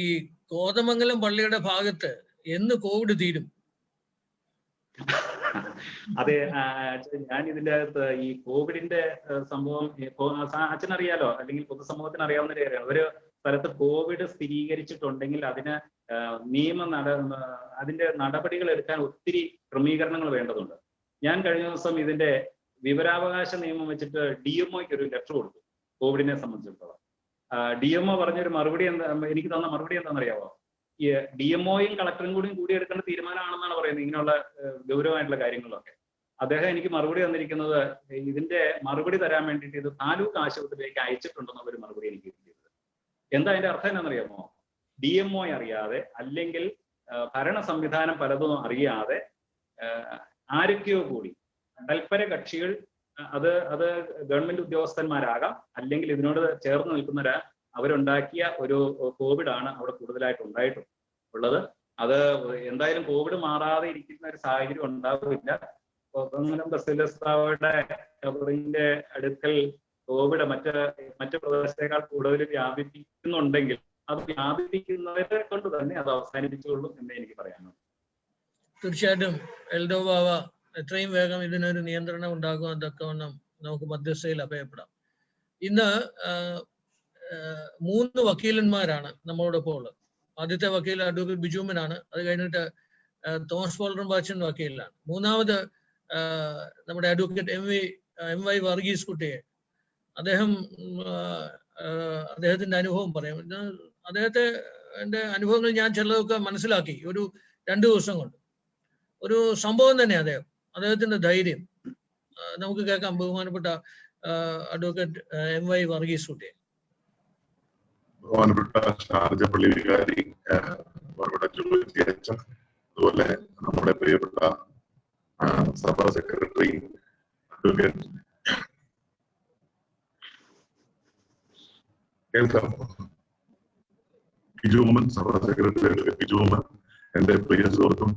കോതമംഗലം പള്ളിയുടെ ഭാഗത്ത് എന്ന് കോവിഡ് തീരും? അതെ, ഞാൻ ഇതിന്റെ അകത്ത് ഈ കോവിഡിന്റെ സംഭവം അച്ഛനറിയാലോ, അല്ലെങ്കിൽ പൊതുസമൂഹത്തിന് അറിയാവുന്ന ഒരു കാര്യമാണ്. ഒരു സ്ഥലത്ത് കോവിഡ് സ്ഥിരീകരിച്ചിട്ടുണ്ടെങ്കിൽ അതിന് അതിന്റെ നടപടികൾ എടുക്കാൻ ഒത്തിരി ക്രമീകരണങ്ങൾ വേണ്ടതുണ്ട്. ഞാൻ കഴിഞ്ഞ ദിവസം ഇതിന്റെ വിവരാവകാശ നിയമം വെച്ചിട്ട് DMOയ്ക്ക് ഒരു ലെറ്റർ കൊടുത്തു കോവിഡിനെ സംബന്ധിച്ചിടത്തോളം. DMO പറഞ്ഞൊരു മറുപടി എനിക്ക് തന്ന മറുപടി എന്താണെന്നറിയാമോ? ഈ DMOയും കളക്ടറും കൂടി എടുക്കേണ്ട തീരുമാനമാണെന്നാണ് പറയുന്നത് ഇങ്ങനെയുള്ള ഗൗരവമായിട്ടുള്ള കാര്യങ്ങളൊക്കെ. അദ്ദേഹം എനിക്ക് മറുപടി തന്നിരിക്കുന്നത്, ഇതിന്റെ മറുപടി തരാൻ വേണ്ടിയിട്ട് ഇത് താലൂക്ക് ആശുപത്രിയിലേക്ക് അയച്ചിട്ടുണ്ടെന്നുള്ള ഒരു മറുപടി എനിക്ക് കിട്ടിയത്. എന്താ അതിന്റെ അർത്ഥം എന്താണെന്നറിയാമോ? DMO അറിയാതെ, അല്ലെങ്കിൽ ഭരണ സംവിധാനം പലതും അറിയാതെ ആരൊക്കെയോ കൂടി തൽപര കക്ഷികൾ, അത് ഗവൺമെന്റ് ഉദ്യോഗസ്ഥന്മാരാകാം, അല്ലെങ്കിൽ ഇതിനോട് ചേർന്ന് നിൽക്കുന്നവരാ, അവരുണ്ടാക്കിയ ഒരു കോവിഡാണ് അവിടെ കൂടുതലായിട്ട് ഉണ്ടായിട്ടുള്ളത്. അത് എന്തായാലും കോവിഡ് മാറാതെ ഇരിക്കുന്ന ഒരു സാഹചര്യം ഉണ്ടാവില്ല. ബസിലിസ്താവയുടെ കബറിന്റെ അടുക്കൽ കോവിഡ് മറ്റ് പ്രദേശത്തേക്കാൾ കൂടുതൽ വ്യാപിപ്പിക്കുന്നുണ്ടെങ്കിൽ അത് വ്യാപിപ്പിക്കുന്നവരെ കൊണ്ട് തന്നെ അത് അവസാനിപ്പിച്ചുകൊള്ളൂ എന്ന് എനിക്ക് പറയാനുണ്ട്. തീർച്ചയായിട്ടും എൽദോ ബാവ എത്രയും വേഗം ഇതിനൊരു നിയന്ത്രണം ഉണ്ടാകും, അതൊക്കെ നമുക്ക് മധ്യസ്ഥയിൽ അഭയപ്പെടാം. ഇന്ന് 3 വക്കീലന്മാരാണ് നമ്മളോടൊപ്പം ഉള്ളത്. ആദ്യത്തെ വക്കീൽ അഡ്വക്കേറ്റ് ബിജുമനാണ്. അത് കഴിഞ്ഞിട്ട് തോമസ് പോൾ റമ്പാച്ചൻ വക്കീലാണ്. മൂന്നാമത് നമ്മുടെ അഡ്വക്കേറ്റ് MY വർഗീസ് കുട്ടിയെ. അദ്ദേഹത്തിന്റെ അനുഭവം പറയാം. അദ്ദേഹത്തിന്റെ അനുഭവങ്ങൾ ഞാൻ ചിലതൊക്കെ മനസ്സിലാക്കി ഒരു 2 ദിവസം കൊണ്ട്. ഒരു സംഭവം തന്നെ അദ്ദേഹത്തിന്റെ ധൈര്യം നമുക്ക് കേൾക്കാം. ബഹുമാനപ്പെട്ട അഡ്വക്കേറ്റ് MY വർഗീസ് കുട്ടിയെ. ബഹുമാനപ്പെട്ട ഷാർജ പള്ളി വികാരി, ബഹുമാനപ്പെട്ട ജോലി അച്ഛൻ, അതുപോലെ നമ്മുടെ പ്രിയപ്പെട്ട സഭാ സെക്രട്ടറി അഡ്വക്കേറ്റ് കേൾക്കാമോ? ബിജുമൻ, സഭാ സെക്രട്ടറി അഡ്വക്കേറ്റ് ബിജുമൻ, എന്റെ പ്രിയ സുഹൃത്തും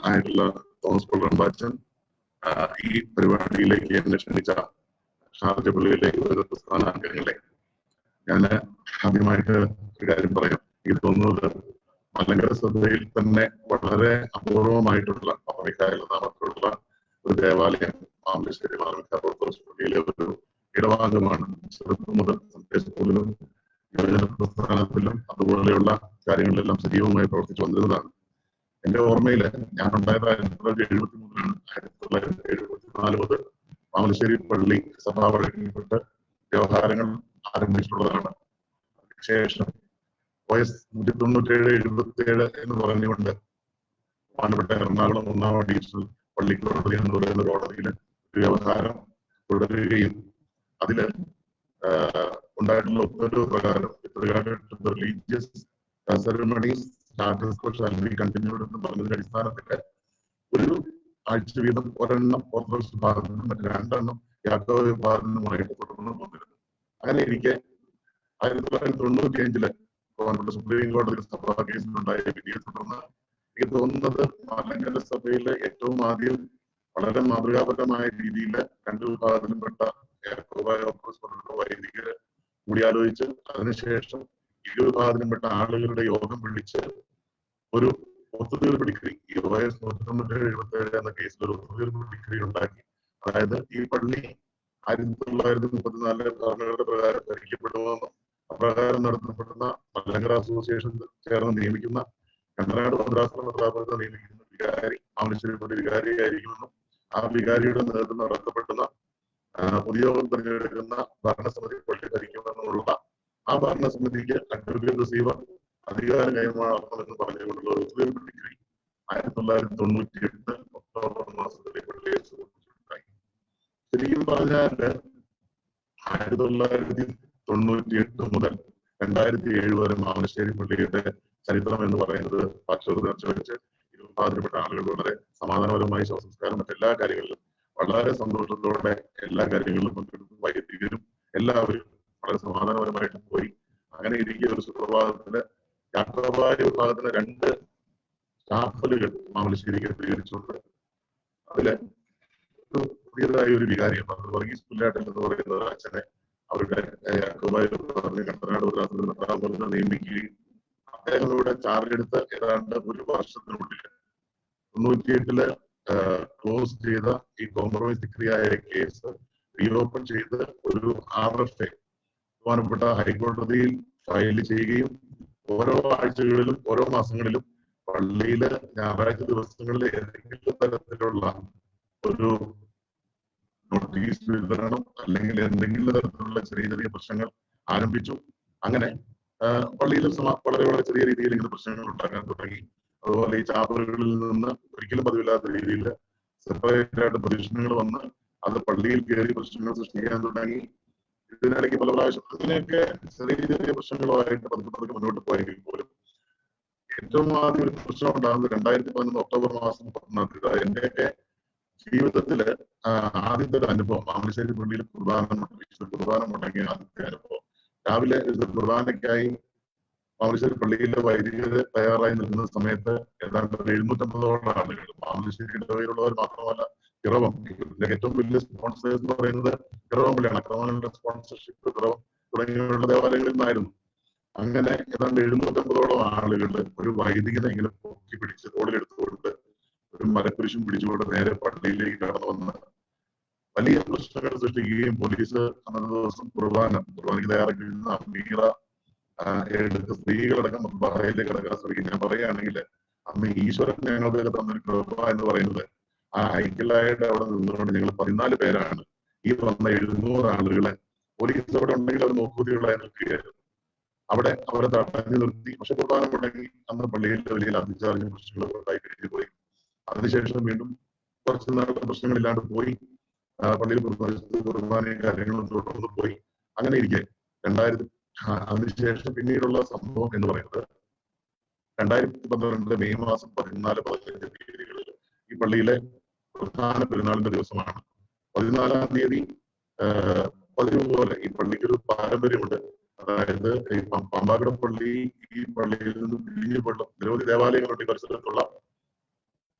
ആയിട്ടുള്ള തോമസ് പോൾ റമ്പാച്ചൻ, ഈ പരിപാടിയിലേക്ക് എന്നെ ക്ഷണിച്ച ഷാർജ പള്ളിയിലേക്ക് ഓരോ പ്രസ്ഥാനാംഗങ്ങളെ, ഞാൻ ആദ്യമായിട്ട് ഒരു കാര്യം പറയാം. എനിക്ക് തോന്നുന്നത് മലങ്കര സഭയിൽ തന്നെ വളരെ അപൂർവമായിട്ടുള്ള നാമത്തിലുള്ള ഒരു ദേവാലയം മാമലശ്ശേരി ഓർത്തഡോക്സ് പള്ളിയിലെ ഒരു ഇടഭാഗമാണ്. ചെറുപ്പം മുതൽ സൺഡേ സ്കൂളിലും യുവജന പ്രസ്ഥാനത്തിലും അതുപോലെയുള്ള കാര്യങ്ങളിലെല്ലാം സജീവമായി പ്രവർത്തിച്ചു വന്നിരുന്നതാണ്. എന്റെ ഓർമ്മയില് ഞാൻ ഉണ്ടായത് 1973 1974 മുതൽ മാമലശ്ശേരി പള്ളി സഭാ വഴക്കപ്പെട്ട് വ്യവഹാരങ്ങൾ ആരംഭിച്ചിട്ടുള്ളതാണ്. അതിനുശേഷം OS 197/77 എന്ന് പറഞ്ഞുകൊണ്ട് ബഹുമാനപ്പെട്ട എറണാകുളം 1-ാം അഡീഷണൽ പള്ളിക്കോടതി എന്ന് പറയുന്ന കോടതിയിൽ വ്യവഹാരം തുടരുകയും അതില് ഉണ്ടായിട്ടുള്ള ഉത്തരവ് പ്രകാരം religious ceremonies status shall be continued എന്ന് പറഞ്ഞതിന്റെ അടിസ്ഥാനത്തിൽ ഒരു ആഴ്ച വീതം ഒരെണ്ണം ഓർത്തഡോക്സ് വിഭാഗത്തിനും മറ്റ് 2 എണ്ണം യാക്കോബ വിഭാഗത്തിനുമായിട്ട് തുടർന്ന് വന്നിരുന്നു. അങ്ങനെ ഇരിക്കെ 1995 ബഹുമാനപ്പെട്ട സുപ്രീം കോടതി സഭാ കേസിലുണ്ടായ വിധിയെ തുടർന്ന് എനിക്ക് തോന്നുന്നത് മലങ്കര സഭയിലെ ഏറ്റവും ആദ്യം വളരെ മാതൃകാപരമായ രീതിയിൽ 2 വിഭാഗത്തിലുംപ്പെട്ട വൈദികര് കൂടിയാലോചിച്ച് അതിനുശേഷം 2 വിഭാഗത്തിലുംപ്പെട്ട ആളുകളുടെ യോഗം വിളിച്ച് ഒരു ഒത്തുതീർപ്പ് ഡിഗ്രി, OS 197/77 എന്ന കേസിൽ ഒരു ഒത്തുതീർപ്പ് ഡിഗ്രി ഉണ്ടാക്കി. അതായത് ഈ പള്ളി 1934 ഭരണഘടന പ്രകാരം ഭരിക്കപ്പെടുമെന്നും അപ്രകാരം നടത്തപ്പെടുന്ന മലങ്കര അസോസിയേഷൻ ചേർന്ന് നിയമിക്കുന്ന കണ്ടനാട് ഭദ്രാസന മെത്രാപ്പൊലീത്ത നിയമിക്കുന്ന വികാരി മാമലശ്ശേരി പള്ളി വികാരിയായിരിക്കുമെന്നും ആ വികാരിയുടെ നേതൃത്വം നടത്തപ്പെടുന്ന പൊതുയോഗം തിരഞ്ഞെടുക്കുന്ന ഭരണസമിതി പള്ളി ഭരിക്കുമെന്നുള്ള ആ ഭരണസമിതിക്ക് അഡ്വക്കേറ്റ് റിസീവർ അധികാരം കൈമാറണമെന്ന് പറഞ്ഞുകൊണ്ടുള്ള ഒരു ഒത്തുതീർപ്പ് ഡിഗ്രി 1998 ഒക്ടോബർ മാസത്തിലെ പള്ളിയെ സുഹൃത്തുണ്ടായി. ശരിക്കും പറഞ്ഞാല് 1998 മുതൽ 2007 വരെ മാമലശ്ശേരി പള്ളിയുടെ ചരിത്രം എന്ന് പറയുന്നത് പാശ്ചാത്യ വെച്ച് ഇരുപാതിരപ്പെട്ട ആളുകൾ വളരെ സമാധാനപരമായി ശവസംസ്കാരം മറ്റെല്ലാ കാര്യങ്ങളിലും വളരെ സന്തോഷത്തോടെ എല്ലാ കാര്യങ്ങളിലും പങ്കെടുത്ത് വൈദികരും എല്ലാവരും വളരെ സമാധാനപരമായിട്ട് പോയി. അങ്ങനെ ഇരിക്കുന്ന ഒരു സുപ്രഭാതത്തില് യാക്കോബായ വിഭാഗത്തിന് 2 കപ്പലുകൾ മാമലശ്ശേരി കേന്ദ്രീകരിച്ചുകൊണ്ട് അതിലെ ഒരു പുതിയതായ ഒരു വികാരിയം വർഗീസ് പുല്ലാട്ടൻ എന്ന് പറയുന്ന അച്ഛനെ അവരുടെ കണ്ടനാട് ഭദ്രാസനത്തിൽ നിയമിക്കുകയും അദ്ദേഹം ഇവിടെ ചാർജ് എടുത്ത് ഏതാണ്ട് ഒരു വർഷത്തിനുള്ളിൽ 98 ക്ലോസ് ചെയ്ത ഈ കോംപ്രമൈസ് ഡിഗ്രിയായ കേസ് റീഓപ്പൺ ചെയ്ത് ഒരു RFA ബഹുമാനപ്പെട്ട ഹൈക്കോടതിയിൽ ഫയൽ ചെയ്യുകയും ഓരോ ആഴ്ചകളിലും ഓരോ മാസങ്ങളിലും പള്ളിയില് ഞായറാഴ്ച ദിവസങ്ങളിൽ ഏതെങ്കിലും തരത്തിലുള്ള ഒരു നോട്ടീസ് വിതരണം അല്ലെങ്കിൽ എന്തെങ്കിലും തരത്തിലുള്ള ചെറിയ ചെറിയ പ്രശ്നങ്ങൾ ആരംഭിച്ചു. അങ്ങനെ പള്ളിയിൽ വളരെ ചെറിയ രീതിയിൽ ഇങ്ങനെ പ്രശ്നങ്ങൾ ഉണ്ടാക്കാൻ തുടങ്ങി. അതുപോലെ ഈ ചാപ്പലുകളിൽ നിന്ന് ഒരിക്കലും പതിവില്ലാത്ത രീതിയിൽ സെപ്പറേറ്റ് ആയിട്ട് പ്രദക്ഷിണങ്ങൾ വന്ന് അത് പള്ളിയിൽ കയറി പ്രശ്നങ്ങൾ സൃഷ്ടിക്കാൻ തുടങ്ങി. ഇതിനിടയ്ക്ക് പല പ്രാവശ്യം അങ്ങനെയൊക്കെ ചെറിയ ചെറിയ പ്രശ്നങ്ങളുമായിട്ട് പതുക്കെ മുന്നോട്ട് പോയെങ്കിൽ പോലും ഏറ്റവും ആദ്യം ഒരു പ്രശ്നം ഉണ്ടാകുന്നത് 2011 ഒക്ടോബർ മാസം 14 എന്റെയൊക്കെ ജീവിതത്തില് ആദ്യത്തെ ഒരു അനുഭവം മാമലശ്ശേരി പള്ളിയിൽ കുർബാന മുടങ്ങിയ ആദ്യത്തെ അനുഭവം. രാവിലെ കുർബാനയ്ക്കായി മാമലശ്ശേരി പള്ളിയിലെ വൈദികര് തയ്യാറായി നിൽക്കുന്ന സമയത്ത് ഏതാണ്ട് 750ഓളം ആളുകൾ മാമലശ്ശേരി ഇടവയിലുള്ളവർ മാത്രമല്ല പിറവം ഇതിന്റെ ഏറ്റവും വലിയ സ്പോൺസേഴ്സ് എന്ന് പറയുന്നത് പിറവം പള്ളിയാണ്. ക്രമങ്ങളുടെ സ്പോൺസർഷിപ്പ് പിറവം തുടങ്ങിയുള്ള ദേവാലയങ്ങളിൽ നിന്നായിരുന്നു. അങ്ങനെ ഏതാണ്ട് 750ഓളം ആളുകൾ ഒരു വൈദികനെ ഇങ്ങനെ പൊക്കി പിടിച്ച് തോളിലെടുത്തുകൊണ്ട് ഒരു മരക്കുരിശും പിടിച്ചുകൊണ്ട് നേരെ പള്ളിയിലേക്ക് കടന്നു വന്ന് വലിയ പ്രശ്നങ്ങൾ സൃഷ്ടിക്കുകയും പോലീസ് അന്നത്തെ ദിവസം കുർബാനയ്ക്ക് തയ്യാറാക്കി അമീറ എടുത്ത് സ്ത്രീകളടക്കം ബഹറയിലേക്ക് കടക്കാൻ ശ്രമിക്കും. ഞാൻ പറയുകയാണെങ്കിൽ അന്ന് ഈശ്വരൻ ഞങ്ങൾക്ക് തന്നൊരു കൃപ എന്ന് പറയുന്നത് ആ ഐക്യലായിട്ട് അവിടെ നിന്നുകൊണ്ട് ഞങ്ങൾ 14 പേരാണ് ഈ വന്ന 700 ആളുകളെ പോലീസ് അവിടെ ഉണ്ടെങ്കിൽ അവർ നോക്കുകുത്തികളായി നിൽക്കുകയായിരുന്നു. അവിടെ അവരെ തടഞ്ഞു നിർത്തി. പക്ഷെ കുർബാന മുടങ്ങി അന്ന് പള്ളിയിൽ വലിയ ലാത്തിച്ചാർജും പ്രശ്നങ്ങളൊക്കെ ഉണ്ടായി കഴിഞ്ഞു പോയി. അതിനുശേഷം വീണ്ടും കുറച്ച് നാളുടെ പ്രശ്നങ്ങളില്ലാണ്ട് പോയി. പള്ളിയിൽ കുർബാനയും കാര്യങ്ങളും തുടർന്ന് പോയി. അങ്ങനെ ഇരിക്കെ അതിനുശേഷം പിന്നീടുള്ള സംഭവം എന്ന് പറയുന്നത് 2012 മെയ് മാസം 14-15 തീയതികളിൽ ഈ പള്ളിയിലെ പ്രധാന പെരുന്നാളിന്റെ ദിവസമാണ്. 14-ാം തീയതി പതിവ് പോലെ ഈ പള്ളിക്കൊരു പാരമ്പര്യമുണ്ട്. അതായത് ഈ പാമ്പാക്കട പള്ളി ഈ പള്ളിയിൽ നിന്ന് പിരിഞ്ഞുകൊണ്ട് നിരവധി ദേവാലയങ്ങളുണ്ട്. ഈ പരിസരത്തുള്ള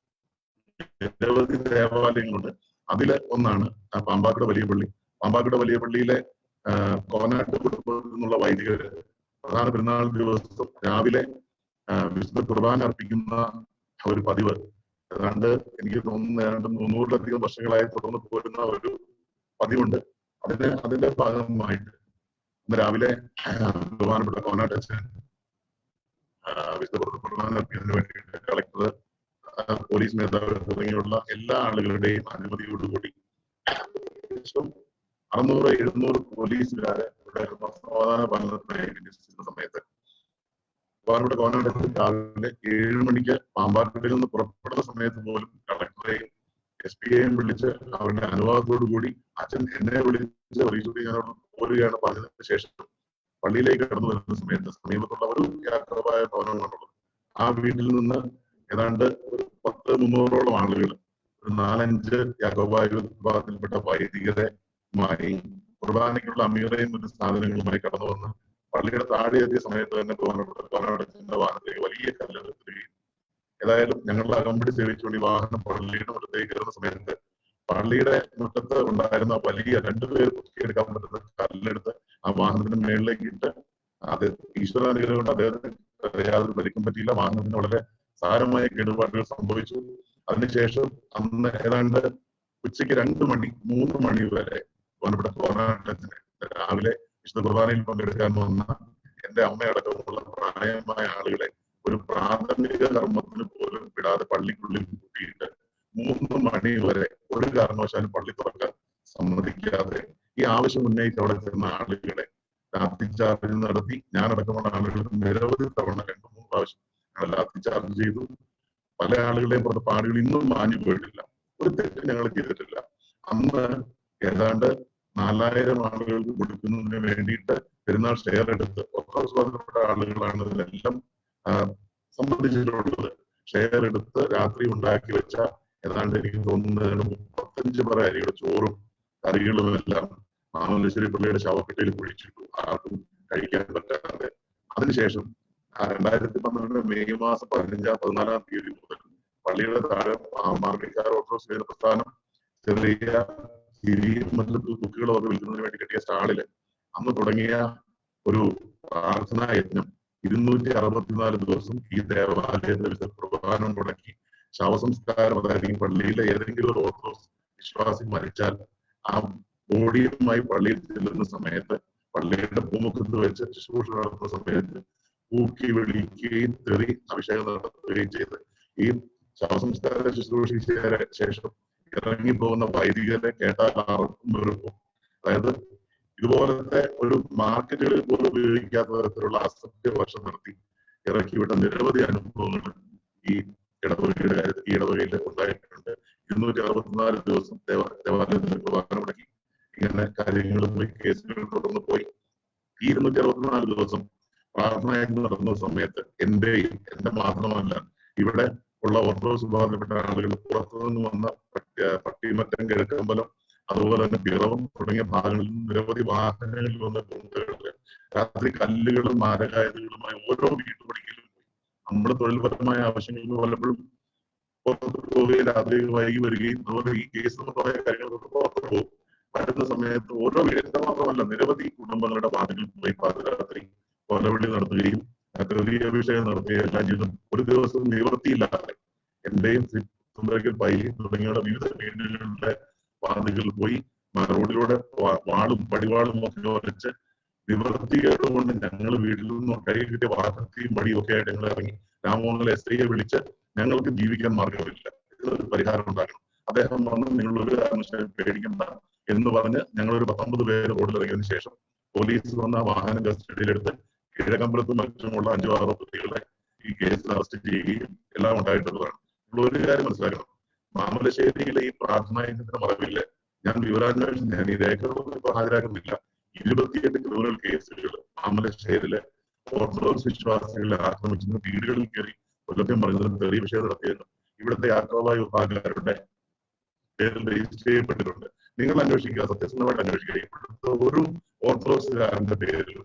നിരവധി ദേവാലയങ്ങളുണ്ട്. അതിലെ ഒന്നാണ് പാമ്പാക്കട വലിയ പള്ളി. പാമ്പാക്കട വലിയ പള്ളിയിലെ കോനാട്ട് കുടുംബത്തിൽ നിന്നുള്ള വൈദികര് പ്രധാന പെരുന്നാൾ ദിവസം രാവിലെ വിശുദ്ധ കുർബാന അർപ്പിക്കുന്ന ഒരു പതിവ് ഏതാണ്ട് എനിക്ക് തോന്നുന്നു ഏതാണ്ട് 300-ലധികം വർഷങ്ങളായി തുടർന്ന് പോരുന്ന ഒരു പതിവുണ്ട്. അതിന്റെ ഭാഗമായിട്ട് ഇന്ന് രാവിലെ ബഹുമാനപ്പെട്ട കോനാട്ടച്ഛൻ വിശുദ്ധ കുർബാന അർപ്പിക്കുന്നതിന് വേണ്ടിയിട്ട് കളക്ടർ, പോലീസ് മേധാവി തുടങ്ങിയുള്ള എല്ലാ ആളുകളുടെയും അനുമതിയോടുകൂടി 600-700 പോലീസുകാരെ ഇവിടെ സമാധാന പാലനത്തിനായി വിന്യസിക്കുന്ന സമയത്ത് ബഹുമാനപ്പെട്ട കോനാട്ടച്ഛൻ രാവിലെ 7 മണിക്ക് പാമ്പാക്കടയിൽ നിന്ന് പുറപ്പെടുന്ന സമയത്ത് പോലും കളക്ടറെയും SP യെയും വിളിച്ച് അവരുടെ അനുവാദത്തോടുകൂടി അച്ഛൻ എന്നെ വിളിച്ച് അറിയിച്ചു ഞാനോട് പോരുകയാണ് പറഞ്ഞതിന് ശേഷം പള്ളിയിലേക്ക് കടന്നു വരുന്ന സമയത്ത് സമീപത്തുള്ള ഒരു യാത്രമായ ഭവനമാണുള്ളത്. ആ വീട്ടിൽ നിന്ന് ഏതാണ്ട് ഒരു 100-300ഓളം ആളുകൾ ഒരു 4-5 യാക്കോബായ വിഭാഗത്തിൽപ്പെട്ട വൈദികരുമായി കുർബാനയ്ക്കുള്ള അമീറയും മറ്റു സാധനങ്ങളുമായി കടന്നു വന്ന് പള്ളിയുടെ താഴെ എത്തിയ സമയത്ത് തന്നെ കോനാട്ടച്ഛന്റെ വാഹനത്തിലേക്ക് വലിയ കല്ലെടുക്കുകയും ഏതായാലും ഞങ്ങളുടെ അകമ്പടി സേവിച്ചുകൊണ്ട് ഈ വാഹനം പള്ളിയുടെ മുറ്റത്തേക്ക് കയറുന്ന സമയത്ത് പള്ളിയുടെ മുറ്റത്ത് ഉണ്ടായിരുന്ന വലിയ 2 പേർ പൊക്കിയെടുക്കാൻ പറ്റുന്ന കല്ലെടുത്ത് ആ വാഹനത്തിന്റെ മേളിലേക്ക് ഇട്ട് അത് ഈശ്വരാനുഗ്രഹം കൊണ്ട് അദ്ദേഹത്തിന് യാതൊരു പരിക്കും പറ്റിയില്ല. വാഹനത്തിന് വളരെ സാരമായ കേടുപാടുകൾ സംഭവിച്ചു. അതിനുശേഷം അന്ന് ഏതാണ്ട് ഉച്ചയ്ക്ക് 2 മണി 3 മണി വരെ ബഹുമാനപ്പെട്ട കോനാട്ടച്ഛന് രാവിലെ വിശുദ്ധ കുർബാനയിൽ പങ്കെടുക്കാൻ വന്ന എന്റെ അമ്മയടക്കമുള്ള പ്രായമായ ആളുകളെ ഒരു പ്രാഥമിക കർമ്മത്തിന് പോലും വിടാതെ പള്ളിക്കുള്ളിൽ കൂട്ടിയിട്ട് 3 മണി വരെ ഒരു കാരണവശാലും പള്ളി തുറക്കാൻ സമ്മതിക്കാതെ ഈ ആവശ്യം ഉന്നയിച്ച് അവിടെ ചെന്ന ആളുകളെ ലാത്തിച്ചാർജ് നടത്തി. ഞാനടക്കമുള്ള ആളുകൾ നിരവധി തവണ 2-3 പ്രാവശ്യം ഞങ്ങൾ ലാത്തിച്ചാർജ് ചെയ്തു. പല ആളുകളെയും പുറത്ത് പാടുകൾ ഇന്നും മാഞ്ഞു പോയിട്ടില്ല. ഒരു തെറ്റ് ഞങ്ങൾ ചെയ്തിട്ടില്ല. അന്ന് ഏതാണ്ട് 4000 ആളുകൾക്ക് കൊടുക്കുന്നതിന് വേണ്ടിയിട്ട് പെരുന്നാൾ ഷെയർ എടുത്ത് ഒക്കെ സ്വാതന്ത്ര്യപ്പെട്ട ആളുകളാണ് ഇതിലെല്ലാം സംബന്ധിച്ചിട്ടുള്ളത്. ഷെയർ എടുത്ത് രാത്രി ഉണ്ടാക്കി വെച്ച ഏതാണ്ട് എനിക്ക് തോന്നുന്നത് 35 പറ അരിയുടെ ചോറും കറികളും എല്ലാം മാമലശ്ശേരി പള്ളിയുടെ ശവപ്പെട്ടിയിൽ കുഴിച്ചിട്ടു, ആർക്കും കഴിക്കാൻ പറ്റാതെ. അതിനുശേഷം 2012 മെയ് മാസം 15-14 തീയതി മുതൽ പള്ളിയുടെ താഴെ മാർഗക്കാർ ഓർത്തഡോക്സ് വേദ പ്രസ്ഥാനം ചെറിയ ചിരിയും മറ്റു ബുക്കുകളും ഒക്കെ വിൽക്കുന്നതിന് വേണ്ടി കെട്ടിയ സ്റ്റാളില് അന്ന് തുടങ്ങിയ ഒരു പ്രാർത്ഥനാ യജ്ഞം 264 ദിവസം ഈ ദേവാലയത്തിൽ കുർബാന മുടക്കി ശവസംസ്കാരം, അതായത് ഈ പള്ളിയിലെ ഏതെങ്കിലും ഒരു ഓർത്തഡോക്സ് വിശ്വാസി മരിച്ചാൽ ആ ബോഡിയുമായി പള്ളിയിൽ ചെല്ലുന്ന സമയത്ത് പള്ളിയുടെ പൂമുഖത്ത് വെച്ച് ശുശ്രൂഷ നടത്തുന്ന സമയത്ത് പൂക്കി വിളിക്കുകയും തെറി അഭിഷേകം നടത്തുകയും ചെയ്ത് ഈ ശവസംസ്കാര ശുശ്രൂഷയ്ക്ക് ശേഷം ഇറങ്ങിപ്പോകുന്ന വൈദികരെ കേട്ടാൽ ആർക്കും വെറുക്കും. അതായത് ഇതുപോലത്തെ ഒരു മാർക്കറ്റുകളിൽ പോലും ഉപയോഗിക്കാത്ത തരത്തിലുള്ള അസഭ്യഭാഷ നടത്തി ഇറക്കിവിട്ട നിരവധി അനുഭവങ്ങൾ ഈ ഇടവകയിൽ ഉണ്ടായിട്ടുണ്ട്. 264 ദിവസം ദേവാലയത്തിൽ കുർബാന മുടക്കി ഇങ്ങനെ കാര്യങ്ങൾ പോയി, കേസുകൾ തുടർന്ന് പോയി. ഈ 264 ദിവസം പ്രാർത്ഥന നടന്ന സമയത്ത് എന്റെ മാത്രമല്ല, ഇവിടെ ഉള്ള ഓർത്തഡോക്സ് വിഭാഗത്തിൽപ്പെട്ട ആളുകൾ പുറത്തുനിന്ന് വന്ന പട്ടിമറ്റം, കിഴക്കമ്പലം, അതുപോലെ തന്നെ പിറവം തുടങ്ങിയ ഭാഗങ്ങളിൽ നിന്ന് നിരവധി വാഹനങ്ങളിൽ വന്ന ഗുണ്ടകൾ രാത്രി കല്ലുകളും മാരകായുധങ്ങളുമായി ഓരോ വീട്ടുപടിക്കലും പോയി. നമ്മുടെ തൊഴിൽപരമായ ആവശ്യങ്ങൾക്ക് പലപ്പോഴും പുറത്ത് പോവുകയും രാത്രി വൈകി വരികയും അതുപോലെ ഈ കേസ് കുറെ കാര്യങ്ങളൊക്കെ പുറത്തു പോകും. വരുന്ന സമയത്ത് ഓരോ വീടിന്റെ മാത്രമല്ല നിരവധി കുടുംബങ്ങളുടെ വാതിലിൽ പോയി പാതിരാത്രി കൊലവിളി നടത്തുകയും അഭിഷേകം നടത്തുകയും എല്ലാം ചെയ്തു. ഒരു ദിവസം നിവൃത്തിയില്ലാതെ എന്റെയും സുന്ദരക്കൽ പൈലി തുടങ്ങിയുള്ള വിവിധ വീടുകളുടെ വാതിലുകളിൽ പോയി റോഡിലൂടെ പടിവാളും ഒക്കെ വരച്ച് നിവൃത്തികേട് കൊണ്ട് ഞങ്ങൾ വീട്ടിൽ നിന്നും കൈ കിട്ടിയ വാഹനത്തെയും വടിയും ഒക്കെ ആയിട്ട് ഞങ്ങൾ ഇറങ്ങി രാമമംഗലം SIയെ വിളിച്ച് ഞങ്ങൾക്ക് ജീവിക്കാൻ മാർഗമില്ല, ഇതിനൊരു പരിഹാരം ഉണ്ടാക്കണം. അദ്ദേഹം വന്ന് നിങ്ങളൊരു കാരണവശാലും പേടിക്കണ്ട എന്ന് പറഞ്ഞ് ഞങ്ങളൊരു 19 പേര് റോഡിലിറങ്ങിയതിനു ശേഷം പോലീസ് വന്ന വാഹനം കസ്റ്റഡിയിലെടുത്ത് കിഴക്കമ്പലത്തും മറ്റുമുള്ള 5-6 പ്രതികളെ ഈ കേസിൽ അറസ്റ്റ് ചെയ്യുകയും എല്ലാം ഉണ്ടായിട്ടുള്ളതാണ്. ഒരു കാര്യം മനസ്സിലാക്കണം, മാമലശ്ശേരിയിലെ ഈ പ്രാർത്ഥനാ യജ്ഞത്തിന്റെ മറവില് ഞാൻ വിവരാന്വേഷണം, ഞാൻ ഈ രേഖകളൊന്നും ഇപ്പൊ ഹാജരാക്കുന്നില്ല, 28 ക്രിമിനൽ കേസുകൾ മാമലശ്ശേരിയിലെ ഓർത്തഡോക്സ് വിശ്വാസികളെ ആക്രമിച്ചെന്ന് വീടുകളിൽ കയറി കൊല്ലത്തെയും പറഞ്ഞതിനും തെളിവ് വിഷയം നടത്തിയതിനും ഇവിടുത്തെ യാക്കോബായ വിഭാഗക്കാരുടെ പേരിൽ രജിസ്റ്റർ ചെയ്യപ്പെട്ടിട്ടുണ്ട്. നിങ്ങൾ അന്വേഷിക്കുക, സത്യസന്ധമായിട്ട് അന്വേഷിക്കുക. ഇവിടുത്തെ ഒരു ഓർത്തഡോക്സുകാരന്റെ പേരിൽ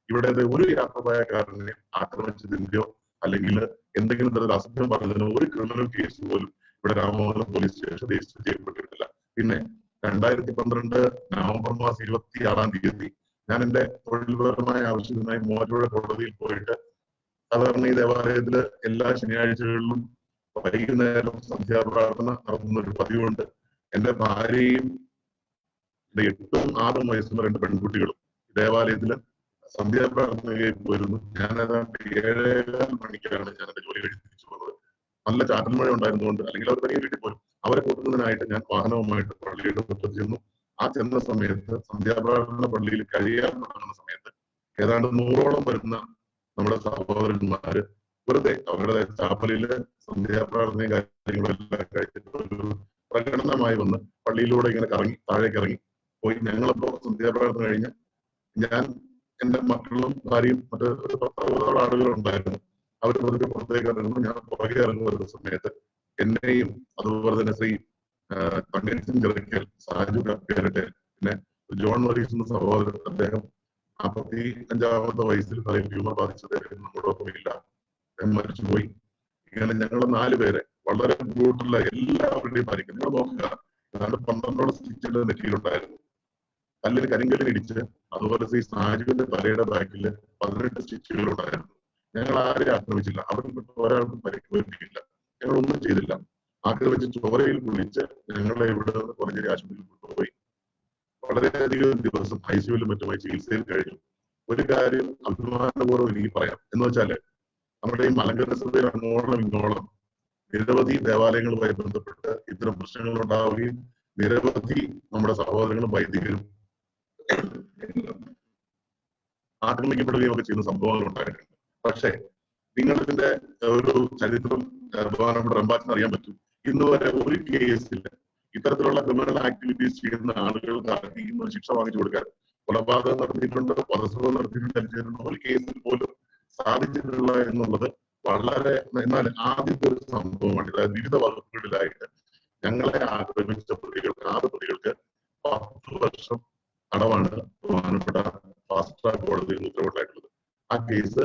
ഇവിടെ ഒരു യാക്കോബായക്കാരനെ ആക്രമിച്ചതിന്റെയോ അല്ലെങ്കിൽ എന്തെങ്കിലും തരത്തിൽ അസഭ്യം പറഞ്ഞതിനോ ഒരു ക്രിമിനൽ കേസ് പോലും ഇവിടെ രാമമംഗലം പോലീസ് സ്റ്റേഷൻ രജിസ്റ്റർ ചെയ്യപ്പെട്ടിട്ടില്ല. പിന്നെ 2012 നവംബർ മാസം 26-ാം തീയതി ഞാൻ എന്റെ തൊഴിൽപരമായ ആവശ്യത്തിനായി മൂവാറ്റുപുഴ കോടതിയിൽ പോയിട്ട് സാധാരണ ഈ ദേവാലയത്തില് എല്ലാ ശനിയാഴ്ചകളിലും വൈകുന്നേരം സന്ധ്യാപ്രാർത്ഥന നടത്തുന്ന ഒരു പതിവുണ്ട്. എന്റെ ഭാര്യയും എന്റെ 8-6 വയസ്സുള്ള 2 പെൺകുട്ടികളും ദേവാലയത്തില് സന്ധ്യാപ്രാർത്ഥനയിൽ പോയിരുന്നു. ഞാൻ ഏതാണ്ട് 7:15 മണിക്കാണ് ഞാൻ എന്റെ ജോലി കഴിഞ്ഞ് തിരിച്ചു പോകുന്നത്. നല്ല ചാറ്റൽ മഴ ഉണ്ടായിരുന്നുകൊണ്ട്, അല്ലെങ്കിൽ അവർ തനിയെ വീട്ടിൽ പോലും അവരെ കൂട്ടുന്നതിനായിട്ട് ഞാൻ വാഹനവുമായിട്ട് പള്ളിയുടെ മുറ്റത്ത് ചെന്നു. ആ ചെന്ന സമയത്ത് സന്ധ്യാപ്രാർത്ഥന പള്ളിയിൽ കഴിയാൻ തുടങ്ങുന്ന സമയത്ത് ഏതാണ്ട് 100ഓളം വരുന്ന നമ്മുടെ സഹോദരന്മാര് വെറുതെ അവരുടെ ചാപ്പലില് സന്ധ്യാപ്രാർത്ഥനയും കാര്യങ്ങളെല്ലാം കഴിച്ചിട്ട് ഒരു പ്രകടനമായി വന്ന് പള്ളിയിലൂടെ ഇങ്ങനെ താഴേക്ക് ഇറങ്ങി പോയി. ഞങ്ങളപ്പോ സന്ധ്യാപ്രാർത്ഥന കഴിഞ്ഞ് ഞാൻ എന്റെ മക്കളും ഭാര്യയും മറ്റ് 10 ആളുകളുണ്ടായിരുന്നു. അവർ പതുക്കെ പുറത്തേക്ക് ഇറങ്ങുന്നു. ഞാൻ പുറകെ ഇറങ്ങുന്ന സമയത്ത് എന്നെയും അതുപോലെ തന്നെ ശ്രീ തങ്കച്ചൻ ചിറക്കൽ, സാജു കപ്പേരട്ടെ, പിന്നെ ജോൺ മറീസ് എന്ന സഹോദരൻ, അദ്ദേഹം 45-ാമത്തെ വയസ്സിൽ തലയിൽ ട്യൂമർ ബാധിച്ചത് നമ്മുടെ ഒപ്പമില്ല, മരിച്ചുപോയി. ഇങ്ങനെ ഞങ്ങൾ 4 പേരെ വളരെ ബ്രൂട്ടലായി എല്ലാവരുടെയും മരിക്കും. നിങ്ങൾ നോക്കുക, ഏതാണ്ട് 12 സ്റ്റിച്ചിന്റെ നെറ്റിയിലുണ്ടായിരുന്നു. കല്ലിന് കരിങ്കല്ലിന് ഇടിച്ച് അതുപോലെ ശ്രീ സാജുവിന്റെ തലയുടെ ബാക്കില് 18 സ്റ്റിച്ചുകൾ ഉണ്ടായിരുന്നു. ഞങ്ങൾ ആരെയും ആക്രമിച്ചില്ല, അവർക്ക് ഒരാൾക്കും പരിക്കേൽപ്പിക്കില്ല, ഞങ്ങൾ ഒന്നും ചെയ്തില്ല. ആക്രമിച്ച് ചോരയിൽ കുളിച്ച് ഞങ്ങളെ ഇവിടെ നിന്ന് കൊലഞ്ചേരി ആശുപത്രിയിൽ കൊണ്ടുപോയി. വളരെയധികം ദിവസം ICUവിലും മറ്റുമായി ചികിത്സയിൽ കഴിഞ്ഞു. ഒരു കാര്യം അഭിമാനപൂർവ്വം എനിക്ക് പറയാം എന്ന് വെച്ചാല്, നമ്മുടെ ഈ മലങ്കര സഭയിൽ അങ്ങോളം ഇങ്ങോളം നിരവധി ദേവാലയങ്ങളുമായി ബന്ധപ്പെട്ട് ഇത്തരം പ്രശ്നങ്ങൾ ഉണ്ടാവുകയും നിരവധി നമ്മുടെ സഹോദരങ്ങളും വൈദികരും ആക്രമിക്കപ്പെടുകയും ഒക്കെ ചെയ്യുന്ന സംഭവങ്ങൾ ഉണ്ടായിട്ടുണ്ട്. പക്ഷേ നിങ്ങൾ ഇതിന്റെ ഒരു ചരിത്രം ബഹുമാനപ്പെട്ട റംബാച്ചൻ അറിയാൻ പറ്റും, ഇന്ന് വരെ ഒരു കേസിൽ ഇത്തരത്തിലുള്ള ക്രിമിനൽ ആക്ടിവിറ്റീസ് ചെയ്യുന്ന ആളുകൾക്ക് ആർക്കും ശിക്ഷ വാങ്ങിച്ചു കൊടുക്കാൻ, കൊലപാതകം നടത്തിയിട്ടുണ്ട്, വധശ്രമം നടത്തിയിട്ടുണ്ട്, ഒരു കേസിൽ പോലും സാധിച്ചിട്ടില്ല എന്നുള്ളത് വളരെ, എന്നാൽ ആദ്യത്തെ ഒരു സംഭവമാണ്. അതായത് വിവിധ വകുപ്പുകളിലായിട്ട് ഞങ്ങളെ ആക്രമിച്ച പ്രതികൾക്ക് 6 പ്രതികൾക്ക് 10 വർഷം തടവാണ് ബഹുമാനപ്പെട്ട ഫാസ്റ്റ് ട്രാക്ക് കോടതിയിൽ ഉത്തരവുണ്ടായിട്ടുള്ളത്. ആ കേസ്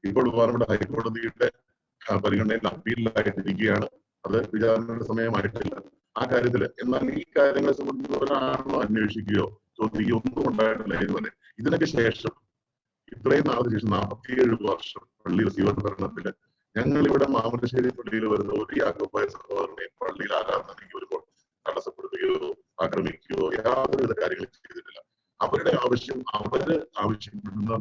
ഇപ്പോൾ ബഹുമാനപ്പെട്ട ഹൈക്കോടതിയുടെ പരിഗണനയിൽ അപ്പീലിലായിട്ടിരിക്കുകയാണ്. അത് വിചാരണയുടെ സമയമായിട്ടില്ല ആ കാര്യത്തില്. എന്നാൽ ഈ കാര്യങ്ങളെ സംബന്ധിച്ച് ഒരാളോ അന്വേഷിക്കുകയോ ചോദിക്കുകയോ ഒന്നും ഉണ്ടായിട്ടില്ല ഇതുവരെ. ഇതിനൊക്കെ ശേഷം ഇത്രയും നാളത്തിന് ശേഷം 47 വർഷം പള്ളി റിസീവർ ഭരണത്തില് ഞങ്ങൾ ഇവിടെ മാമലശ്ശേരി പള്ളിയിൽ വരുന്ന ഒരു യാക്കോബായ സഹോദരനെയും പള്ളിയിൽ ആരാധനയ്ക്ക് വരുമ്പോൾ തടസ്സപ്പെടുത്തുകയോ ആക്രമിക്കുകയോ യാതൊരുവിധ കാര്യങ്ങളും ചെയ്തിട്ടില്ല. അവരുടെ ആവശ്യം അവര് ആവശ്യപ്പെടുന്ന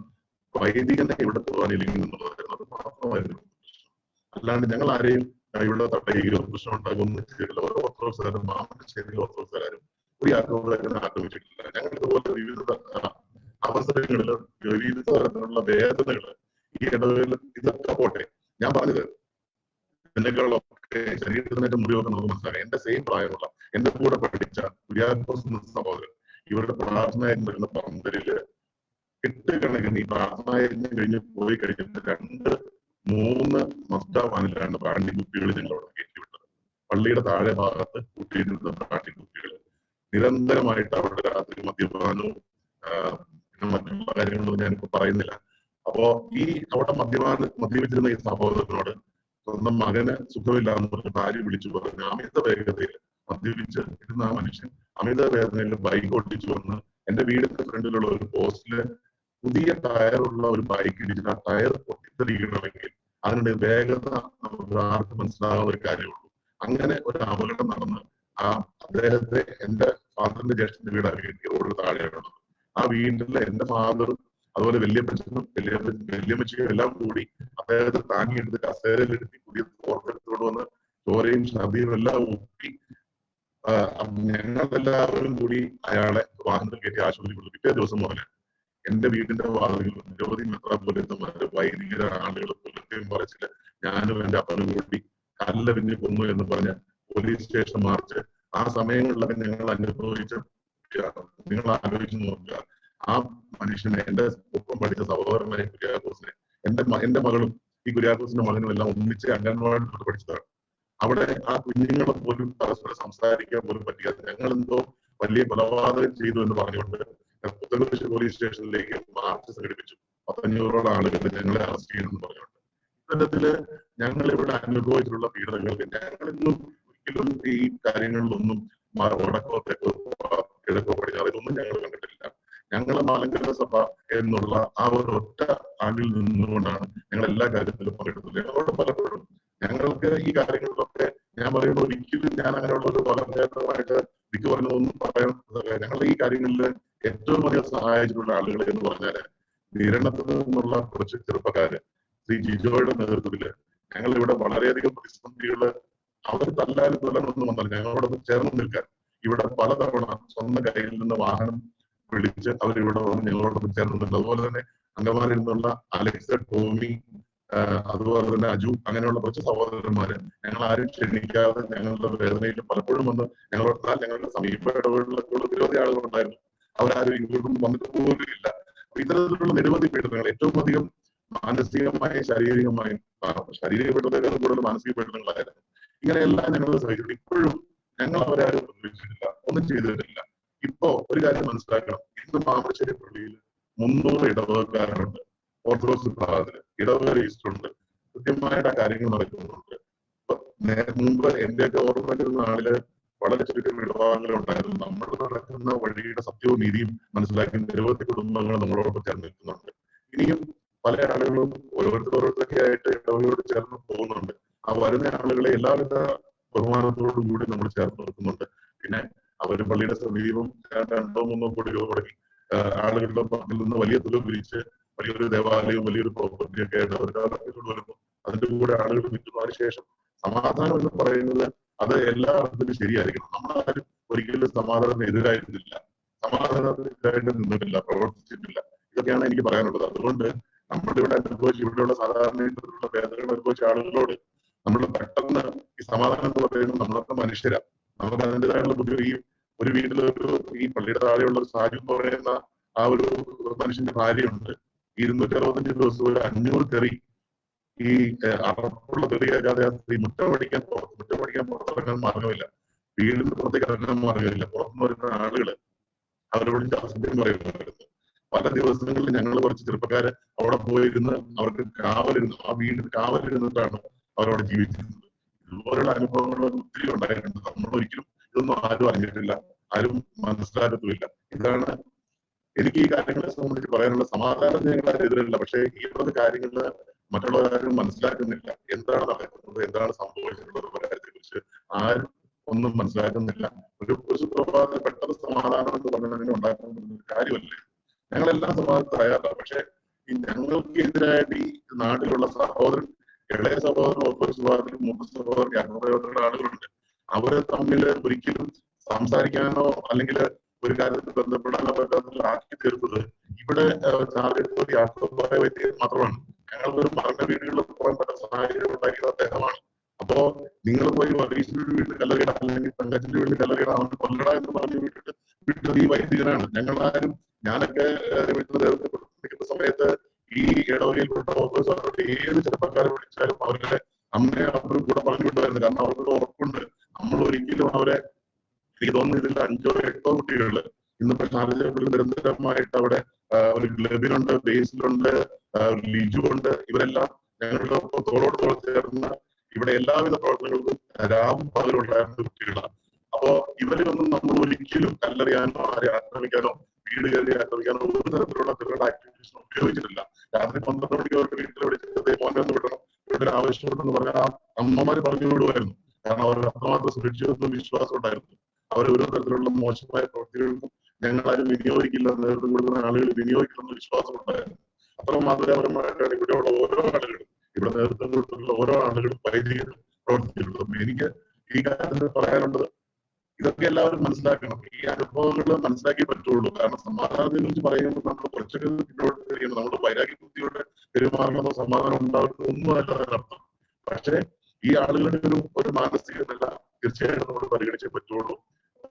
വൈദികനെ ഇവിടെ പോകാനില്ലെങ്കിൽ എന്നുള്ളതായിരുന്നു. അത് മാത്രമായിരുന്നു. അല്ലാണ്ട് ഞങ്ങൾ ആരെയും ഇവിടെ തടയുകയോ പ്രശ്നം ഉണ്ടാകുമെന്ന് ചെയ്തിട്ടില്ല. ഓരോ ഓർത്തഡോക്സുകാരും മാമലശ്ശേരി ഓർത്തഡോക്സുകാരും ഒരു യാക്കോബായനെ ആക്രമിച്ചിട്ടില്ല. ഞങ്ങൾ ഇതുപോലെ വിവിധ അവസരങ്ങളിൽ വിവിധ തരത്തിലുള്ള വേദനകൾ ഈ ഇടവേളയിൽ ഇതൊക്കെ പോട്ടെ. ഞാൻ പറഞ്ഞത് എന്നെക്കാളൊക്കെ ശരീരത്തിനൊക്കെ മുറിവൊക്കെ നമുക്ക് മനസ്സിലാക്കാം. എന്റെ സെയിം പ്രായമുള്ള എന്റെ കൂടെ പഠിച്ച കുര്യാക്കോസ് സഹോദരൻ ഇവരുടെ പ്രാർത്ഥനയായിരുന്നു വരുന്ന പന്തലില് കെട്ടുകണക്കിന് ഈ പ്രാർത്ഥനയായിരുന്നു കഴിഞ്ഞ് പോയി കഴിഞ്ഞിട്ട് 2-3 മസ്റ്റാവാനിലാണ് ബ്രാൻഡി കുപ്പികൾ ഞങ്ങളവിടെ കയറ്റിവിട്ടത്. പള്ളിയുടെ താഴെ ഭാഗത്ത് കൂട്ടിയിരുന്ന ബ്രാൻഡി കുപ്പികൾ നിരന്തരമായിട്ട് അവിടെ രാത്രി മദ്യപാനവും മറ്റുള്ള കാര്യങ്ങളൊന്നും ഞാനിപ്പോ പറയുന്നില്ല. അപ്പോ ഈ അവിടെ മദ്യപിച്ചിരുന്ന ഈ സഹോദരനോട് സ്വന്തം മകന് സുഖമില്ലാന്ന് പറഞ്ഞ് ഭാര്യ വിളിച്ചു പറഞ്ഞു അമിത വേഗതയിൽ മദ്യപിച്ച് ഇരുന്ന ആ മനുഷ്യൻ അമിത വേദനയിൽ ബൈക്ക് ഓടിച്ചു വന്ന് എന്റെ വീടിന്റെ ഫ്രണ്ടിലുള്ള ഒരു പോസ്റ്റില് പുതിയ ടയറുള്ള ഒരു ബൈക്ക് ഇടിച്ചിട്ട് ആ ടയർ പൊട്ടിത്തെറിയണമെങ്കിൽ അതിന്റെ വേഗത നമുക്ക് ആർക്കും മനസ്സിലാകാത്ത ഒരു കാര്യമുള്ളൂ. അങ്ങനെ ഒരു അപകടം നടന്ന് ആ അദ്ദേഹത്തെ എന്റെ ഫാദറിന്റെ ജ്യേഷ്ഠന്റെ വീടാണ് റോഡിൽ താഴെയാണുള്ളത്. ആ വീട്ടിലെ എന്റെ ഫാദറും അതുപോലെ വല്യപ്പച്ചനും വല്യമ്മച്ചിയും എല്ലാം കൂടി അദ്ദേഹത്തെ താങ്ങിയെടുത്ത് കസേരയിലെടുത്തി പുതിയ തോർത്തെടുത്തോണ്ട് വന്ന് ചോരയും ഛർദിയും എല്ലാം ഊട്ടി ഞങ്ങളെല്ലാവരും കൂടി അയാളെ വാഹനത്തിൽ കയറ്റി ആശുപത്രി കൊടുത്തു. പിറ്റേ ദിവസം മുതൽ എന്റെ വീടിന്റെ വാതിൽ നിരവധി മെത്രാപ്പൊലീത്തമാര് വൈദികര ആളുകൾ പുലർത്തിയും പറച്ചില് ഞാനും എന്റെ അപ്പനും കൂടി കല്ലെറിഞ്ഞ് കൊന്നു എന്ന് പറഞ്ഞ പോലീസ് സ്റ്റേഷൻ മാർച്ച് ആ സമയങ്ങളിലൊക്കെ ഞങ്ങൾ അനുഭവിച്ച നിങ്ങൾ ആലോചിച്ച് നോക്കുക. ആ മനുഷ്യനെ എന്റെ ഒപ്പം പഠിച്ച സഹോദരനായ കുര്യാക്കോസിനെ എന്റെ മകളും ഈ കുര്യാക്കോസിന്റെ മകനും എല്ലാം ഒന്നിച്ച് അംഗൻവാടിയിൽ പഠിച്ചതാണ്. അവിടെ ആ കുഞ്ഞുങ്ങളെ പോലും പരസ്പരം സംസാരിക്കാൻ പോലും പറ്റിയാതെ ഞങ്ങൾ എന്തോ വലിയ കൊലപാതകം ചെയ്തു എന്ന് പറഞ്ഞുകൊണ്ട് പുത്തൻകുരിശ് പോലീസ് സ്റ്റേഷനിലേക്ക് മാർച്ച് സംഘടിപ്പിച്ചു. 500ഓളം ആളുകൾ ഞങ്ങളെ അറസ്റ്റ് ചെയ്യുമെന്ന് പറഞ്ഞുകൊണ്ട്. ഇത്തരത്തില് ഞങ്ങൾ ഇവിടെ അനുഭവിച്ചിട്ടുള്ള പീഡനങ്ങൾക്ക് ഞങ്ങളിന്നും ഒരിക്കലും ഈ കാര്യങ്ങളിലൊന്നും വടക്കോ തെക്കോ കിഴക്കോ പടിഞ്ഞാറോ ഇതൊന്നും ഞങ്ങൾ കണ്ടിട്ടില്ല. ഞങ്ങളെ മാലങ്കര സഭ എന്നുള്ള ആ ഒരു ഒറ്റ ആണ്ടിൽ നിന്നുകൊണ്ടാണ് ഞങ്ങൾ എല്ലാ കാര്യത്തിലും പങ്കെടുത്തത്. ഞങ്ങളോട് പലപ്പോഴും ഞങ്ങൾക്ക് ഈ കാര്യങ്ങളിലൊക്കെ ഞാൻ പറയുമ്പോൾ ഒരിക്കലും ഞാൻ അങ്ങനെയുള്ള ഒരു ഫലഭേദമായിട്ട് വിക്ക് പറഞ്ഞതൊന്നും പറയാൻ ഞങ്ങളുടെ ഈ കാര്യങ്ങളിൽ ഏറ്റവും അധികം സഹായിച്ചിട്ടുള്ള ആളുകൾ എന്ന് പറഞ്ഞാല് നിരണത്തിൽ നിന്നുള്ള കുറച്ച് ചെറുപ്പക്കാര് ശ്രീ ജിജോയുടെ നേതൃത്വത്തില് ഞങ്ങൾ ഇവിടെ വളരെയധികം പ്രതിസന്ധികള് അവർ തല്ലാനൊന്നും വന്നല്ല ഞങ്ങളോടൊന്ന് ചേർന്ന് നിൽക്കാൻ ഇവിടെ പലതവണ സ്വന്തം കയ്യിൽ നിന്ന് വാഹനം വിളിച്ച് അവരിവിടെ വന്ന് ഞങ്ങളോടൊപ്പം ചേർന്നിട്ടുണ്ട്. അതുപോലെ തന്നെ അങ്കമാലിൽ നിന്നുള്ള അലക്സ്, ടോമി, അതുപോലെ തന്നെ അജു അങ്ങനെയുള്ള കുറച്ച് സഹോദരന്മാര് ഞങ്ങൾ ആരും ക്ഷണിക്കാതെ ഞങ്ങളുടെ വേദനയിൽ പലപ്പോഴും വന്ന് ഞങ്ങളുടെ സമീപ ഇടപെടലൊക്കെ നിരവധി ആളുകളുണ്ടായിരുന്നു. അവരാരും ഇങ്ങോട്ടും വന്നിട്ട് പോലും ഇല്ല. ഇത്തരത്തിലുള്ള നിരവധി പീഡനങ്ങൾ ഏറ്റവും അധികം മാനസികമായും ശാരീരിക പീഡനങ്ങൾ കൂടുതൽ മാനസിക പീഡനങ്ങളായിരുന്നു. ഇങ്ങനെയെല്ലാം ഞങ്ങൾ സഹിച്ചിട്ടുണ്ട്. ഇപ്പോഴും ഞങ്ങൾ അവരാരും പ്രതികരിച്ചിട്ടില്ല, ഒന്നും ചെയ്തിട്ടില്ല. ഇപ്പോ ഒരു കാര്യം മനസ്സിലാക്കണം, ഇന്ന് മാമലശ്ശേരി പള്ളിയിൽ 300 ഇടവകക്കാരുണ്ട്. ഓർത്തഡോക്സ് വിഭാഗത്തില് ഇടവക ഈസ്റ്റുണ്ട്. കൃത്യമായിട്ട് ആ കാര്യങ്ങൾ നടക്കുന്നുണ്ട്. മുമ്പ് എന്റെയൊക്കെ ഓർമ്മ വരുന്ന നാളില് വളരെ ചുരുക്കം ഇടവകങ്ങൾ ഉണ്ടായിരുന്നു. നമ്മൾ നടക്കുന്ന വഴിയുടെ സത്യവും നീതിയും മനസ്സിലാക്കി നിരവധി കുടുംബങ്ങൾ നമ്മളോടൊപ്പം ചേർന്ന് നിൽക്കുന്നുണ്ട്. ഇനിയും പല ആളുകളും ഓരോരുത്തരൊക്കെ ആയിട്ട് ഇടവകയോട് ചേർന്ന് പോകുന്നുണ്ട്. ആ വരുന്ന ആളുകളെ എല്ലാവിധ ബഹുമാനത്തോടും കൂടി നമ്മൾ ചേർന്ന് നിർത്തുന്നുണ്ട്. പിന്നെ അവര് പള്ളിയുടെ സമീപം 2-3 കോടി രൂപ മുടക്കി ആളുകളുടെ പക്കൽ നിന്ന് വലിയ തുക പിരിച്ച് വലിയൊരു ദേവാലയവും വലിയൊരു പ്രോപ്പർട്ടി ഒക്കെ ആയിട്ട് അവർക്ക് വരുമ്പോൾ അതിന്റെ കൂടെ ആളുകൾ വിറ്റുന്നതിന് ശേഷം സമാധാനം എന്ന് പറയുന്നത് അത് എല്ലാ അർത്ഥത്തിലും ശരിയായിരിക്കണം. നമ്മളാരും ഒരിക്കലും സമാധാനത്തിന് എതിരായിരുന്നില്ല, സമാധാനത്തിനെതിരായിട്ട് നിന്നിട്ടില്ല, പ്രവർത്തിച്ചിട്ടില്ല. ഇതൊക്കെയാണ് എനിക്ക് പറയാനുള്ളത്. അതുകൊണ്ട് നമ്മുടെ ഇവിടെ അനുഭവിച്ച് ഇവിടെയുള്ള സാധാരണ വേദനകൾ അനുഭവിച്ച ആളുകളോട് നമ്മൾ പെട്ടെന്ന് ഈ സമാധാനം എന്ന് പറയുന്നത് നമ്മളൊക്കെ മനുഷ്യരാ, നമുക്ക് അതിൻ്റെതായുള്ള ബുദ്ധിമുട്ട്. ഈ ഒരു വീട്ടിലൊരു ഈ പള്ളിയുടെ താഴെയുള്ള സാജു എന്ന് പറയുന്ന ആ ഒരു മനുഷ്യന്റെ ഭാര്യയുണ്ട്. 265 ദിവസം ഒരു 500 തെറി ഈ അറപ്പുള്ള തെറി കേൾക്കാതെ ആ സ്ത്രീ മുറ്റം പഠിക്കാൻ പുറത്തിറങ്ങാൻ മാർഗമില്ല, വീടിന് പുറത്തേക്ക് ഇറങ്ങാൻ മാർഗമില്ല. പുറത്തുനിന്ന് വരുന്ന ആളുകള് അവരോട് സത്യം പറയുന്നു. പല ദിവസങ്ങളിൽ ഞങ്ങൾ കുറച്ച് ചെറുപ്പക്കാര് അവിടെ പോയിരുന്ന് അവർക്ക് കാവലിരുന്നു, ആ വീടിന് കാവലിരുന്നിട്ടാണ് അവരവിടെ ജീവിച്ചിരുന്നത്. ഇതുപോലുള്ള അനുഭവങ്ങൾ ഒത്തിരി ഉണ്ടായിട്ടുണ്ട്. നമ്മൾ ഒരിക്കലും ഇതൊന്നും ആരും അറിഞ്ഞിട്ടില്ല, ആരും മനസ്സിലാക്കത്തുമില്ല. ഇതാണ് എനിക്ക് ഈ കാര്യങ്ങളെ സംബന്ധിച്ച് പറയാനുള്ള. സമാധാനം ഞങ്ങൾ എതിരല്ല, പക്ഷേ ഈ ഒരു കാര്യങ്ങള് മറ്റുള്ളവരാരും മനസ്സിലാക്കുന്നില്ല. എന്താണ് നടക്കുന്നത്, എന്താണ് സംഭവിച്ചിട്ടുള്ളത് കാര്യത്തെ കുറിച്ച് ആരും ഒന്നും മനസ്സിലാക്കുന്നില്ല. ഒരു സുപ്രഭാതത്തിൽ പെട്ടെന്ന് സമാധാനം എന്ന് പറഞ്ഞതിനെ ഉണ്ടാക്കാൻ പറ്റുന്ന കാര്യമല്ലേ. ഞങ്ങളെല്ലാം സമാധാനം തയ്യാറാണ്. പക്ഷെ ഈ ഞങ്ങൾക്ക് എതിരായിട്ട് ഈ നാട്ടിലുള്ള സഹോദരൻ, ഇളയ സഹോദരൻ ഓപ്പോസിറ്റ് വിഭാഗത്തിൽ, മൂത്ത സഹോദരൻ യാത്രയുള്ള ആളുകളുണ്ട്. അവര് തമ്മിൽ ഒരിക്കലും സംസാരിക്കാനോ അല്ലെങ്കിൽ ഒരു കാര്യത്തിൽ ബന്ധപ്പെടാനോ പറ്റാത്ത ആക്കി തീർത്തത് ഇവിടെ ചാർജ് എടുത്ത ഒരു യാത്രക്കാരെ വ്യക്തി മാത്രമാണ്. ഞങ്ങൾക്കൊരു മരണ വീടുകളിൽ പോകാൻ പറ്റുന്ന സാഹചര്യം ഉണ്ടാക്കിയത് അദ്ദേഹമാണ്. അപ്പോ നിങ്ങൾ പോയി വർഗീസിന്റെ വീട്ടിൽ കല്ലറിയണം, അല്ലെങ്കിൽ തങ്കച്ചിന്റെ വീട്ടിൽ കല്ലറിയണം, അവന് കൊല്ലട എന്ന് പറഞ്ഞ് വിട്ടത് ഈ വൈദികനാണ്. ഞങ്ങളാരും, ഞാനൊക്കെ നിൽക്കുന്ന സമയത്ത് ഈ ഇടവകയിൽപ്പെട്ട ഓഫീസറുടെ ഏത് ചെറുപ്പക്കാരെ വിളിച്ചാലും അവരുടെ അമ്മയെ അവരും കൂടെ പറഞ്ഞു വിട്ടുമായിരുന്നു. കാരണം അവർക്കൊരു ഉറപ്പുണ്ട്, നമ്മൾ ഒരിക്കലും അവരെ, എനിക്ക് തോന്നുന്നു ഇതിൽ 5 or 8 കുട്ടികള് ഇന്നിപ്പോ ഷാർജയിൽ നിരന്തരമായിട്ട് അവിടെ ഒരു ലെബിനുണ്ട്, ബേസിലുണ്ട്, ലിജു ഉണ്ട്. ഇവരെല്ലാം ഞങ്ങളുടെ തോളോട് തോൾ ചേർന്ന് ഇവിടെ എല്ലാവിധ പ്രവർത്തനങ്ങൾക്കും രാവും പകലുണ്ടായിരുന്ന കുട്ടികളാണ്. അപ്പോ ഇവരിലൊന്നും നമ്മൾ ഒരിക്കലും കല്ലെറിയാനോ ആരെ ആക്രമിക്കാനോ വീട് കയറി ആക്രമിക്കാനോ ഒരു തരത്തിലുള്ള അവരുടെ ആക്ടിവിറ്റീസിനും ഉപയോഗിച്ചിട്ടില്ല. രാത്രി 12 മണിക്ക് അവർക്ക് വീട്ടിൽ വിളിച്ചിട്ട് മോനെ ഒന്ന് വിടണം, ഇവിടെ ആവശ്യമുണ്ടെന്ന് പറഞ്ഞാൽ ആ അമ്മമാര് പറഞ്ഞു വിടുമായിരുന്നു. കാരണം അവർക്ക് അത്രമാത്രം സുരക്ഷിതത്വം വിശ്വാസം ഉണ്ടായിരുന്നു. അവർ ഓരോ തരത്തിലുള്ള മോശമായ പ്രവൃത്തികൾക്കും ഞങ്ങളാരും വിനിയോഗിക്കില്ല, നേതൃത്വം കൊടുക്കുന്ന ആളുകൾ വിനിയോഗിക്കില്ലെന്ന് വിശ്വാസം ഉണ്ടായിരുന്നു. അത്ര മാതൃകാപരമായിട്ടാണ് ഇവിടെയുള്ള ഓരോ ആളുകളും, ഇവിടെ നേതൃത്വം കൊടുത്തിട്ടുള്ള ഓരോ ആളുകളും വൈദികരും പ്രവർത്തിച്ചിട്ടുള്ളത്. എനിക്ക് ഈ കാര്യത്തിൽ പറയാനുള്ളത്, ഇതൊക്കെ എല്ലാവരും മനസ്സിലാക്കണം. ഈ അനുഭവങ്ങൾ മനസ്സിലാക്കിയേ പറ്റുള്ളൂ. കാരണം സമാധാനത്തെ കുറിച്ച് പറയുമ്പോൾ നമ്മൾ കുറച്ചൊക്കെ പിന്നോട്ട് കഴിയണം. നമ്മൾ വൈരാഗ്യബുദ്ധിയോടെ പെരുമാറണമെന്നോ സമാധാനം ഉണ്ടാകുന്ന ഒന്നും അല്ല അതിനർത്ഥം. പക്ഷേ ഈ ആളുകളുടെ ഒരു മാനസിക നില തീർച്ചയായിട്ടും നമ്മൾ പരിഗണിച്ചേ പറ്റുള്ളൂ.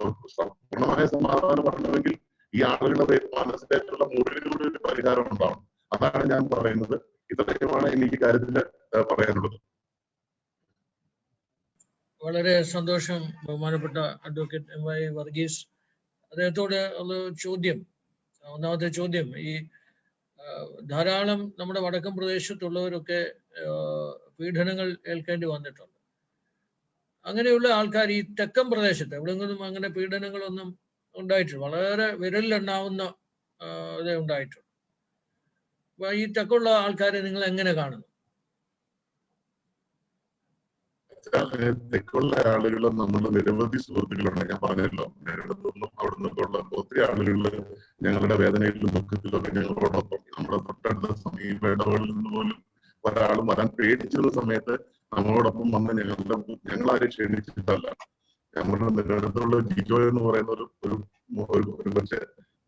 പൂർണ്ണമായ സമാധാനം പറയണമെങ്കിൽ ഈ ആളുകളുടെ മാനസികമായിട്ടുള്ള മൂല്യങ്ങളുടെ ഒരു പരിഹാരം ഉണ്ടാവണം. അതാണ് ഞാൻ പറയുന്നത്. ഇത്രയുമാണ് എനിക്ക് കാര്യത്തിൽ പറയാനുള്ളത്. വളരെ സന്തോഷം ബഹുമാനപ്പെട്ട അഡ്വക്കേറ്റ് M.Y. വർഗീസ്. അദ്ദേഹത്തോട് ഉള്ള ചോദ്യം, ഒന്നാമത്തെ ചോദ്യം, ഈ ധാരാളം നമ്മുടെ വടക്കൻ പ്രദേശത്തുള്ളവരൊക്കെ പീഡനങ്ങൾ ഏൽക്കേണ്ടി വന്നിട്ടുണ്ട്. അങ്ങനെയുള്ള ആൾക്കാർ ഈ തെക്കൻ പ്രദേശത്ത് എവിടെയെങ്കിലും അങ്ങനെ പീഡനങ്ങളൊന്നും ഉണ്ടായിട്ടില്ല, വളരെ വിരലിലെണ്ണാവുന്ന ഇതേ ഉണ്ടായിട്ടുണ്ട്. അപ്പൊ ഈ തെക്കുള്ള ആൾക്കാരെ നിങ്ങൾ എങ്ങനെ കാണുന്നു? തെക്കുള്ള ആളുകളും നമ്മൾ നിരവധി സുഹൃത്തുക്കളുണ്ട്. ഞാൻ പറഞ്ഞല്ലോ, നേരിടത്തൊന്നും അവിടെ നിന്നുള്ള ഒത്തിരി ആളുകളില് ഞങ്ങളുടെ വേദനയിലും ദുഃഖത്തിലും ഒക്കെ ഞങ്ങളോടൊപ്പം, നമ്മുടെ തൊട്ടടുത്ത സമീപ ഇടവകളിൽ നിന്ന് പോലും ഒരാളും വരാൻ പേടിച്ചിരുന്ന സമയത്ത് നമ്മളോടൊപ്പം വന്ന് ഞങ്ങളാരും ക്ഷണിച്ചിട്ടല്ല. ഞങ്ങളുടെ നിരടത്തുള്ള ജിജോ എന്ന് പറയുന്ന ഒരു പക്ഷേ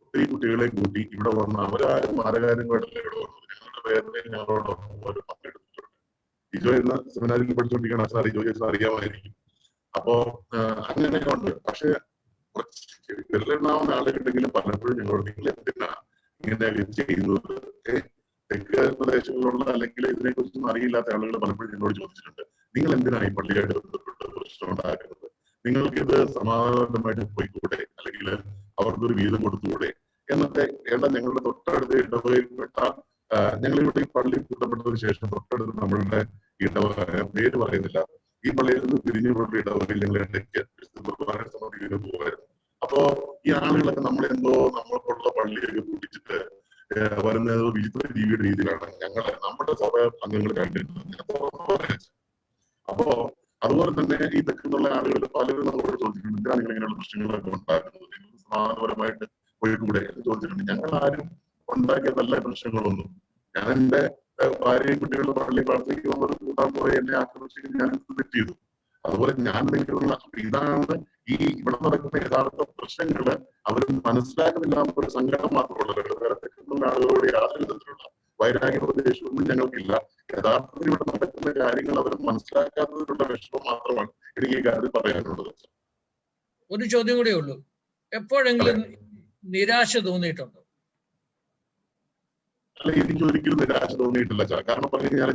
ഒത്തിരി കുട്ടികളെ കൂട്ടി ഇവിടെ വന്ന് അവരാരും മാരകാര്യങ്ങളല്ല ഇവിടെ വന്നത്. ഞങ്ങളുടെ വേദനയിൽ ഞങ്ങളോടൊപ്പം ഒരു പങ്കെടുത്തിട്ടുണ്ട്. ജിജോ എന്ന സെമിനാറിൽ പഠിച്ചുകൊണ്ടിരിക്കുകയാണ്. സാർ ജിജോ ചേച്ചി അറിയാമായിരിക്കും. അപ്പോ അങ്ങനെയൊക്കെ ഉണ്ട്. പക്ഷെ വെല്ലെണ്ണാവുന്ന ആളുകളുണ്ടെങ്കിലും പലപ്പോഴും ഞങ്ങളോട് നിങ്ങൾ എന്തിനാ ഇങ്ങനെയൊക്കെ ചെയ്യുന്നത്, തെക്ക് പ്രദേശങ്ങളിലുള്ള അല്ലെങ്കിൽ ഇതിനെ കുറിച്ചൊന്നും അറിയില്ലാത്ത ആളുകൾ പലപ്പോഴും ഞങ്ങളോട് ചോദിച്ചിട്ടുണ്ട്, നിങ്ങൾ എന്തിനാണ് ഈ പള്ളിയായിട്ട് ബന്ധപ്പെട്ട് പ്രശ്നം ഉണ്ടാക്കുന്നത്, നിങ്ങൾക്കിത് സമാധാനപരമായിട്ട് പോയിക്കൂടെ, അല്ലെങ്കിൽ അവർക്കൊരു വീതം കൊടുത്തുകൂടെ എന്നൊക്കെ. ഞങ്ങളുടെ തൊട്ടടുത്ത് ഇടവകയിൽപ്പെട്ട ഞങ്ങളിവിടെ ഈ പള്ളി കൂട്ടപ്പെട്ടതിന് ശേഷം തൊട്ടടുത്ത് നമ്മളുടെ ഇടവക, പേര് പറയുന്നില്ല, ഈ പള്ളിയിൽ നിന്ന് പിരിഞ്ഞുള്ള ഇടവകയിൽ ഞങ്ങൾ ഇടയ്ക്ക് സമിതിയിൽ പോകുമായിരുന്നു. അപ്പോ ഈ ആളുകളൊക്കെ നമ്മളെന്തോ നമ്മൾക്കുള്ള പള്ളിയൊക്കെ കുടിച്ചിട്ട് വരുന്നത് വിചിത്ര ജീവിയുടെ രീതിയിലാണ് നമ്മുടെ സഭ അംഗങ്ങൾ കണ്ടിരുന്നത്. അപ്പോ അതുപോലെ തന്നെ ഈ തെക്കുന്നുള്ള ആളുകൾ പലരും നമ്മളോട് ചോദിച്ചിട്ടുണ്ട്, എന്തിനാണ് നിങ്ങൾ ഇങ്ങനെയുള്ള പ്രശ്നങ്ങളൊക്കെ ഉണ്ടാക്കുന്നത്, നിങ്ങൾ സമാധാനപരമായിട്ട് പോയിക്കൂടെ എന്ന് ചോദിച്ചിട്ടുണ്ട്. ഞങ്ങൾ ആരും ഉണ്ടാക്കിയതല്ല പ്രശ്നങ്ങളൊന്നും. ഞാൻ എന്റെ ഭാര്യയും കുട്ടികളും പള്ളി പ്രാർത്ഥിക്കുന്നത് കൂട്ടാൻ പോയി എന്നെ ആക്രമിച്ച് ഞാൻ തെറ്റ് ചെയ്തു. അതുപോലെ ഞാൻ നിൽക്കുന്ന ഇതാണ് ഈ ഇവിടെ നടക്കുന്ന യഥാർത്ഥ പ്രശ്നങ്ങള് അവർ മനസ്സിലാക്കുന്നില്ല. നമുക്കൊരു സങ്കടം മാത്രമുള്ള തെക്കുന്നുള്ള ആളുകളോട് യാതൊരു വിധത്തിലുള്ള വൈരാഗ്യ ദേഷ്യമൊന്നും ഞങ്ങൾക്കില്ല. യഥാർത്ഥത്തിൽ ഇവിടെ നടക്കുന്ന കാര്യങ്ങൾ അവർ മനസ്സിലാക്കാത്തതിലുള്ള വിഷമം മാത്രമാണ് എനിക്ക് ഈ കാര്യത്തിൽ പറയാനുള്ളത്. ഒരു ചോദ്യം കൂടെ ഉള്ളൂ, എപ്പോഴെങ്കിലും നിരാശ തോന്നിയിട്ടുണ്ടോ? അല്ല, എനിക്ക് ഒരിക്കലും നിരാശ തോന്നിയിട്ടില്ല. കാരണം പറഞ്ഞു കഴിഞ്ഞാൽ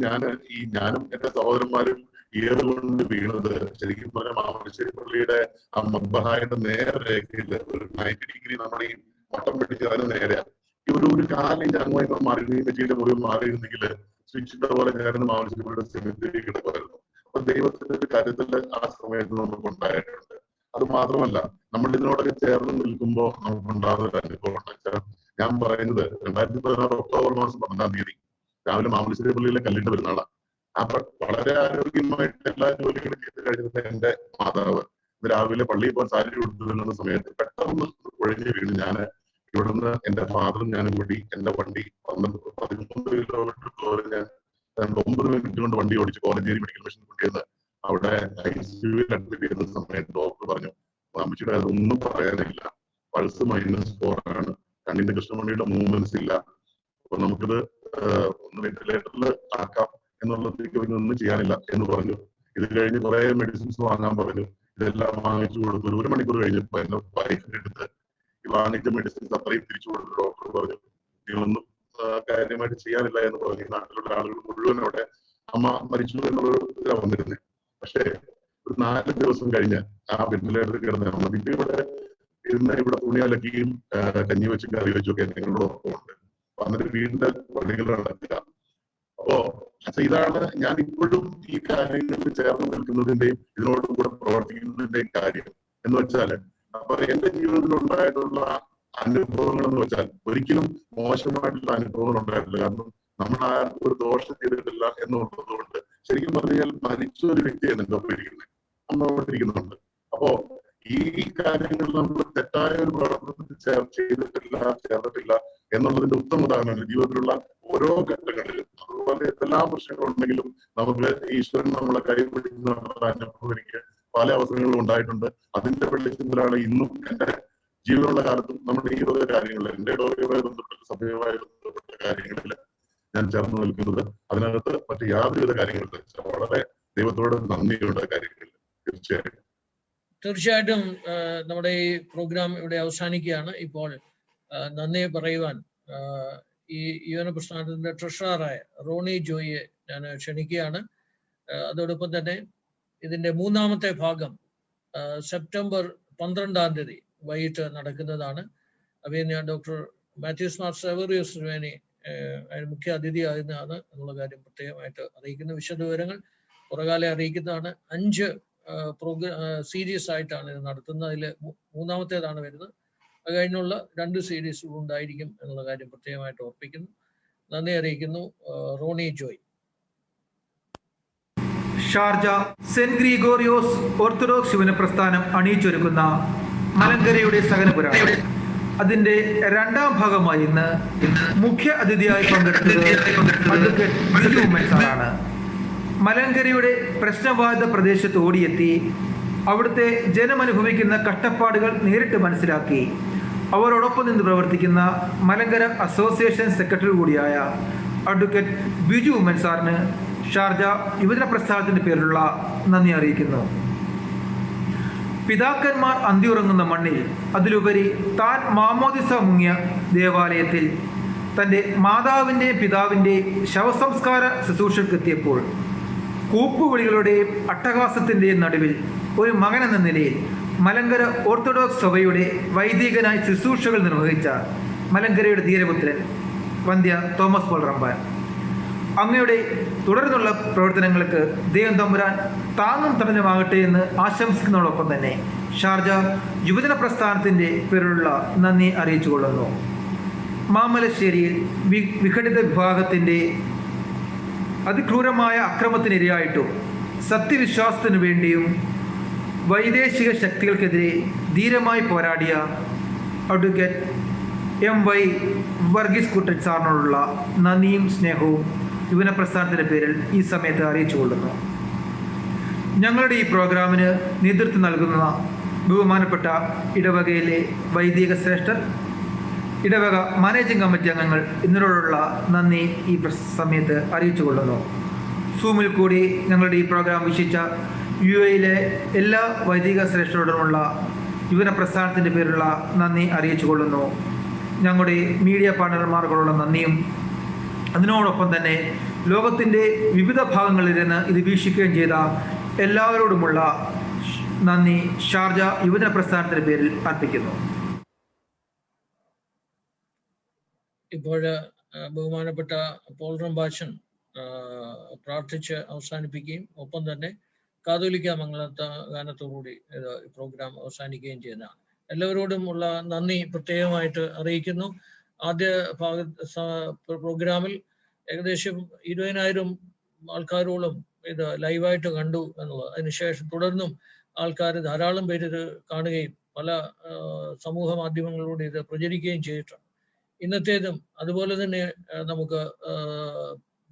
ഞാനും എന്റെ സഹോദരന്മാരും ഏറുകൊണ്ട് വീണത് ശരിക്കും പറഞ്ഞ മാമശ്ശേരി പള്ളിയുടെ ആ മദ്ബഹായുടെ നേരരേഖയിൽ ഒരു 90 ഡിഗ്രി നമ്മുടെ ഈ വട്ടം പിടിച്ച് അതിന് നേരെയാണ്. ഒരു കാലിന്റെ അങ്ങോട്ട് മാറി നെറ്റിയുടെ മുറിവ് മാറിയിരുന്നെങ്കിൽ സ്വിച്ചിന്റെ പോലെ ഞാൻ മാമശ്ശേരി പള്ളിയുടെ സെമിത്തേരി കിടക്കുമായിരുന്നു. അപ്പൊ ദൈവത്തിന്റെ ഒരു കരുതൽ ആ സമയത്ത് നമുക്ക് ഉണ്ടായിട്ടുണ്ട്. അത് മാത്രമല്ല, നമ്മൾ ഇതിനോടൊക്കെ ചേർന്ന് നിൽക്കുമ്പോൾ നമുക്കുണ്ടാകുന്ന ഒരു അനുഭവം വെച്ചാൽ, ഞാൻ പറയുന്നത് 2016 ഒക്ടോബർ മാസം 12-ാം തീയതി രാവിലെ മാമലശ്ശേരി പള്ളിയിലെ കല്ലിട്ട് പെരുന്നാളാണ്. അപ്പൊ വളരെ ആരോഗ്യമായിട്ട് എല്ലാ ജോലികളും ചെയ്ത് കഴിഞ്ഞിട്ട് എന്റെ മാതാവ് രാവിലെ പള്ളിയിൽ പോകാൻ സാഹചര്യം കൊടുത്തു വരുന്ന സമയത്ത് പെട്ടെന്ന് ഒഴിഞ്ഞു വീണ് ഞാൻ ഇവിടുന്ന് എന്റെ ഫാദറും ഞാനും കൂടി എന്റെ വണ്ടി 13 കിലോമീറ്റർ ദൂരം ഞാൻ 9 മിനിറ്റ് കൊണ്ട് വണ്ടി ഓടിച്ച് കോലഞ്ചേരി മെഡിക്കൽ മിഷൻ കൊണ്ടുവന്ന് അവിടെ ICUവിൽ അഡ്മിറ്റ് ചെയ്യുന്ന സമയത്ത് ഡോക്ടർ പറഞ്ഞു, അമ്മച്ചിയുടെ അതൊന്നും പറയാനില്ല, പൾസ് -4 ആണ്, കണ്ണിന്റെ കൃഷ്ണമണിയുടെ മൂവ്മെന്റ്സ് ഇല്ല, അപ്പൊ നമുക്കിത് ഒന്ന് വെന്റിലേറ്ററിൽ ആക്കാം എന്നുള്ളതിലേക്ക് ഒന്നും ചെയ്യാനില്ല എന്ന് പറഞ്ഞു. ഇത് കഴിഞ്ഞ് കുറെ മെഡിസിൻസ് വാങ്ങാൻ പറഞ്ഞു. ഇതെല്ലാം വാങ്ങിച്ചു കൊടുത്തു. 1 മണിക്കൂർ കഴിഞ്ഞപ്പോൾ എന്റെ വൈഫിന്റെ അടുത്ത് ഈ വാങ്ങിച്ച മെഡിസിൻസ് അത്രയും തിരിച്ചു കൊടുത്തു. ഡോക്ടർ പറഞ്ഞു, ഇതൊന്നും കാര്യമായിട്ട് ചെയ്യാനില്ല എന്ന് പറഞ്ഞു. നാട്ടിലുള്ള ആളുകൾ മുഴുവൻ അവിടെ അമ്മ മരിച്ചു എന്നുള്ളൊരു ഇതിലാണ് വന്നിരുന്നത്. പക്ഷേ ഒരു 4 ദിവസം കഴിഞ്ഞ് ആ വെന്റിലേറ്ററിൽ കിടന്ന അമ്മ പിന്നെ ഇവിടെ തുണി അലക്കിയും കഞ്ഞി വെച്ചും കറി വെച്ചും ഒക്കെ നിങ്ങളുടെ ഒപ്പമുണ്ട്. എന്നിട്ട് വീടിന്റെ പള്ളികൾ നടക്കുക. അപ്പോ ഇതാണ് ഞാൻ ഇപ്പോഴും ഈ കാര്യങ്ങളിൽ ചേർന്ന് നിൽക്കുന്നതിന്റെയും ഇതിനോടും കൂടെ പ്രവർത്തിക്കുന്നതിന്റെയും കാര്യം എന്ന് വെച്ചാല്, അപ്പൊ എന്റെ ജീവിതത്തിൽ ഉണ്ടായിട്ടുള്ള അനുഭവങ്ങൾ എന്ന് വെച്ചാൽ ഒരിക്കലും മോശമായിട്ടുള്ള അനുഭവങ്ങൾ ഉണ്ടായിട്ടില്ല. കാരണം നമ്മൾ ആർക്കും ഒരു ദോഷം ചെയ്തിട്ടില്ല എന്നുള്ളത് കൊണ്ട് ശരിക്കും പറഞ്ഞാൽ മരിച്ച ഒരു വ്യക്തിയാണ് എന്റെ ഒപ്പം ഇരിക്കുന്നത്, അമ്മോട്ടിരിക്കുന്നുണ്ട്. അപ്പോ ഈ കാര്യങ്ങൾ നമ്മൾ തെറ്റായ ഒരു പ്രവർത്തനത്തിൽ ചേർന്നിട്ടില്ല എന്നുള്ളതിന്റെ ഉത്തമ ഉദാഹരണമാണ് ജീവിതത്തിലുള്ള ഓരോ ഘട്ടങ്ങളിലും. അതുപോലെ എന്തെല്ലാം പ്രശ്നങ്ങളുണ്ടെങ്കിലും നമുക്ക് ഈശ്വരൻ നമ്മളെ കൈപിടിക്കുന്ന അനുഭവം എനിക്ക് പല അവസരങ്ങളും ഉണ്ടായിട്ടുണ്ട്. അതിന്റെ വെളിച്ചത്തിലാണ് ഇന്നും എന്റെ ജീവനുള്ള കാലത്തും നമ്മുടെ ഈ വക കാര്യങ്ങളിൽ, എന്റെ ഇടവകയുമായി ബന്ധപ്പെട്ട സഭയുമായി ബന്ധപ്പെട്ട കാര്യങ്ങളിൽ ഞാൻ ചേർന്ന് നിൽക്കുന്നത്. അതിനകത്ത് മറ്റു യാതൊരുവിധ കാര്യങ്ങളില്ല. വളരെ ദൈവത്തോട് നന്ദിയുള്ള കാര്യങ്ങളിൽ തീർച്ചയായിട്ടും നമ്മുടെ ഈ പ്രോഗ്രാം ഇവിടെ അവസാനിക്കുകയാണ്. ഇപ്പോൾ നന്ദി പറയുവാൻ ഈ യുവന പ്രസ്ഥാനത്തിന്റെ ട്രഷററായ റോണി ജോയിയെ ഞാൻ ക്ഷണിക്കുകയാണ്. അതോടൊപ്പം തന്നെ ഇതിന്റെ 3-ാമത്തെ ഭാഗം സെപ്റ്റംബർ 12-ാം തീയതി വൈകിട്ട് നടക്കുന്നതാണ്. അവയെ ഞാൻ ഡോക്ടർ മാത്യൂസ് മാർ സെവേറിയസ് വേനി മുഖ്യ അതിഥിയാകുന്നതാണ് എന്നുള്ള കാര്യം പ്രത്യേകമായിട്ട് അറിയിക്കുന്ന വിശദവിവരങ്ങൾ പുറകാലെ അറിയിക്കുന്നതാണ്. 5 സീരീസ് ആയിട്ടാണ് ഇത് നടത്തുന്നത്. അതിൽ 3-ാമത്തേതാണ് വരുന്നത്. അത് കഴിഞ്ഞുള്ള 2 സീരീസുകൾ ഉണ്ടായിരിക്കും എന്നുള്ള കാര്യം പ്രത്യേകമായിട്ട് ഓർപ്പിക്കുന്നു. നന്ദി അറിയിക്കുന്നു. Roni Joy. Sharjah Saint Gregorios Orthodox യുവന പ്രസ്ഥാനം അണിയിച്ചൊരുക്കുന്ന മലങ്കരയുടെ സഹനപുരാണം അതിന്റെ 2-ാം ഭാഗമായി ഇന്ന് മുഖ്യ അതിഥിയായി പങ്കെടുത്തത് അഡ്വക്കേറ്റ് ബിജു ഉമ്മൻ സാറാണ്. മലങ്കരയുടെ പ്രശ്നബാധിത പ്രദേശത്ത് ഓടിയെത്തി അവിടുത്തെ ജനമനുഭവിക്കുന്ന കഷ്ടപ്പാടുകൾ നേരിട്ട് മനസ്സിലാക്കി അവരോടൊപ്പം നിന്ന് പ്രവർത്തിക്കുന്ന മലങ്കര അസോസിയേഷൻ സെക്രട്ടറി കൂടിയായ അഡ്വക്കേറ്റ് ബിജു ഉമ്മൻ സാറിന് ഷാർജ യുവജന പ്രസ്ഥാനത്തിന്റെ പേരിലുള്ള നന്ദി അറിയിക്കുന്നു. പിതാക്കന്മാർ അന്തിയുറങ്ങുന്ന മണ്ണിൽ, അതിലുപരി താൻ മാമോദിസ മുങ്ങിയ ദേവാലയത്തിൽ തൻ്റെ മാതാവിൻ്റെയും പിതാവിൻ്റെയും ശവസംസ്കാര ശുശ്രൂഷക്കെത്തിയപ്പോൾ കൂപ്പുവിളികളുടെയും അട്ടഹാസത്തിൻ്റെയും നടുവിൽ ഒരു മകനെന്ന നിലയിൽ മലങ്കര ഓർത്തഡോക്സ് സഭയുടെ വൈദികനായി ശുശ്രൂഷകൾ നിർവഹിച്ച മലങ്കരയുടെ ധീരപുത്രൻ വന്ധ്യ തോമസ് പോൾ റമ്പാൻ, അങ്ങയുടെ തുടർന്നുള്ള പ്രവർത്തനങ്ങൾക്ക് ദൈവം തമ്പുരാൻ താങ്ങും തണലുമാകട്ടെ എന്ന് ആശംസിക്കുന്നതോടൊപ്പം തന്നെ ഷാർജ യുവജന പ്രസ്ഥാനത്തിൻ്റെ പേരിലുള്ള നന്ദി അറിയിച്ചുകൊള്ളുന്നു. മാമലശ്ശേരിയിൽ വിഘടിത വിഭാഗത്തിൻ്റെ അതിക്രൂരമായ അക്രമത്തിനിരയായിട്ടും സത്യവിശ്വാസത്തിനു വേണ്ടിയും വൈദേശിക ശക്തികൾക്കെതിരെ ധീരമായി പോരാടിയ അഡ്വക്കേറ്റ് MY വർഗീസ് കുട്ടൻ സാറിനോടുള്ള നന്ദിയും സ്നേഹവും യുവന പ്രസ്ഥാനത്തിൻ്റെ പേരിൽ ഈ സമയത്ത് അറിയിച്ചുകൊള്ളുന്നു. ഞങ്ങളുടെ ഈ പ്രോഗ്രാമിന് നേതൃത്വം നൽകുന്ന ബഹുമാനപ്പെട്ട ഇടവകയിലെ വൈദിക ശ്രേഷ്ഠർ, ഇടവക മാനേജിംഗ് കമ്മിറ്റി അംഗങ്ങൾ എന്നിവരോടുള്ള നന്ദി ഈ സമയത്ത് അറിയിച്ചുകൊള്ളുന്നു. സൂമിൽ കൂടി ഞങ്ങളുടെ ഈ പ്രോഗ്രാം വീക്ഷിച്ച UAE എല്ലാ വൈദിക ശ്രേഷ്ഠരോടുമുള്ള യുവന പ്രസ്ഥാനത്തിൻ്റെ പേരിലുള്ള നന്ദി അറിയിച്ചുകൊള്ളുന്നു. ഞങ്ങളുടെ മീഡിയ പാർട്ണർമാർക്കുള്ള നന്ദിയും അതിനോടൊപ്പം തന്നെ ലോകത്തിൻ്റെ വിവിധ ഭാഗങ്ങളിൽ നിന്ന് ഇത് വീക്ഷിക്കുകയും ചെയ്ത എല്ലാവരോടുമുള്ള നന്ദി ഷാർജ യുവജന പ്രസ്ഥാനത്തിൻ്റെ പേരിൽ അർപ്പിക്കുന്നു. ഇപ്പോൾ ബഹുമാനപ്പെട്ട പോൾ റമ്പാച്ചൻ പ്രാർത്ഥിച്ച് അവസാനിപ്പിക്കുകയും ഒപ്പം തന്നെ കാതോലിക്ക മംഗളത്ത ഗാനത്തോടുകൂടി ഇത് ഈ പ്രോഗ്രാം അവസാനിക്കുകയും ചെയ്യുന്നതാണ്. എല്ലാവരോടും ഉള്ള നന്ദി പ്രത്യേകമായിട്ട് അറിയിക്കുന്നു. ആദ്യ പ്രോഗ്രാമിൽ ഏകദേശം 20,000 ആൾക്കാരോളം ഇത് ലൈവായിട്ട് കണ്ടു എന്നുള്ളത്. അതിനുശേഷം തുടർന്നും ആൾക്കാർ ധാരാളം പേര് ഇത് കാണുകയും പല സമൂഹ മാധ്യമങ്ങളിലൂടെ ഇത് പ്രചരിക്കുകയും ചെയ്തിട്ടുണ്ട്. ഇന്നത്തേതും അതുപോലെ തന്നെ നമുക്ക്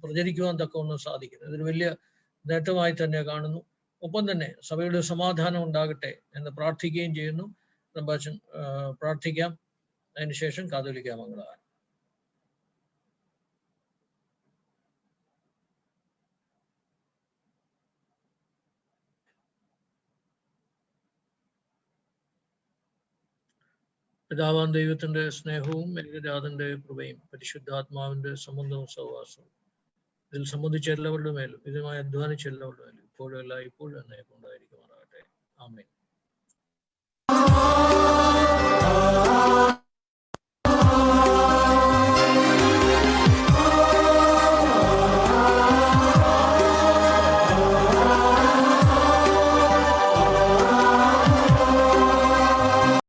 പ്രചരിക്കുവാൻ തക്കവണ്ണം സാധിക്കുന്നു. ഇതൊരു വലിയ നേട്ടമായി തന്നെ കാണുന്നു. ഒപ്പം തന്നെ സഭയുടെ സമാധാനം ഉണ്ടാകട്ടെ എന്ന് പ്രാർത്ഥിക്കുകയും ചെയ്യുന്നു. സംഭാഷൺ പ്രാർത്ഥിക്കാം. അതിനുശേഷം കാതോലിക്ക മംഗളഗാനം. പിതാവാം ദൈവത്തിന്റെ സ്നേഹവും ഏകജാതന്റെ കൃപയും പരിശുദ്ധാത്മാവിന്റെ സംബന്ധവും സഹവാസവും ഇതിൽ സംബന്ധിച്ച എല്ലാവരുടെ മേലും ഇതുമായി അധ്വാനിച്ച എല്ലാവരുടെ മേലും ഇപ്പോഴും എല്ലായ്പ്പോഴും എന്നേക്കും ഉണ്ടായിരിക്കുമാറാകട്ടെ. ആമേൻ.